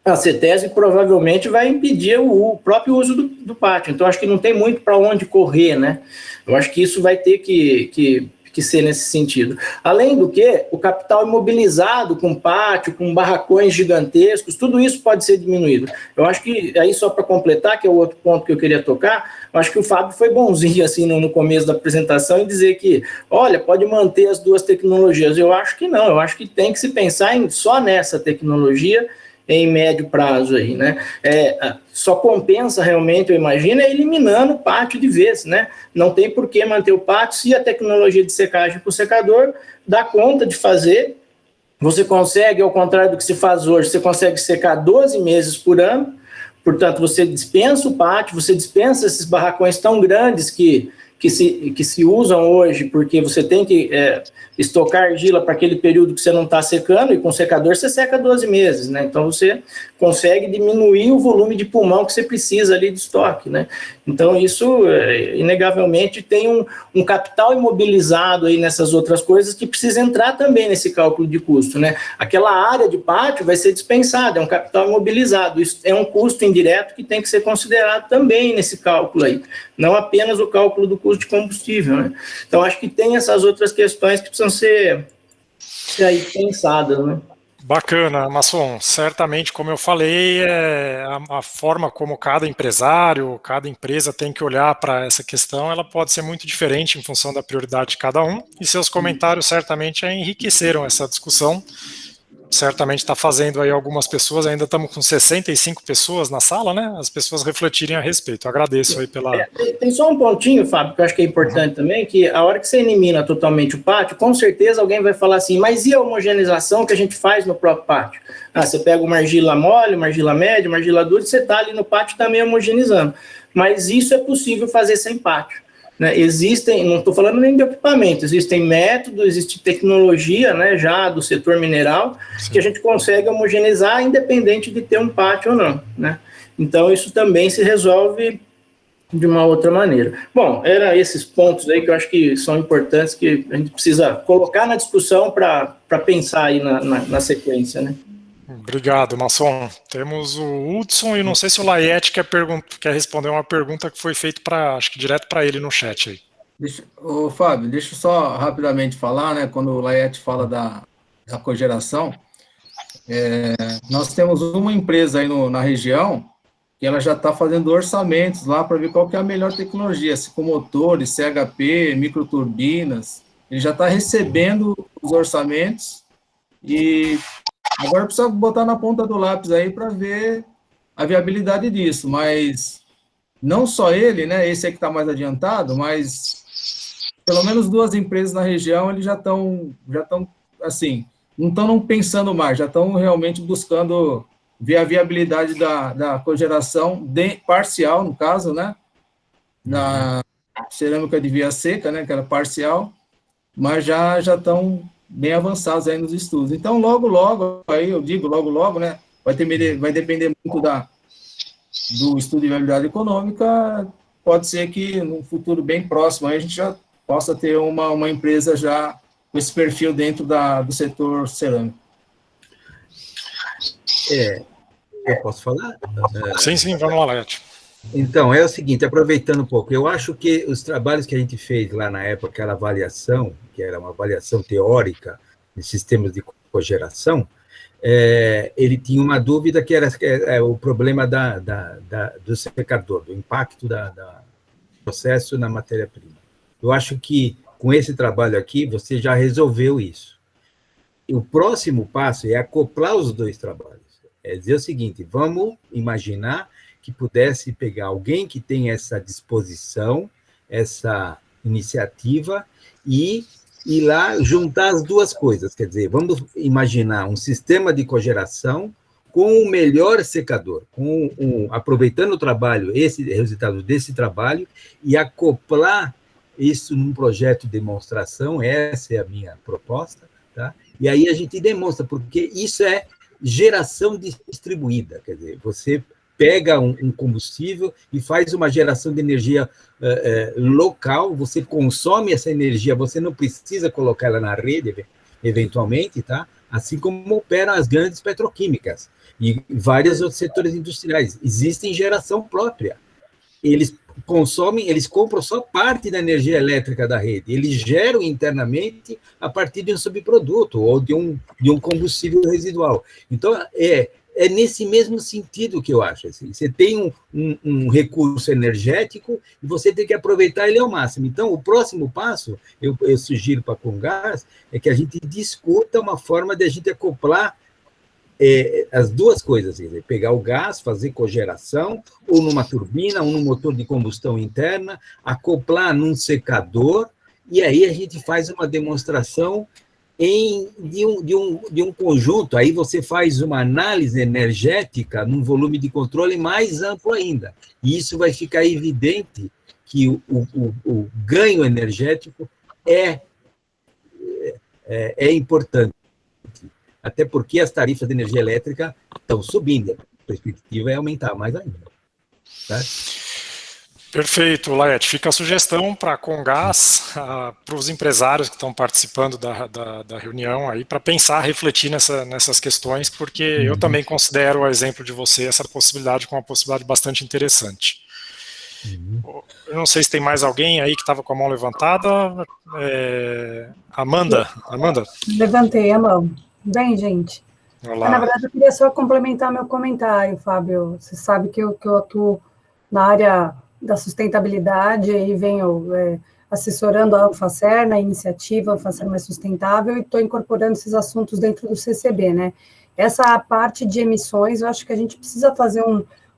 a CETESB provavelmente vai impedir o próprio uso do pátio. Então, acho que não tem muito para onde correr, né? Eu acho que isso vai ter que ser nesse sentido. Além do que, o capital imobilizado com pátio, com barracões gigantescos, tudo isso pode ser diminuído. Eu acho que, aí só para completar, que é o outro ponto que eu queria tocar, eu acho que o Fábio foi bonzinho assim no começo da apresentação em dizer que, olha, pode manter as duas tecnologias. Eu acho que não, eu acho que tem que se pensar só nessa tecnologia em médio prazo aí, né? Só compensa realmente, eu imagino, eliminando o pátio de vez, né? Não tem por que manter o pátio se a tecnologia de secagem para o secador dá conta de fazer. Você consegue, ao contrário do que se faz hoje, você consegue secar 12 meses por ano, portanto, você dispensa o pátio, você dispensa esses barracões tão grandes que se usam hoje, porque você tem que estocar argila para aquele período que você não está secando, e com secador você seca 12 meses, né? Então você consegue diminuir o volume de pulmão que você precisa ali de estoque, né? Então isso, inegavelmente, tem um capital imobilizado aí nessas outras coisas que precisa entrar também nesse cálculo de custo, né? Aquela área de pátio vai ser dispensada, é um capital imobilizado, isso é um custo indireto que tem que ser considerado também nesse cálculo aí, não apenas o cálculo do custo de combustível, né? Então, acho que tem essas outras questões que precisam ser aí pensadas, né? Bacana, Masson. Certamente, como eu falei, a forma como cada empresário, cada empresa tem que olhar para essa questão, ela pode ser muito diferente em função da prioridade de cada um, e seus comentários certamente enriqueceram essa discussão. Certamente está fazendo aí algumas pessoas, ainda estamos com 65 pessoas na sala, né? As pessoas refletirem a respeito. Eu agradeço aí pela... Tem só um pontinho, Fábio, que eu acho que é importante também, que a hora que você elimina totalmente o pátio, com certeza alguém vai falar assim, mas e a homogeneização que a gente faz no próprio pátio? Você pega uma argila mole, uma argila média, uma argila dura, e você está ali no pátio também homogeneizando. Mas isso é possível fazer sem pátio. Né, existem, não estou falando nem de equipamento, existem métodos, existe tecnologia, né, já do setor mineral, sim, que a gente consegue homogeneizar independente de ter um pátio ou não, né? Então isso também se resolve de uma outra maneira. Bom, eram esses pontos aí que eu acho que são importantes, que a gente precisa colocar na discussão para pensar aí na sequência, né? Obrigado, Masson. Temos o Hudson e não sei se o Laiete quer responder uma pergunta que foi feita acho que direto para ele no chat aí. Fábio, deixa eu só rapidamente falar, né? Quando o Laiete fala da cogeração, nós temos uma empresa aí na região que ela já está fazendo orçamentos lá para ver qual que é a melhor tecnologia, se com motores, CHP, microturbinas. Ele já está recebendo os orçamentos e agora precisa botar na ponta do lápis aí para ver a viabilidade disso, mas não só ele, né, esse aí que está mais adiantado, mas pelo menos 2 empresas na região, eles já estão assim, não estão pensando mais, já estão realmente buscando ver a viabilidade da cogeração parcial, no caso, né, na cerâmica de via seca, né, que era parcial, mas já estão bem avançados aí nos estudos. Então, logo, aí eu digo logo, né, vai depender muito do estudo de viabilidade econômica, pode ser que no futuro bem próximo aí a gente já possa ter uma empresa já com esse perfil dentro do setor cerâmico. Eu posso falar? Sim, vamos lá, Laiete. Então, é o seguinte, aproveitando um pouco, eu acho que os trabalhos que a gente fez lá na época, aquela avaliação, que era uma avaliação teórica de sistemas de cogeração, ele tinha uma dúvida que era o problema do secador, do impacto do processo na matéria-prima. Eu acho que, com esse trabalho aqui, você já resolveu isso. E o próximo passo é acoplar os dois trabalhos. É dizer o seguinte, vamos imaginar que pudesse pegar alguém que tem essa disposição, essa iniciativa, e ir lá juntar as duas coisas. Quer dizer, vamos imaginar um sistema de cogeração com o melhor secador, aproveitando o trabalho, esse resultado desse trabalho, e acoplar isso num projeto de demonstração, essa é a minha proposta, tá? E aí a gente demonstra, porque isso é geração distribuída, quer dizer, você pega um combustível e faz uma geração de energia local, você consome essa energia, você não precisa colocar ela na rede, eventualmente, tá? Assim como operam as grandes petroquímicas e vários outros setores industriais. Existem geração própria. Eles compram só parte da energia elétrica da rede, eles geram internamente a partir de um subproduto ou de um combustível residual. Então, é nesse mesmo sentido que eu acho. Assim, você tem um recurso energético e você tem que aproveitar ele ao máximo. Então, o próximo passo, eu sugiro para a Comgás, é que a gente discuta uma forma de a gente acoplar as duas coisas, pegar o gás, fazer cogeração, ou numa turbina, ou num motor de combustão interna, acoplar num secador, e aí a gente faz uma demonstração de um conjunto, aí você faz uma análise energética num volume de controle mais amplo ainda, e isso vai ficar evidente que o ganho energético é importante, até porque as tarifas de energia elétrica estão subindo, a perspectiva é aumentar mais ainda. Tá? Perfeito, Laerte. Fica a sugestão para a Comgás, para os empresários que estão participando da reunião, aí para pensar, refletir nessas questões, porque eu também considero, o exemplo de você, essa possibilidade como uma possibilidade bastante interessante. Eu não sei se tem mais alguém aí que estava com a mão levantada. Amanda? Levantei a mão. Bem, gente. Na verdade, eu queria só complementar meu comentário, Fábio. Você sabe que eu atuo na área da sustentabilidade e venho assessorando a Anfacer, na iniciativa Anfacer Mais Sustentável, e estou incorporando esses assuntos dentro do CCB, né? Essa parte de emissões, eu acho que a gente precisa fazer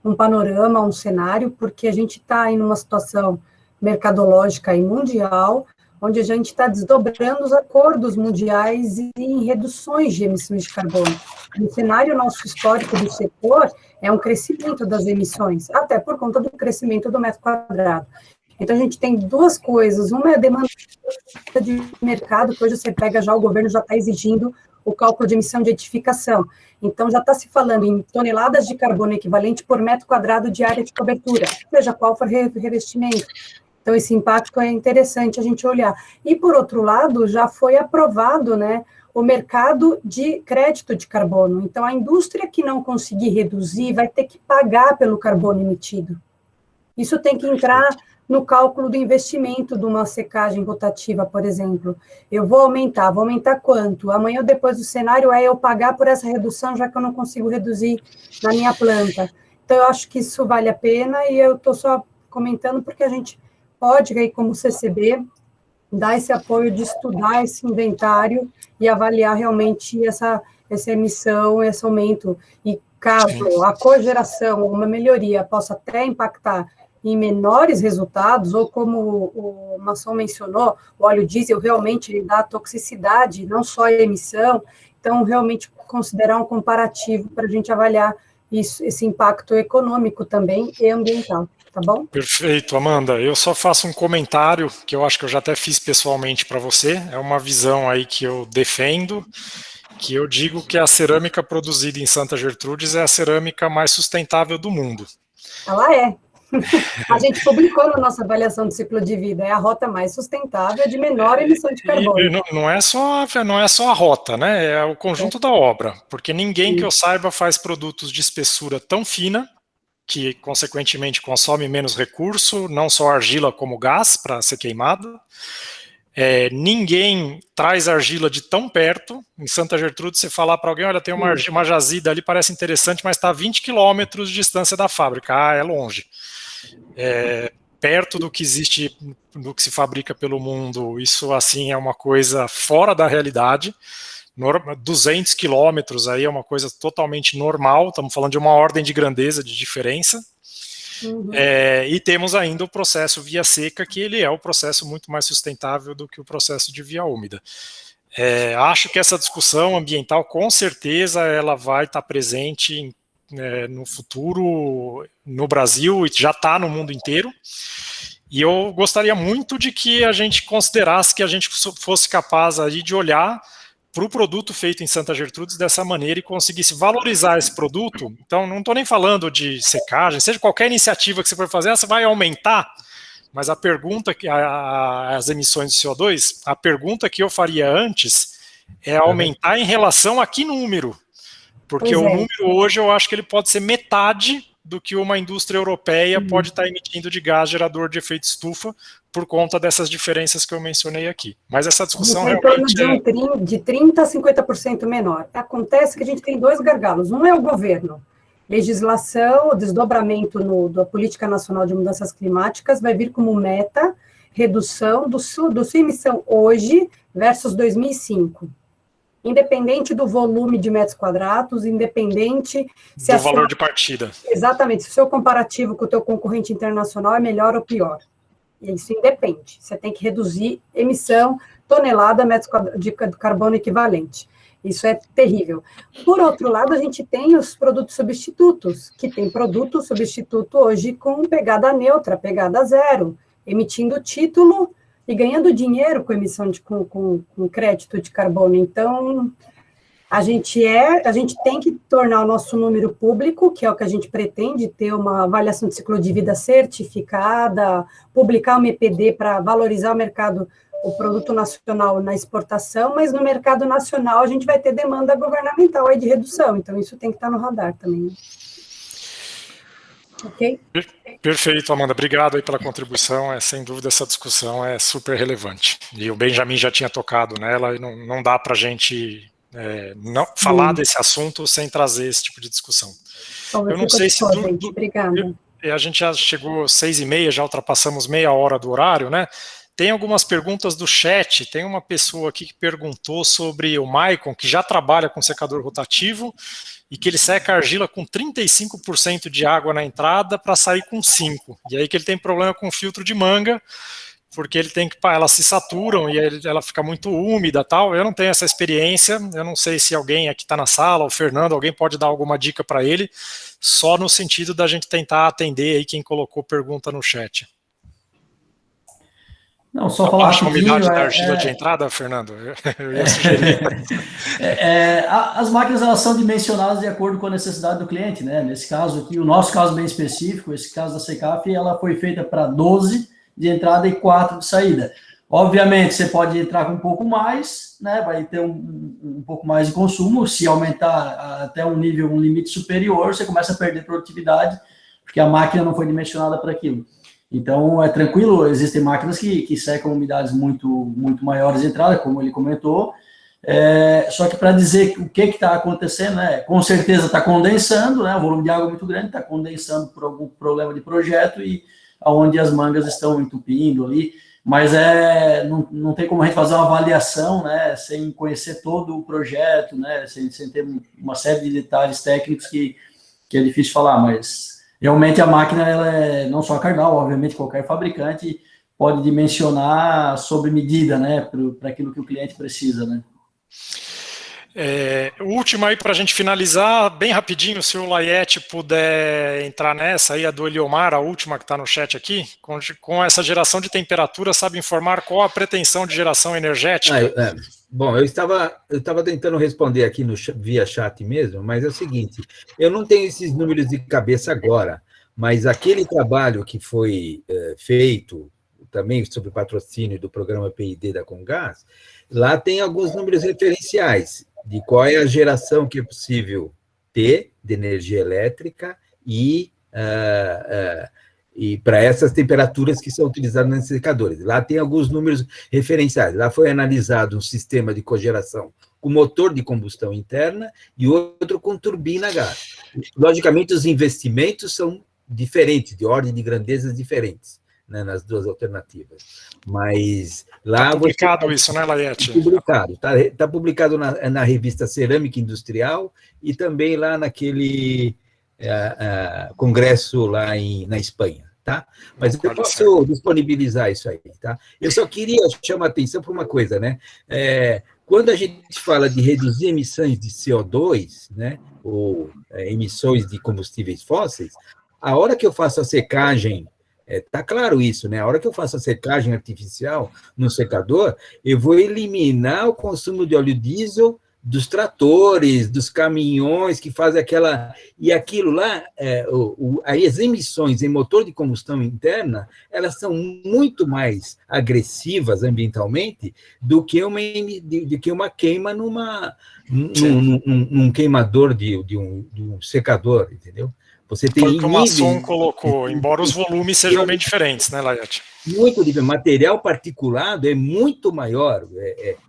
um panorama, um cenário, porque a gente está em uma situação mercadológica e mundial, onde a gente está desdobrando os acordos mundiais em reduções de emissões de carbono. No cenário nosso histórico do setor, é um crescimento das emissões, até por conta do crescimento do metro quadrado. Então, a gente tem duas coisas. Uma é a demanda de mercado, que hoje você pega já, o governo já está exigindo o cálculo de emissão de edificação. Então, já está se falando em toneladas de carbono equivalente por metro quadrado de área de cobertura, seja qual for o revestimento. Então, esse impacto é interessante a gente olhar. E, por outro lado, já foi aprovado, né, o mercado de crédito de carbono. Então, a indústria que não conseguir reduzir vai ter que pagar pelo carbono emitido. Isso tem que entrar no cálculo do investimento de uma secagem rotativa, por exemplo. Eu vou aumentar quanto? Amanhã ou depois do cenário é eu pagar por essa redução, já que eu não consigo reduzir na minha planta. Então, eu acho que isso vale a pena, e eu estou só comentando porque a gente pode, aí, como CCB, dar esse apoio de estudar esse inventário e avaliar realmente essa emissão, esse aumento. E caso a cogeração, uma melhoria, possa até impactar em menores resultados, ou como o Masson mencionou, o óleo diesel realmente dá toxicidade, não só a emissão, então realmente considerar um comparativo para a gente avaliar esse impacto econômico também e ambiental. Tá bom? Perfeito, Amanda. Eu só faço um comentário, que eu acho que eu já até fiz pessoalmente para você, é uma visão aí que eu defendo, que eu digo que a cerâmica produzida em Santa Gertrudes é a cerâmica mais sustentável do mundo. Ela é. A gente publicou na nossa avaliação de ciclo de vida, é a rota mais sustentável de menor emissão de carbono. E não é só a rota, né? É o conjunto da obra, porque ninguém que eu saiba faz produtos de espessura tão fina, que, consequentemente, consome menos recurso, não só argila como gás para ser queimado, Ninguém traz argila de tão perto. Em Santa Gertrudes, você falar para alguém, olha, tem uma jazida ali, parece interessante, mas está a 20 quilômetros de distância da fábrica. É longe. Perto do que existe, do que se fabrica pelo mundo, isso assim é uma coisa fora da realidade. 200 quilômetros aí é uma coisa totalmente normal, estamos falando de uma ordem de grandeza, de diferença. E temos ainda o processo via seca, que ele é o processo muito mais sustentável do que o processo de via úmida. Acho que essa discussão ambiental, com certeza, ela vai estar presente no futuro no Brasil e já está no mundo inteiro. E eu gostaria muito de que a gente considerasse que a gente fosse capaz aí de olhar para o produto feito em Santa Gertrudes dessa maneira e conseguisse valorizar esse produto. Então, não estou nem falando de secagem, seja qualquer iniciativa que você for fazer, você vai aumentar, mas a pergunta, as emissões de CO2, a pergunta que eu faria antes é aumentar em relação a que número? Porque o número hoje eu acho que ele pode ser metade do que uma indústria europeia pode estar emitindo de gás gerador de efeito estufa por conta dessas diferenças que eu mencionei aqui. Mas essa discussão realmente de 30% a 50% menor. Acontece que a gente tem dois gargalos. Um é o governo. Legislação, o desdobramento da Política Nacional de Mudanças Climáticas vai vir como meta redução do sua emissão hoje versus 2005. Independente do volume de metros quadrados, independente do valor de partida. Exatamente, se o seu comparativo com o teu concorrente internacional é melhor ou pior. Isso independe. Você tem que reduzir emissão, tonelada, metros de carbono equivalente. Isso é terrível. Por outro lado, a gente tem os produtos substitutos, que tem produto substituto hoje com pegada neutra, pegada zero, emitindo título e ganhando dinheiro com emissão com crédito de carbono. Então, a gente tem que tornar o nosso número público, que é o que a gente pretende, ter uma avaliação de ciclo de vida certificada, publicar uma EPD para valorizar o mercado, o produto nacional na exportação, mas no mercado nacional a gente vai ter demanda governamental aí de redução, então isso tem que estar no radar também. Ok? Perfeito, Amanda. Obrigado aí pela contribuição. Sem dúvida, essa discussão é super relevante. E o Benjamin já tinha tocado nela, e não dá para a gente não falar desse assunto sem trazer esse tipo de discussão. Bom, eu não sei se... Obrigada. A gente já chegou 6h30, já ultrapassamos meia hora do horário, né? Tem algumas perguntas do chat. Tem uma pessoa aqui que perguntou sobre o Maicon, que já trabalha com secador rotativo, e que ele seca a argila com 35% de água na entrada para sair com 5%. E aí que ele tem problema com o filtro de manga, porque ele tem que, elas se saturam e ela fica muito úmida e tal. Eu não tenho essa experiência, eu não sei se alguém aqui está na sala, o Fernando, alguém pode dar alguma dica para ele, só no sentido da gente tentar atender aí quem colocou pergunta no chat. Não, só falar a umidade da argila de entrada, Fernando? Eu ia sugerir. As máquinas, elas são dimensionadas de acordo com a necessidade do cliente, né? Nesse caso aqui, o nosso caso bem específico, esse caso da Secaf, ela foi feita para 12 de entrada e 4 de saída. Obviamente, você pode entrar com um pouco mais, né? Vai ter um pouco mais de consumo. Se aumentar até um limite superior, você começa a perder produtividade, porque a máquina não foi dimensionada para aquilo. Então, é tranquilo, existem máquinas que secam umidades muito, muito maiores de entrada, como ele comentou, só que para dizer o que está acontecendo, né, com certeza está condensando, né, o volume de água é muito grande, está condensando por algum problema de projeto e onde as mangas estão entupindo ali, mas não tem como a gente fazer uma avaliação, né, sem conhecer todo o projeto, né, sem ter uma série de detalhes técnicos que é difícil falar, mas... Realmente a máquina, ela não só a Cardal, obviamente qualquer fabricante pode dimensionar sob medida, né, para aquilo que o cliente precisa, né. Última aí para a gente finalizar, bem rapidinho, se o Laiete puder entrar nessa aí, a do Eliomar, a última que está no chat aqui, com essa geração de temperatura, sabe informar qual a pretensão de geração energética? Bom, eu estava tentando responder aqui via chat mesmo, mas é o seguinte, eu não tenho esses números de cabeça agora, mas aquele trabalho que foi feito também sobre patrocínio do programa PID da Comgás, lá tem alguns números referenciais de qual é a geração que é possível ter de energia elétrica e e para essas temperaturas que são utilizadas nos secadores. Lá tem alguns números referenciais. Lá foi analisado um sistema de cogeração com motor de combustão interna e outro com turbina a gás. Logicamente, os investimentos são diferentes, de ordem de grandezas diferentes, né, nas duas alternativas. Mas lá... Está publicado isso, né, Laiete? Está publicado na revista Cerâmica Industrial e também lá naquele congresso lá na Espanha, tá? Mas eu posso disponibilizar isso aí, tá? Eu só queria chamar a atenção para uma coisa, né? Quando a gente fala de reduzir emissões de CO2, né, ou emissões de combustíveis fósseis, a hora que eu faço a secagem, tá claro isso, né? A hora que eu faço a secagem artificial no secador, eu vou eliminar o consumo de óleo diesel dos tratores, dos caminhões que fazem aquela... E aquilo lá, as emissões em motor de combustão interna, elas são muito mais agressivas ambientalmente do que uma queima num queimador de um secador, entendeu? Você tem foi o que o Masson colocou, embora os volumes sejam bem diferentes, né, Laiete? Muito diferente. Material particulado é muito maior,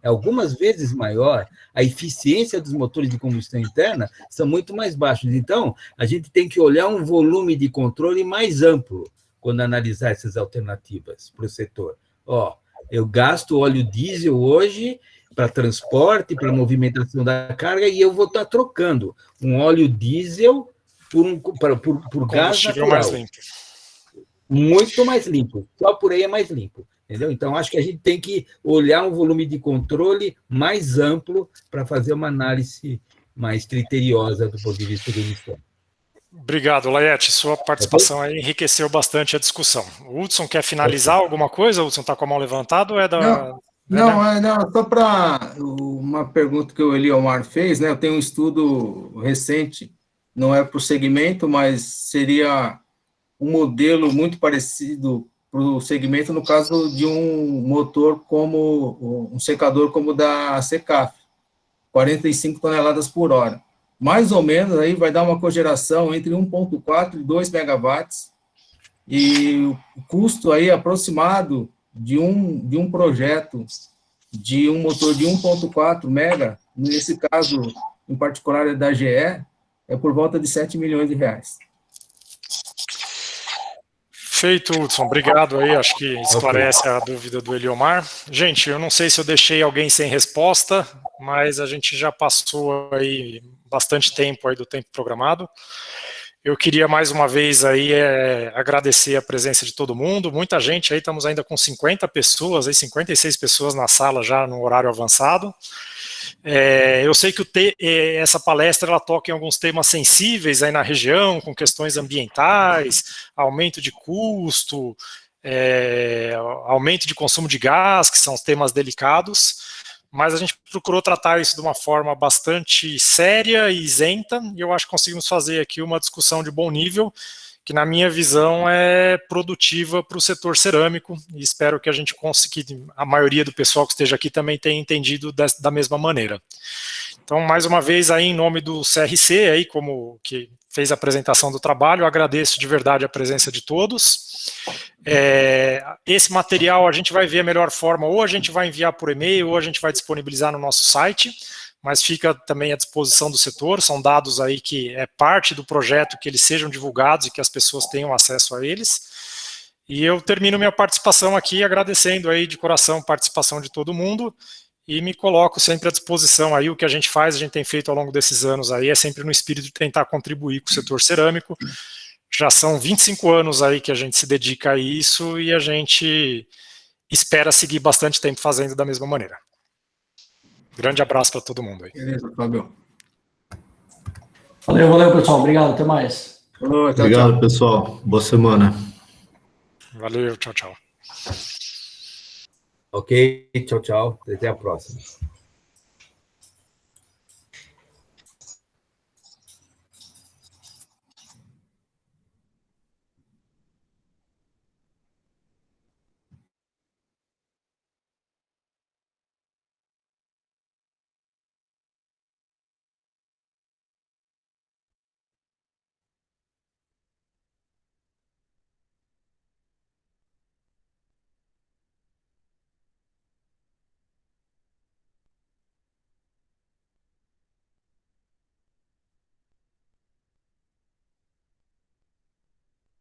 algumas vezes maior. A eficiência dos motores de combustão interna são muito mais baixos. Então, a gente tem que olhar um volume de controle mais amplo quando analisar essas alternativas para o setor. Eu gasto óleo diesel hoje para transporte, para movimentação da carga, e eu vou estar trocando um óleo diesel por gás natural. Mais limpo. Muito mais limpo. Só por aí é mais limpo. Entendeu? Então, acho que a gente tem que olhar um volume de controle mais amplo para fazer uma análise mais criteriosa do ponto de vista da emissão. Obrigado, Laiete. Sua participação aí enriqueceu bastante a discussão. O Hudson quer finalizar alguma coisa? O Hudson está com a mão levantada ou é da... Não, só para uma pergunta que o Eliomar fez, né? Eu tenho um estudo recente, não é para o segmento, mas seria um modelo muito parecido para o segmento, no caso de um motor como um secador como o da Secaf, 45 toneladas por hora. Mais ou menos, aí vai dar uma cogeração entre 1,4 e 2 megawatts, e o custo aí aproximado de um projeto de um motor de 1,4 mega, nesse caso, em particular, é da GE, é por volta de 7 milhões de reais. Feito, Hudson. Obrigado aí, acho que esclarece a dúvida do Eliomar. Gente, eu não sei se eu deixei alguém sem resposta, mas a gente já passou aí bastante tempo aí do tempo programado. Eu queria mais uma vez aí agradecer a presença de todo mundo, muita gente aí, estamos ainda com 50 pessoas, aí 56 pessoas na sala já no horário avançado. Eu sei que essa palestra ela toca em alguns temas sensíveis aí na região, com questões ambientais, aumento de custo, aumento de consumo de gás, que são os temas delicados, mas a gente procurou tratar isso de uma forma bastante séria e isenta, e eu acho que conseguimos fazer aqui uma discussão de bom nível, que na minha visão é produtiva para o setor cerâmico, e espero que a gente consiga, a maioria do pessoal que esteja aqui também tenha entendido da mesma maneira. Então, mais uma vez, aí em nome do CRC, aí como que fez a apresentação do trabalho, eu agradeço de verdade a presença de todos. Esse material a gente vai ver a melhor forma, ou a gente vai enviar por e-mail, ou a gente vai disponibilizar no nosso site, mas fica também à disposição do setor, são dados aí que é parte do projeto que eles sejam divulgados e que as pessoas tenham acesso a eles. E eu termino minha participação aqui agradecendo aí de coração a participação de todo mundo e me coloco sempre à disposição aí, o que a gente faz, a gente tem feito ao longo desses anos aí, é sempre no espírito de tentar contribuir com o setor cerâmico. Já são 25 anos aí que a gente se dedica a isso e a gente espera seguir bastante tempo fazendo da mesma maneira. Grande abraço para todo mundo aí. Beleza, Fábio. Valeu, pessoal. Obrigado, até mais. Obrigado, pessoal. Boa semana. Valeu, tchau, tchau. Ok, tchau, tchau. Até a próxima.